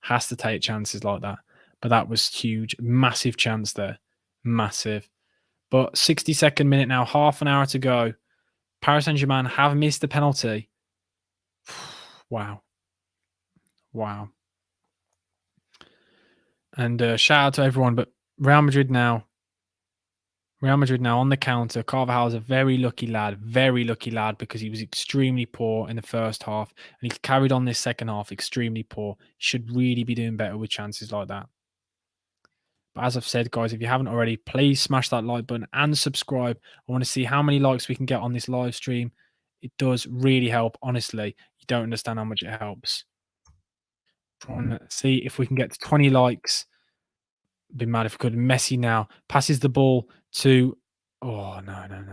has to take chances like that. But that was huge. Massive chance there. Massive. But 62nd minute now, half an hour to go. Paris Saint-Germain have missed the penalty. Wow. Wow. And shout out to everyone, but Real Madrid now on the counter. Carvajal is a very lucky lad because he was extremely poor in the first half and he's carried on this second half extremely poor. Should really be doing better with chances like that. But as I've said, guys, if you haven't already, please smash that like button and subscribe. I want to see how many likes we can get on this live stream. It does really help, honestly. You don't understand how much it helps. Trying to see if we can get to 20 likes. Be mad if we could. Messi now passes the ball to. Oh no! The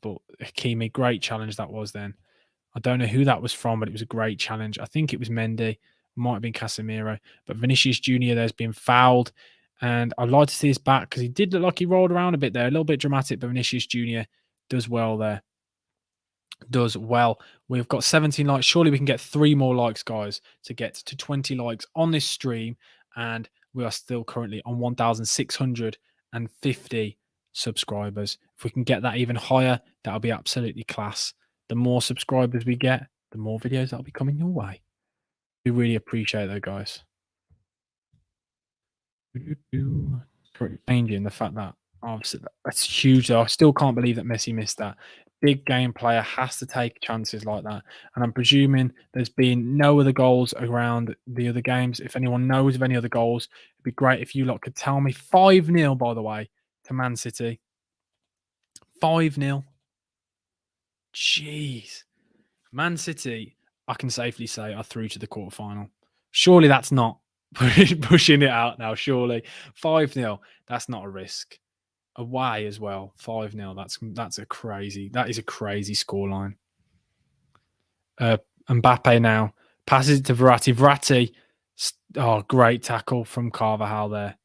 ball. Hakimi, great challenge that was. Then I don't know who that was from, but it was a great challenge. I think it was Mendy, might have been Casemiro, but Vinicius Jr. there's been fouled, and I'd like to see his back because he did look like he rolled around a bit there, a little bit dramatic. But Vinicius Jr. does well there. Does well. We've got 17 likes. Surely we can get 3 more likes, guys, to get to 20 likes on this stream, and we are still currently on 1,650 subscribers. If we can get that even higher, that'll be absolutely class. The more subscribers we get, the more videos that'll be coming your way. We really appreciate that, guys. Changing the fact that obviously that's huge, though. I still can't believe that Messi missed that. Big game player has to take chances like that. And I'm presuming there's been no other goals around the other games. If anyone knows of any other goals, it'd be great if you lot could tell me. 5-0, by the way, to Man City. 5-0. Jeez. Man City, I can safely say, are through to the quarterfinal. Surely that's not pushing it out now, surely. 5-0, that's not a risk. Away as well, 5-0. That is a crazy scoreline. Mbappe now passes it to Verratti. Verratti, great tackle from Carvajal there.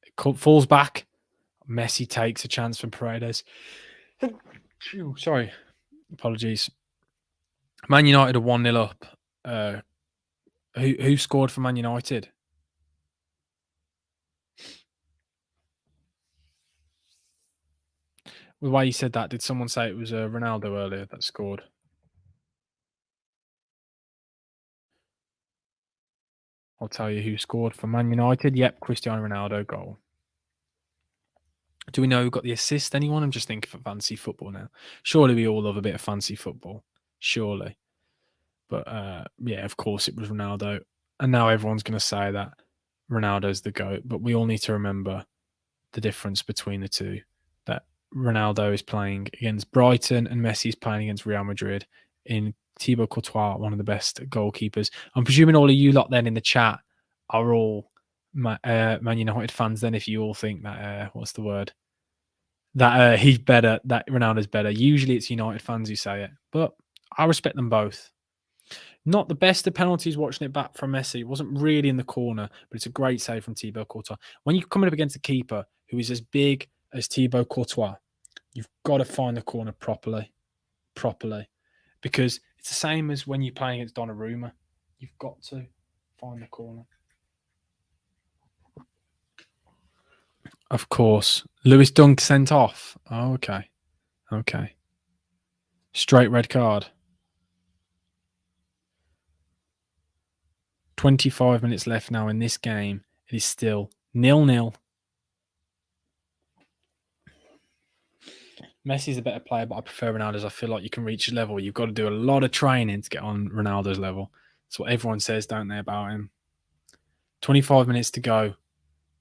It falls back. Messi takes a chance from Paredes. Sorry, apologies. Man United are 1-0 up. Who scored for Man United? The way you said that, did someone say it was Ronaldo earlier that scored? I'll tell you who scored for Man United. Yep, Cristiano Ronaldo goal. Do we know who got the assist? Anyone? I'm just thinking for fancy football now. Surely we all love a bit of fancy football. Surely. But yeah, of course it was Ronaldo. And now everyone's going to say that Ronaldo's the GOAT. But we all need to remember the difference between the two. That Ronaldo is playing against Brighton and Messi is playing against Real Madrid in Thibaut Courtois, one of the best goalkeepers. I'm presuming all of you lot then in the chat are all Man United fans then, if you all think that, what's the word? That he's better, that Ronaldo's better. Usually it's United fans who say it, but I respect them both. Not the best of penalties watching it back from Messi. It wasn't really in the corner, but it's a great save from Thibaut Courtois. When you're coming up against a keeper who is as big as Thibaut Courtois, you've got to find the corner properly. Because it's the same as when you're playing against Donnarumma. You've got to find the corner. Of course. Lewis Dunk sent off. Oh, okay. Straight red card. 25 minutes left now in this game. It is still 0-0. Messi's a better player, but I prefer Ronaldo's. I feel like you can reach his level. You've got to do a lot of training to get on Ronaldo's level. That's what everyone says, don't they, about him? 25 minutes to go.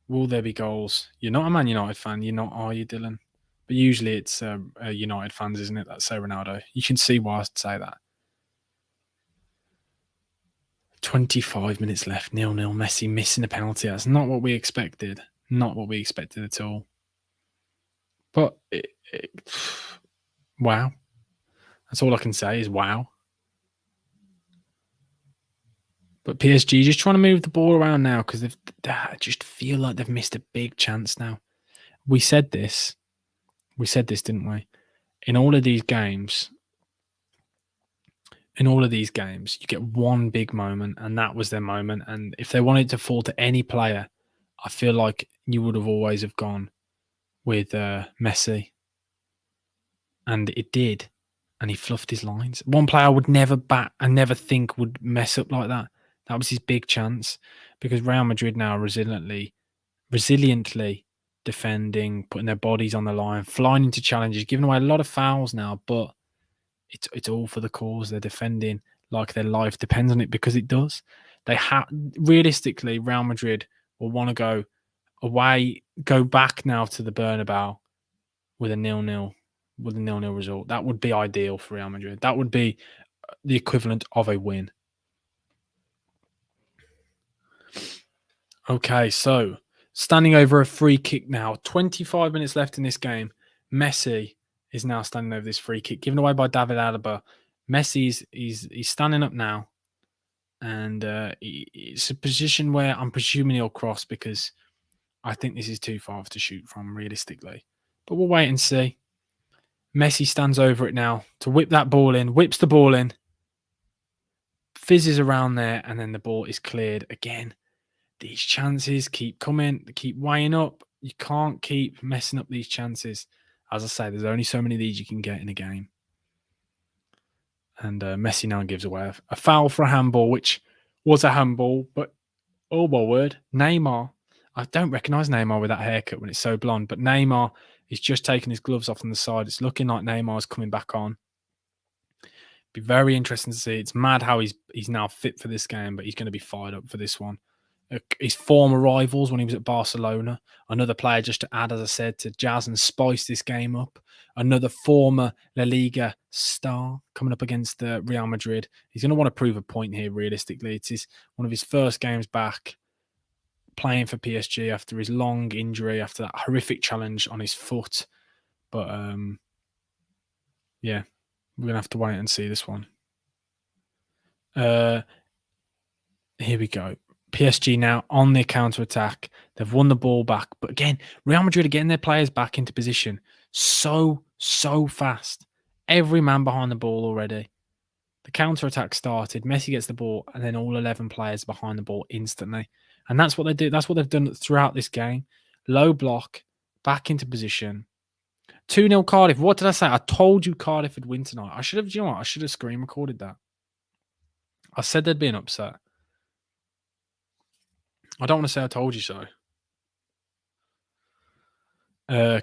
Will there be goals? You're not a Man United fan. You're not, are you, Dylan? But usually it's United fans, isn't it, that say Ronaldo. You can see why I say that. 25 minutes left, 0-0. Messi missing a penalty. That's not what we expected. Not what we expected at all. But, wow. That's all I can say is wow. But PSG just trying to move the ball around now because I just feel like they've missed a big chance now. We said this, didn't we? In all of these games, you get one big moment, and that was their moment. And if they wanted to fall to any player, I feel like you would have always have gone with Messi. And it did. And he fluffed his lines. One player I would never bat and never think would mess up like that. That was his big chance, because Real Madrid now are resiliently defending, putting their bodies on the line, flying into challenges, giving away a lot of fouls now, but it's all for the cause. They're defending like their life depends on it, because it does. They realistically, Real Madrid will want to go away, go back now to the Bernabeu with a 0-0 result. That would be ideal for Real Madrid. That would be the equivalent of a win. Okay, so standing over a free kick now. 25 minutes left in this game. Messi is now standing over this free kick given away by David Alaba. Messi's he's standing up now, and it's a position where I'm presuming he'll cross, because I think this is too far to shoot from realistically. But we'll wait and see. Messi stands over it now to whip that ball in, whips the ball in, fizzes around there, and then the ball is cleared again. These chances keep coming, they keep weighing up. You can't keep messing up these chances. As I say, there's only so many of these you can get in a game. And Messi now gives away a foul for a handball, which was a handball, but oh my word, Neymar. I don't recognise Neymar with that haircut when it's so blonde, but Neymar is just taking his gloves off on the side. It's looking like Neymar's coming back on. Be very interesting to see. It's mad how he's now fit for this game, but he's going to be fired up for this one. His former rivals when he was at Barcelona. Another player, just to add, as I said, to jazz and spice this game up. Another former La Liga star coming up against Real Madrid. He's going to want to prove a point here, realistically. It's one of his first games back playing for PSG after his long injury, after that horrific challenge on his foot. But, yeah, we're going to have to wait and see this one. Here we go. PSG now on their counter-attack. They've won the ball back. But again, Real Madrid are getting their players back into position so fast. Every man behind the ball already. The counter-attack started. Messi gets the ball, and then all 11 players behind the ball instantly. And that's what they do. That's what they've done throughout this game. Low block, back into position. 2-0 Cardiff. What did I say? I told you Cardiff would win tonight. I should have, you know what? I should have screen recorded that. I said there'd be an upset. I don't want to say I told you so.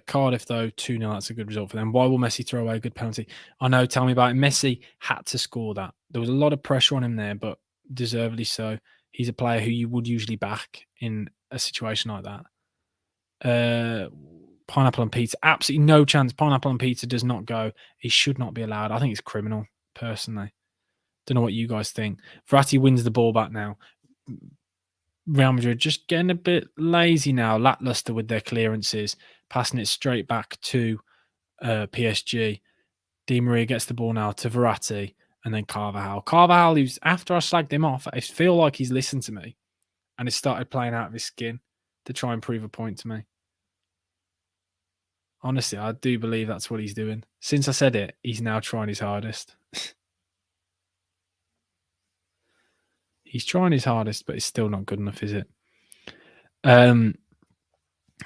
Cardiff, though, 2-0. That's a good result for them. Why will Messi throw away a good penalty? I know, tell me about it. Messi had to score that. There was a lot of pressure on him there, but deservedly so. He's a player who you would usually back in a situation like that. Pineapple on pizza. Absolutely no chance. Pineapple on pizza does not go. He should not be allowed. I think it's criminal, personally. Don't know what you guys think. Verratti wins the ball back now. Real Madrid just getting a bit lazy now, lackluster with their clearances, passing it straight back to PSG. Di Maria gets the ball now to Verratti and then Carvajal. Carvajal, who's, after I slagged him off, I feel like he's listened to me and has started playing out of his skin to try and prove a point to me. Honestly, I do believe that's what he's doing. Since I said it, he's now trying his hardest. He's trying his hardest, but it's still not good enough, is it? Now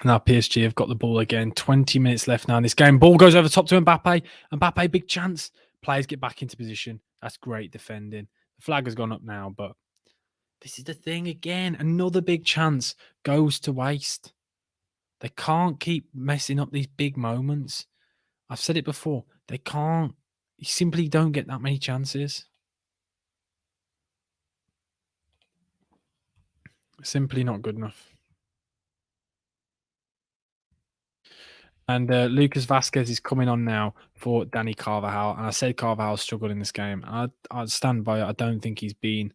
PSG have got the ball again. 20 minutes left now in this game. Ball goes over the top to Mbappe. Mbappe, big chance. Players get back into position. That's great defending. The flag has gone up now, but this is the thing again. Another big chance goes to waste. They can't keep messing up these big moments. I've said it before. They can't. You simply don't get that many chances. Simply not good enough. And Lucas Vasquez is coming on now for Danny Carvajal. And I said Carvajal struggled in this game. I stand by it. I don't think he's been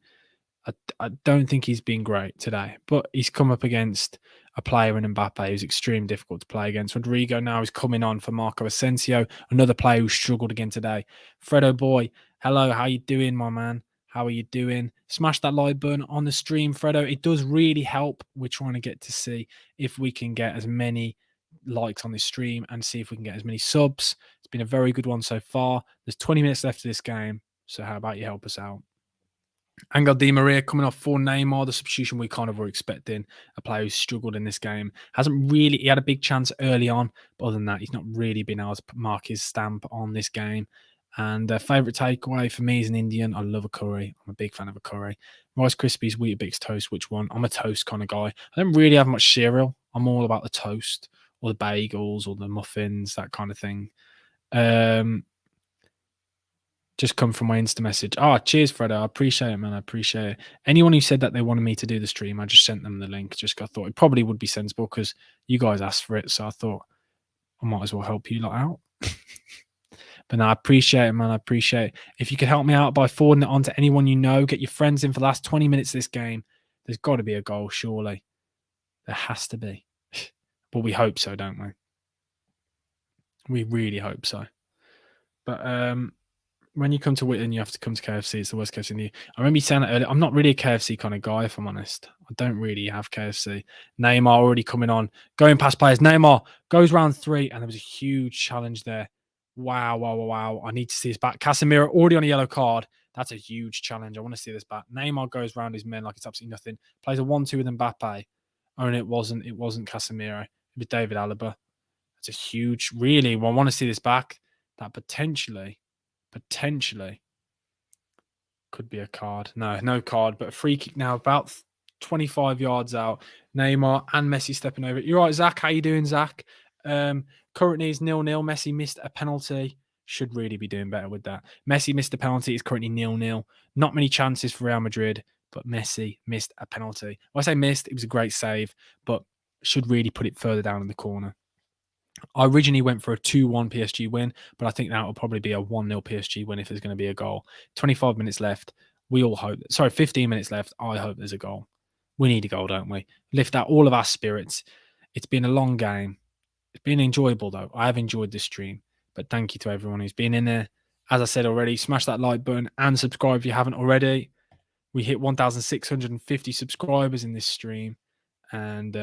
great today. But he's come up against a player in Mbappe who's extremely difficult to play against. Rodrigo now is coming on for Marco Asensio, another player who struggled again today. Fredo boy, hello, how you doing, my man? How are you doing? Smash that like button on the stream, Fredo. It does really help. We're trying to get to see if we can get as many likes on this stream and see if we can get as many subs. It's been a very good one so far. There's 20 minutes left of this game. So how about you help us out? Angel Di Maria coming off for Neymar, the substitution we kind of were expecting. A player who struggled in this game. He had a big chance early on, but other than that, he's not really been able to mark his stamp on this game. And favourite takeaway for me is an Indian. I love a curry. I'm a big fan of a curry. Rice Krispies, Weetabix toast, which one? I'm a toast kind of guy. I don't really have much cereal. I'm all about the toast or the bagels or the muffins, that kind of thing. Just come from my Insta message. Oh, cheers, Fredo. I appreciate it, man. I appreciate it. Anyone who said that they wanted me to do the stream, I just sent them the link. I thought it probably would be sensible because you guys asked for it. So I thought I might as well help you lot out. But no, I appreciate it, man. I appreciate it. If you could help me out by forwarding it on to anyone you know, get your friends in for the last 20 minutes of this game. There's got to be a goal, surely. There has to be. But we hope so, don't we? We really hope so. But when you come to Whitton, you have to come to KFC. It's the worst KFC in the. I remember you saying that earlier. I'm not really a KFC kind of guy, if I'm honest. I don't really have KFC. Neymar already coming on, going past players. Neymar goes round 3, and there was a huge challenge there. Wow. I need to see this back. Casemiro already on a yellow card. That's a huge challenge. I want to see this back. Neymar goes round his men like it's absolutely nothing. Plays a 1-2 with Mbappe. Oh, and it wasn't Casemiro. It was David Alaba. That's a huge, really, I want to see this back. That potentially could be a card. No card, but a free kick now about 25 yards out. Neymar and Messi stepping over it. You're right, Zach. How you doing, Zach? Currently it's 0-0. Messi missed a penalty. Should really be doing better with that. Messi missed a penalty. It's currently 0-0. Not many chances for Real Madrid, but Messi missed a penalty. When I say missed, it was a great save, but should really put it further down in the corner. I originally went for a 2-1 PSG win, but I think that will probably be a 1-0 PSG win if there's going to be a goal. 25 minutes left. We all hope. 15 minutes left. I hope there's a goal. We need a goal, don't we? Lift out all of our spirits. It's been a long game. It's been enjoyable, though. I have enjoyed this stream, but thank you to everyone who's been in there. As I said already, smash that like button and subscribe if you haven't already. We hit 1,650 subscribers in this stream. And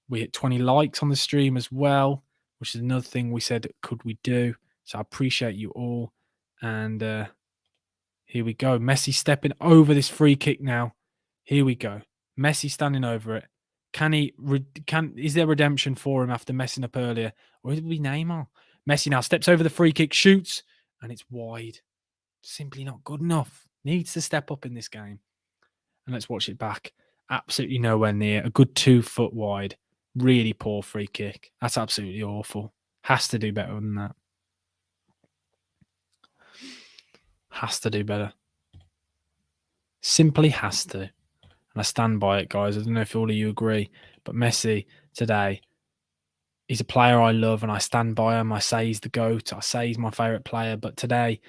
we hit 20 likes on the stream as well, which is another thing we said, could we do? So I appreciate you all. And here we go. Messi stepping over this free kick now. Here we go. Messi standing over it. Is there redemption for him after messing up earlier? Or will it be Neymar? Messi now steps over the free kick, shoots, and it's wide. Simply not good enough. Needs to step up in this game. And let's watch it back. Absolutely nowhere near. A good 2 foot wide. Really poor free kick. That's absolutely awful. Has to do better than that. Has to do better. Simply has to. And I stand by it, guys. I don't know if all of you agree, but Messi today, he's a player I love and I stand by him. I say he's the GOAT. I say he's my favourite player. But today,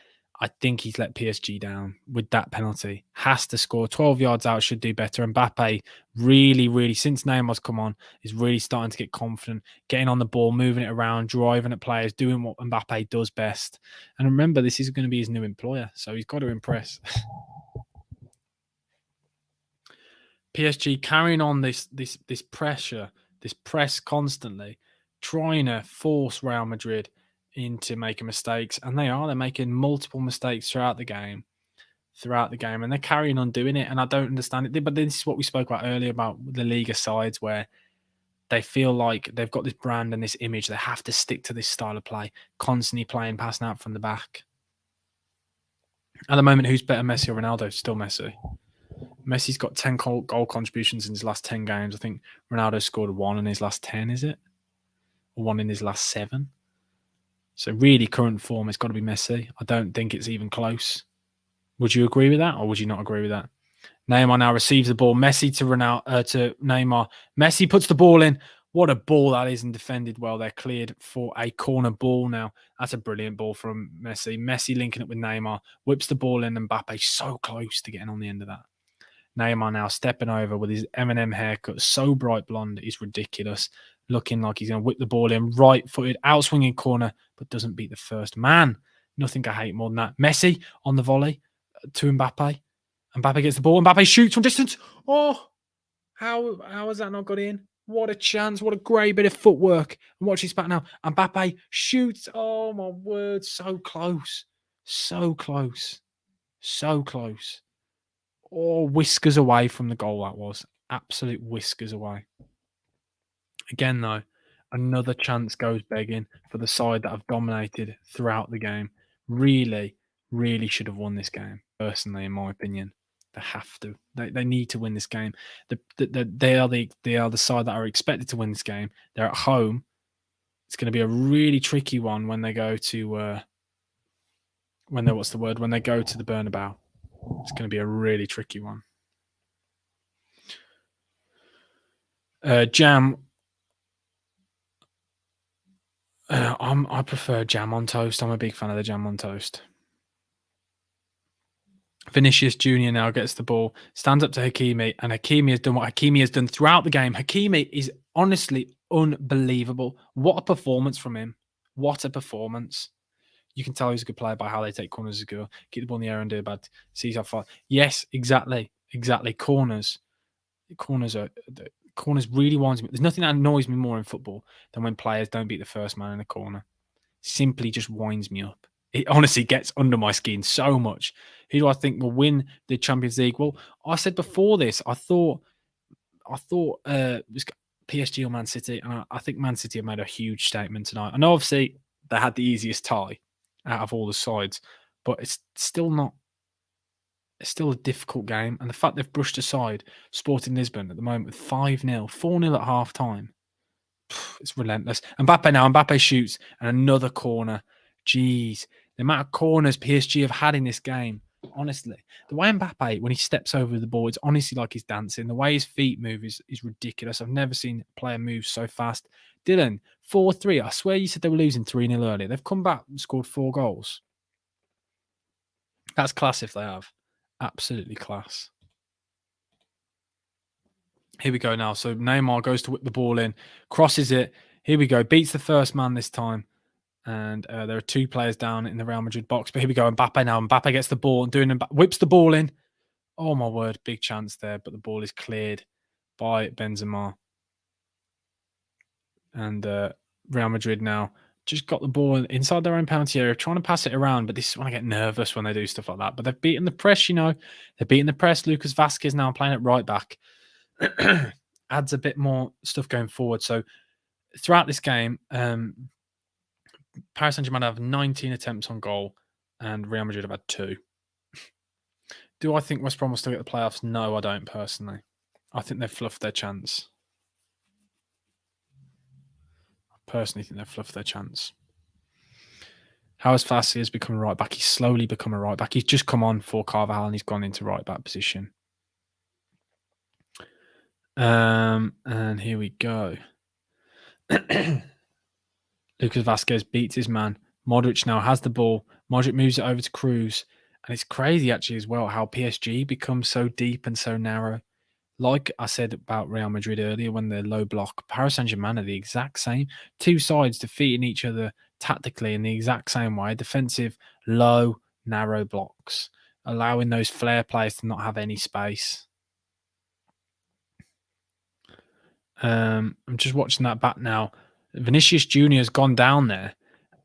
I think he's let PSG down with that penalty. Has to score. 12 yards out, should do better. Mbappe really, since Neymar's come on, is really starting to get confident, getting on the ball, moving it around, driving at players, doing what Mbappe does best. And remember, this is going to be his new employer, so he's got to impress. PSG carrying on this pressure, this press constantly, trying to force Real Madrid into making mistakes, and they're making multiple mistakes throughout the game, and they're carrying on doing it, and I don't understand it. But this is what we spoke about earlier about the Liga sides, where they feel like they've got this brand and this image, they have to stick to this style of play, constantly playing, passing out from the back. At the moment, who's better, Messi or Ronaldo? Still Messi. Messi's got 10 goal contributions in his last 10 games. I think Ronaldo scored 1 in his last 10, is it? Or 1 in his last 7. So really, current form, it's got to be Messi. I don't think it's even close. Would you agree with that, or would you not agree with that? Neymar now receives the ball. Messi to Neymar. Messi puts the ball in. What a ball that is, and defended well. They're cleared for a corner ball now. That's a brilliant ball from Messi. Messi linking up with Neymar. Whips the ball in, and Mbappe so close to getting on the end of that. Neymar now stepping over with his Eminem haircut. So bright blonde. It's ridiculous. Looking like he's going to whip the ball in. Right-footed, outswinging corner, but doesn't beat the first man. Nothing I hate more than that. Messi on the volley to Mbappe. Mbappe gets the ball. Mbappe shoots from distance. Oh, how has that not got in? What a chance. What a great bit of footwork. And watch this back now. Mbappe shoots. Oh, my word. So close. So close. So close. Oh, whiskers away from the goal that was. Absolute whiskers away. Again, though, another chance goes begging for the side that have dominated throughout the game. Really should have won this game, personally, in my opinion. They have to. They need to win this game. They are the side that are expected to win this game. They're at home. It's going to be a really tricky one when they go to when they go to the Bernabeu. It's going to be a really tricky one. Jam. I prefer jam on toast. I'm a big fan of the jam on toast. Vinicius Jr. now gets the ball, stands up to Hakimi, and Hakimi has done what Hakimi has done throughout the game. Hakimi is honestly unbelievable. What a performance from him. What a performance. You can tell he's a good player by how they take corners as a girl. Get the ball in the air and do a bad. Sees how far. Yes, exactly. Corners really winds me. There's nothing that annoys me more in football than when players don't beat the first man in a corner. Simply just winds me up. It honestly gets under my skin so much. Who do I think will win the Champions League? Well, I said before this, I thought it was PSG or Man City, and I think Man City have made a huge statement tonight. I know obviously they had the easiest tie out of all the sides, but it's still not. It's still a difficult game, and the fact they've brushed aside Sporting Lisbon at the moment with 5-0, 4-0 at half time. It's relentless. Mbappe shoots, and another corner. Jeez, the amount of corners PSG have had in this game. Honestly, the way Mbappe, when he steps over the ball, it's honestly like he's dancing. The way his feet move is ridiculous. I've never seen a player move so fast. Dylan, 4-3. I swear you said they were losing 3-0 earlier. They've come back and scored 4 goals. That's class if they have. Absolutely class. Here we go now. So Neymar goes to whip the ball in, crosses it. Here we go. Beats the first man this time. And there are 2 players down in the Real Madrid box. But here we go. Mbappe now. Mbappe gets the ball and whips the ball in. Oh, my word. Big chance there. But the ball is cleared by Benzema. And Real Madrid now just got the ball inside their own penalty area, trying to pass it around. But this is when I get nervous when they do stuff like that. But they've beaten the press, They're beating the press. Lucas Vazquez now playing at right back. Adds a bit more stuff going forward. So throughout this game, Paris Saint-Germain have 19 attempts on goal and Real Madrid have had 2. Do I think West Brom will still get the playoffs? No, I don't personally. I think they've fluffed their chance. I personally think they've fluffed their chance. How has Fassi become a right back? He's slowly become a right back. He's just come on for Carvajal and he's gone into right back position. And here we go. Lucas Vazquez beats his man. Modric now has the ball. Modric moves it over to Cruz. And it's crazy, actually, as well, how PSG becomes so deep and so narrow. Like I said about Real Madrid earlier, when they're low block, Paris Saint-Germain are the exact same. Two sides defeating each other tactically in the exact same way. Defensive, low, narrow blocks, allowing those flair players to not have any space. I'm just watching that back now. Vinicius Jr. has gone down there.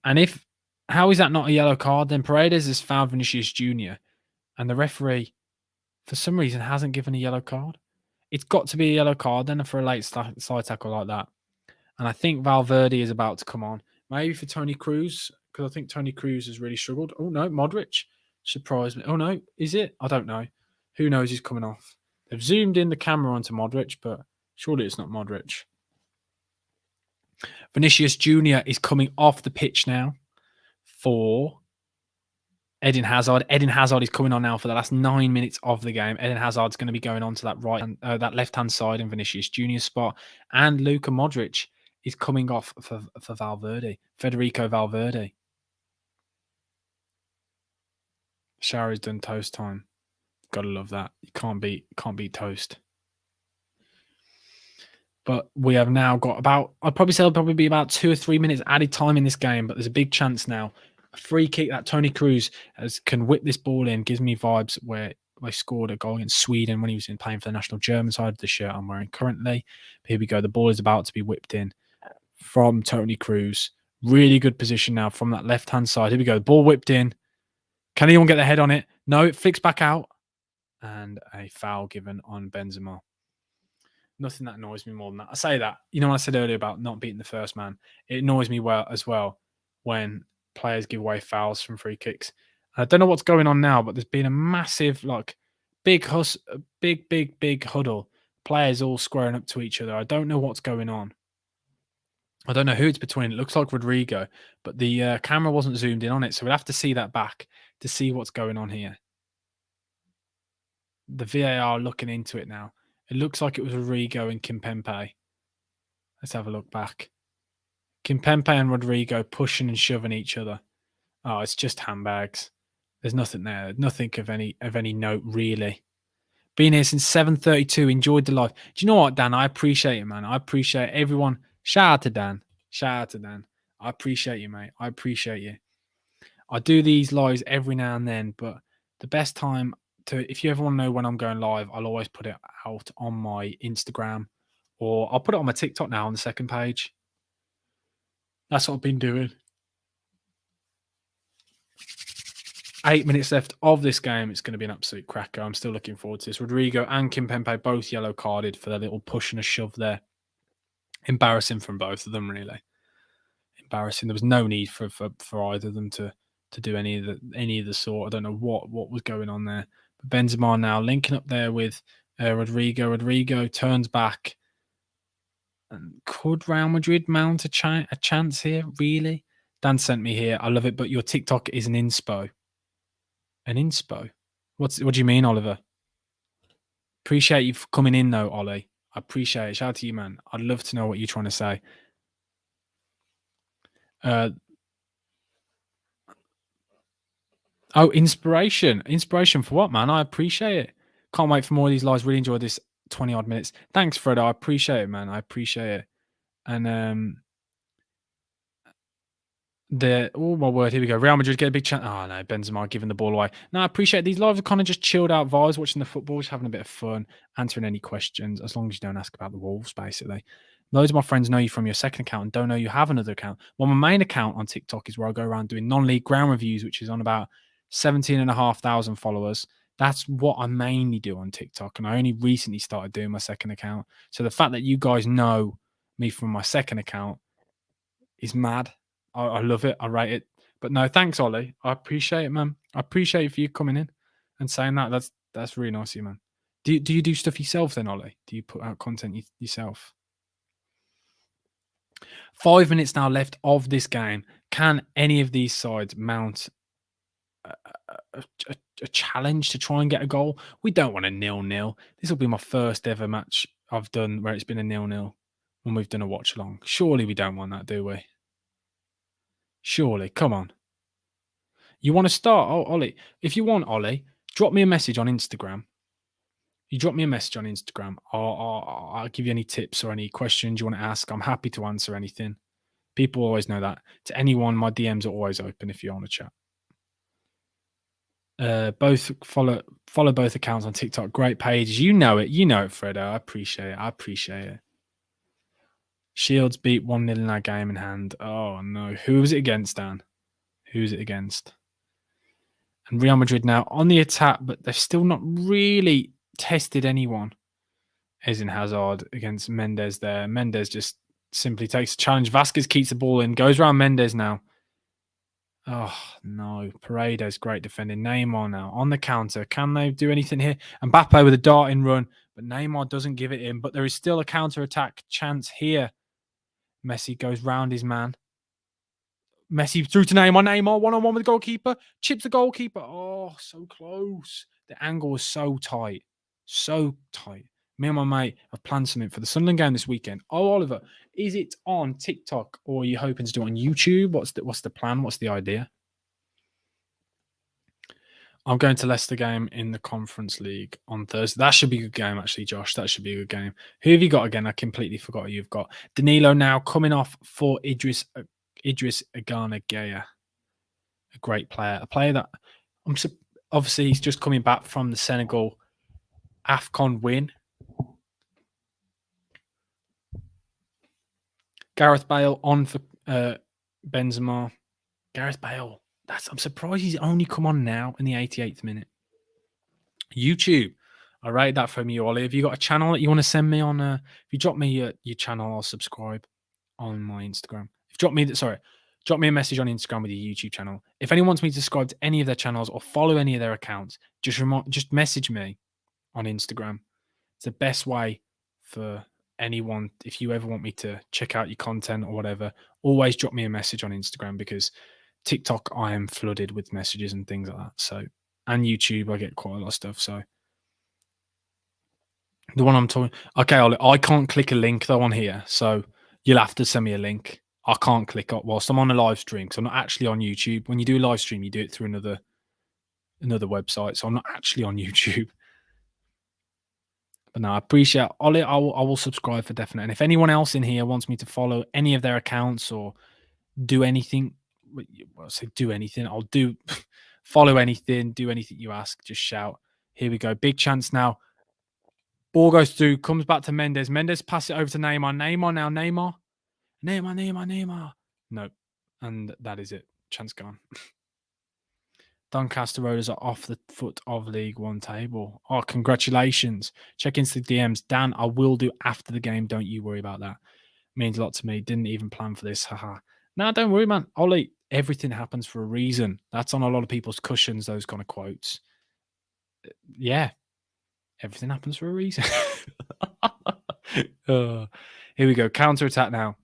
And how is that not a yellow card? Then Paredes has fouled Vinicius Jr. and the referee, for some reason, hasn't given a yellow card. It's got to be a yellow card then for a late side tackle like that. And I think Valverde is about to come on. Maybe for Toni Kroos, because I think Toni Kroos has really struggled. Oh, no, Modric surprised me. Oh, no, is it? I don't know. Who knows who's coming off? They've zoomed in the camera onto Modric, but surely it's not Modric. Vinicius Jr. is coming off the pitch now for Eden Hazard. Eden Hazard is coming on now for the last 9 minutes of the game. Eden Hazard's going to be going on to that left-hand side in Vinicius Junior's spot. And Luka Modric is coming off for Valverde. Federico Valverde. Shower's done toast time. Gotta love that. You can't beat toast. But we have now got I'd probably say it'll probably be about 2 or 3 minutes added time in this game, but there's a big chance now. A free kick that Toni Kroos can whip this ball in, gives me vibes where they scored a goal against Sweden when he was playing for the national German side of the shirt I'm wearing currently. But here we go. The ball is about to be whipped in from Toni Kroos. Really good position now from that left-hand side. Here we go. The ball whipped in. Can anyone get their head on it? No, it flicks back out. And a foul given on Benzema. Nothing that annoys me more than that. I say that. You know what I said earlier about not beating the first man? It annoys me as well when players give away fouls from free kicks. I don't know what's going on now, but there's been a massive, big huddle. Players all squaring up to each other. I don't know what's going on. I don't know who it's between. It looks like Rodrigo, but the camera wasn't zoomed in on it, so we'll have to see that back to see what's going on here. The VAR looking into it now. It looks like it was Rodrigo and Kimpembe. Let's have a look back. Kimpembe and Rodrigo pushing and shoving each other. Oh, it's just handbags. There's nothing there. Nothing of any note, really. Been here since 7:32. Enjoyed the live. Do you know what, Dan? I appreciate it, man. I appreciate everyone. Shout out to Dan. I appreciate you, mate. I appreciate you. I do these lives every now and then, but the best time if you ever want to know when I'm going live, I'll always put it out on my Instagram, or I'll put it on my TikTok now on the second page. That's what I've been doing. 8 minutes left of this game. It's going to be an absolute cracker. I'm still looking forward to this. Rodrigo and Kimpembe both yellow carded for their little push and a shove there. Embarrassing from both of them, really. Embarrassing. There was no need for either of them to do any of the sort. I don't know what was going on there. But Benzema now linking up there with Rodrigo. Rodrigo turns back. And could Real Madrid mount a chance here? Really? Dan sent me here. I love it, but your TikTok is an inspo. An inspo? What do you mean, Oliver? Appreciate you for coming in, though, Ollie. I appreciate it. Shout out to you, man. I'd love to know what you're trying to say. Oh, inspiration. Inspiration for what, man? I appreciate it. Can't wait for more of these lives. Really enjoyed this 20-odd minutes. Thanks, Fred. I appreciate it, man. I appreciate it. And my word, here we go. Real Madrid get a big chance. Oh, no, Benzema giving the ball away. No, I appreciate it. These lives are kind of just chilled out vibes, watching the football, just having a bit of fun, answering any questions, as long as you don't ask about the Wolves, basically. Loads of my friends know you from your second account and don't know you have another account. Well, my main account on TikTok is where I go around doing non-league ground reviews, which is on about 17,500 followers. That's what I mainly do on TikTok, and I only recently started doing my second account. So the fact that you guys know me from my second account is mad. I love it. I rate it. But no, thanks, Ollie. I appreciate it, man. I appreciate for you coming in and saying that. That's really nice of you, man. Do you do stuff yourself then, Ollie? Do you put out content yourself? 5 minutes now left of this game. Can any of these sides mount a challenge to try and get a goal? We don't want a 0-0. This will be my first ever match I've done where it's been a 0-0 when we've done a watch along. Surely we don't want that, do we? Surely, come on. You want to start? Oh, Ollie, if you want, Ollie, drop me a message on Instagram. You drop me a message on Instagram. I'll give you any tips or any questions you want to ask. I'm happy to answer anything. People always know that. To anyone, my DMs are always open if you want to chat. Both follow both accounts on TikTok. Great pages. You know it, Fredo. I appreciate it. Shields beat 1-0 in our game in hand. Oh no. Who was it against, Dan? Who's it against? And Real Madrid now on the attack, but they've still not really tested anyone. Eden Hazard against Mendes there. Mendes just simply takes a challenge. Vasquez keeps the ball in, goes around Mendes now. Oh, no. Paredes, great defending. Neymar now on the counter. Can they do anything here? Mbappe with a darting run, but Neymar doesn't give it in. But there is still a counter-attack chance here. Messi goes round his man. Messi through to Neymar. Neymar one-on-one with the goalkeeper. Chips the goalkeeper. Oh, so close. The angle was so tight. So tight. Me and my mate have planned something for the Sunderland game this weekend. Oh, Oliver, is it on TikTok or are you hoping to do it on YouTube? What's the plan? What's the idea? I'm going to Leicester game in the Conference League on Thursday. That should be a good game, actually, Josh. That should be a good game. Who have you got again? I completely forgot who you've got. Danilo now coming off for Idris Agana Gaya. A great player. A player that obviously he's just coming back from the Senegal AFCON win. Gareth Bale on for Benzema. Gareth Bale. I'm surprised he's only come on now in the 88th minute. YouTube. I rate that from you, Ollie. Have you got a channel that you want to send me on? If you drop me your channel, I'll subscribe on my Instagram. Drop me a message on Instagram with your YouTube channel. If anyone wants me to subscribe to any of their channels or follow any of their accounts, just message me on Instagram. It's the best way for anyone. If you ever want me to check out your content or whatever, always drop me a message on Instagram because TikTok, I am flooded with messages and things like that. So, and YouTube, I get quite a lot of stuff. So, the one I'm talking. Okay, Ollie, I can't click a link though on here, so you'll have to send me a link. I can't click up whilst I'm on a live stream because I'm not actually on YouTube. When you do a live stream, you do it through another website, so I'm not actually on YouTube. But no, I appreciate Ollie. I will subscribe for definite. And if anyone else in here wants me to follow any of their accounts or do anything, well, I say do anything. I'll do follow anything, do anything you ask. Just shout. Here we go. Big chance now. Ball goes through, comes back to Mendes. Mendes pass it over to Neymar. Neymar now. Neymar. No. And that is it. Chance gone. Doncaster Rovers are off the foot of League One table. Oh, congratulations. Check into the DMs. Dan, I will do after the game. Don't you worry about that. Means a lot to me. Didn't even plan for this. Haha. No, don't worry, man. Ollie, everything happens for a reason. That's on a lot of people's cushions, those kind of quotes. Yeah. Everything happens for a reason. Here we go. Counter attack now.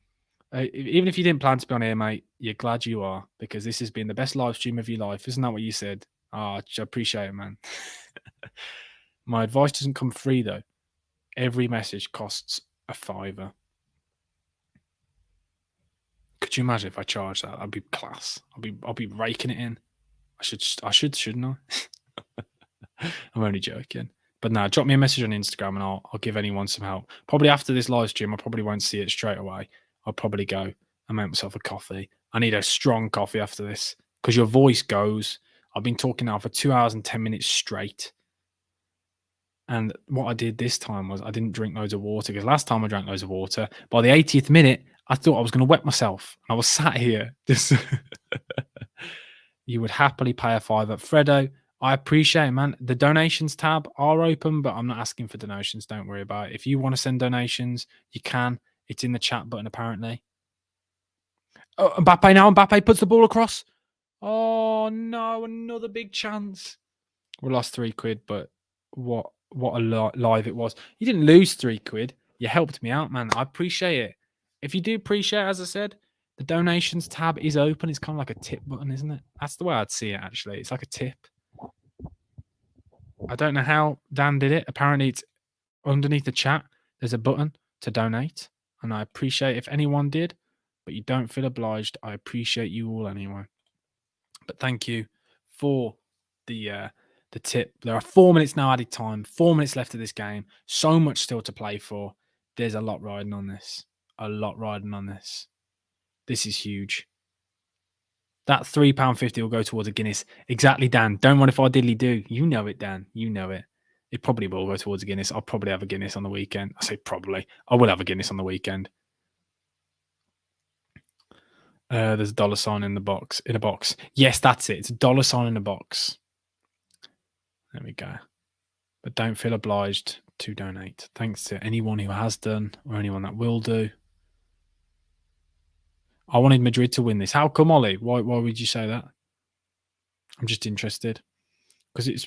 Even if you didn't plan to be on here, mate, you're glad you are because this has been the best live stream of your life. Isn't that what you said? I appreciate it, man. My advice doesn't come free, though. Every message costs a $5. Could you imagine if I charged that? That'd be class. I'll be raking it in. I should, shouldn't I? I'm only joking. But no, drop me a message on Instagram and I'll give anyone some help. Probably after this live stream, I probably won't see it straight away. I'll probably go and make myself a coffee. I need a strong coffee after this because your voice goes. I've been talking now for 2 hours and 10 minutes straight. And what I did this time was I didn't drink loads of water because last time I drank loads of water. By the 80th minute, I thought I was going to wet myself. I was sat here. Just you would happily pay a $5. Fredo, I appreciate it, man. The donations tab are open, but I'm not asking for donations. Don't worry about it. If you want to send donations, you can. It's in the chat button, apparently. Oh, Mbappe now. Mbappe puts the ball across. Oh, no. Another big chance. We lost £3, but what a live it was. You didn't lose £3. You helped me out, man. I appreciate it. If you do appreciate it, as I said, the donations tab is open. It's kind of like a tip button, isn't it? That's the way I'd see it, actually. It's like a tip. I don't know how Dan did it. Apparently, it's underneath the chat. There's a button to donate. And I appreciate if anyone did, but you don't feel obliged. I appreciate you all anyway. But thank you before the tip. There are 4 minutes now added time. 4 minutes left of this game. So much still to play for. There's a lot riding on this. A lot riding on this. This is huge. That £3.50 will go towards a Guinness. Exactly, Dan. Don't mind if I diddly do. You know it, Dan. You know it. It probably will go towards a Guinness. I'll probably have a Guinness on the weekend. I say probably. I will have a Guinness on the weekend. There's a dollar sign in the box. In a box. Yes, that's it. It's a dollar sign in a box. There we go. But don't feel obliged to donate. Thanks to anyone who has done or anyone that will do. I wanted Madrid to win this. How come, Ollie? Why would you say that? I'm just interested. Because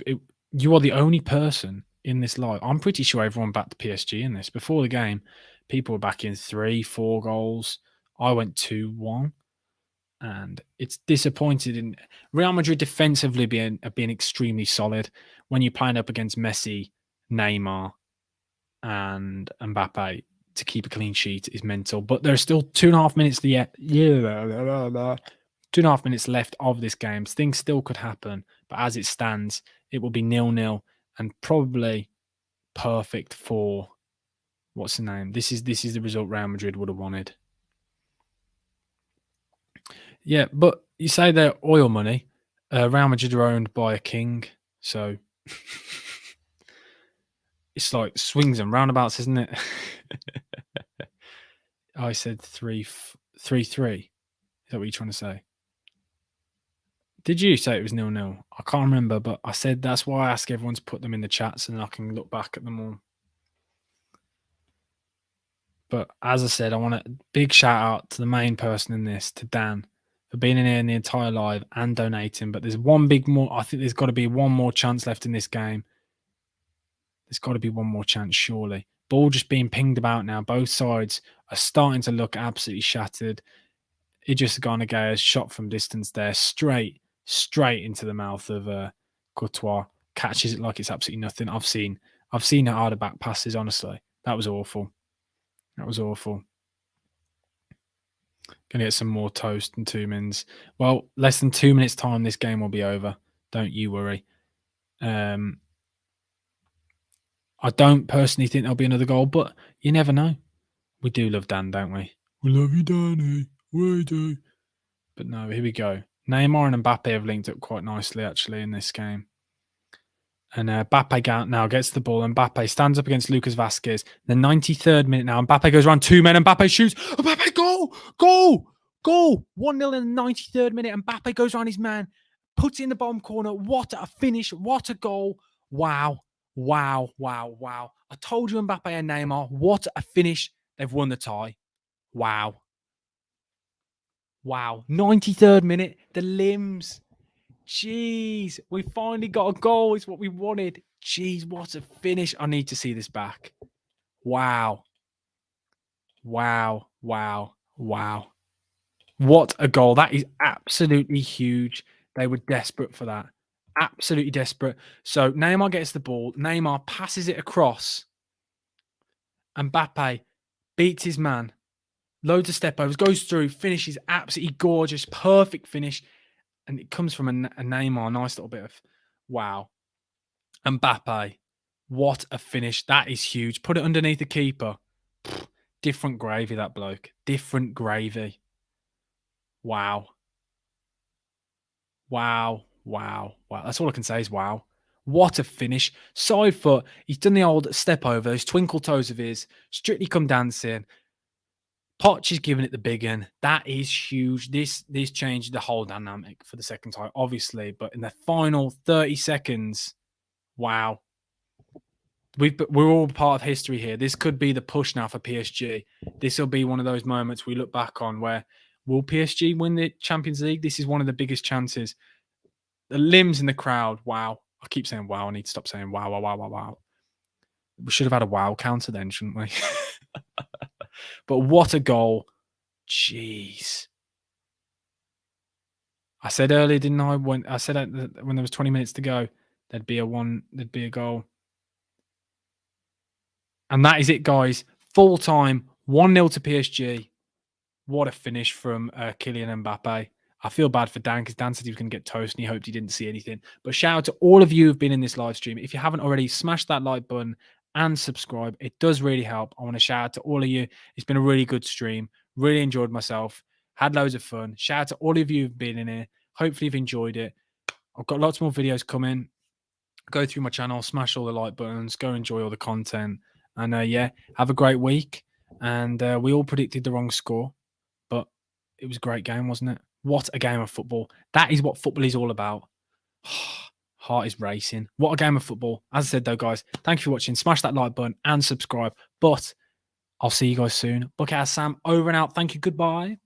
you are the only person in this live. I'm pretty sure everyone backed PSG in this. Before the game, people were backing 3-4 goals. I went 2-1. And it's disappointed in Real Madrid defensively being extremely solid. When you're playing up against Messi, Neymar, and Mbappe, to keep a clean sheet is mental. But there's still 2.5 minutes yet. 2.5 minutes left of this game. Things still could happen, but as it stands, it will be 0-0 and probably perfect for what's the name? This is the result Real Madrid would have wanted. Yeah, but you say they're oil money. Real Madrid are owned by a king, so it's like swings and roundabouts, isn't it? I said 3-3. Is that what you're trying to say? Did you say it was 0-0? I can't remember, but I said that's why I ask everyone to put them in the chats and I can look back at them all. But as I said, I want a big shout out to the main person in this, to Dan, for being in here in the entire live and donating. But there's I think there's got to be one more chance left in this game. There's got to be one more chance, surely. Ball just being pinged about now. Both sides are starting to look absolutely shattered. Idris Ganagea's shot from distance there, straight into the mouth of Courtois. Catches it like it's absolutely nothing. I've seen harder back passes, honestly. That was awful. Going to get some more toast and 2 minutes. Well, less than 2 minutes time, this game will be over. Don't you worry. I don't personally think there'll be another goal, but you never know. We do love Dan, don't we? We love you, Danny. We do. But no, here we go. Neymar and Mbappe have linked up quite nicely, actually, in this game. And Mbappe now gets the ball. Mbappe stands up against Lucas Vazquez. The 93rd minute now. Mbappe goes around 2 men. Mbappe shoots. Mbappe, goal! 1-0 in the 93rd minute. Mbappe goes around his man. Puts it in the bottom corner. What a finish. What a goal. Wow. I told you Mbappe and Neymar. What a finish. They've won the tie. Wow. 93rd minute. The limbs. Jeez, we finally got a goal. It's what we wanted. Jeez, what a finish. I need to see this back. Wow. What a goal. That is absolutely huge. They were desperate for that. Absolutely desperate. So Neymar gets the ball. Neymar passes it across. Mbappe beats his man. Loads of step overs. Goes through. Finishes absolutely gorgeous. Perfect finish. And it comes from a Neymar, nice little bit of wow. Mbappe, what a finish. That is huge. Put it underneath the keeper. Different gravy, that bloke. Different gravy. Wow. That's all I can say is wow. What a finish. Side foot. He's done the old step over, those twinkle toes of his. Strictly come dancing. Poch is giving it the big one. That is huge. This changed the whole dynamic for the second time, obviously. But in the final 30 seconds, wow. We're all part of history here. This could be the push now for PSG. This will be one of those moments we look back on where will PSG win the Champions League? This is one of the biggest chances. The limbs in the crowd, wow. I keep saying wow. I need to stop saying wow. We should have had a wow counter then, shouldn't we? But what a goal. Jeez. I said earlier, didn't I? When there was 20 minutes to go, there'd be a goal. And that is it, guys. Full time, 1-0 to PSG. What a finish from Kylian Mbappe. I feel bad for Dan because Dan said he was going to get toast and he hoped he didn't see anything. But shout out to all of you who've been in this live stream. If you haven't already, smash that like button and subscribe. It does really help. I want to shout out to all of you. It's been a really good stream. Really enjoyed myself. Had loads of fun. Shout out to all of you who've been in here. Hopefully you've enjoyed it. I've got lots more videos coming. Go through my channel, smash all the like buttons, go enjoy all the content. And yeah, have a great week. And we all predicted the wrong score, but it was a great game, wasn't it? What a game of football. That is what football is all about. Heart is racing. What a game of football. As I said, though, guys, thank you for watching. Smash that like button and subscribe. But I'll see you guys soon. Bucket Sam over and out. Thank you. Goodbye.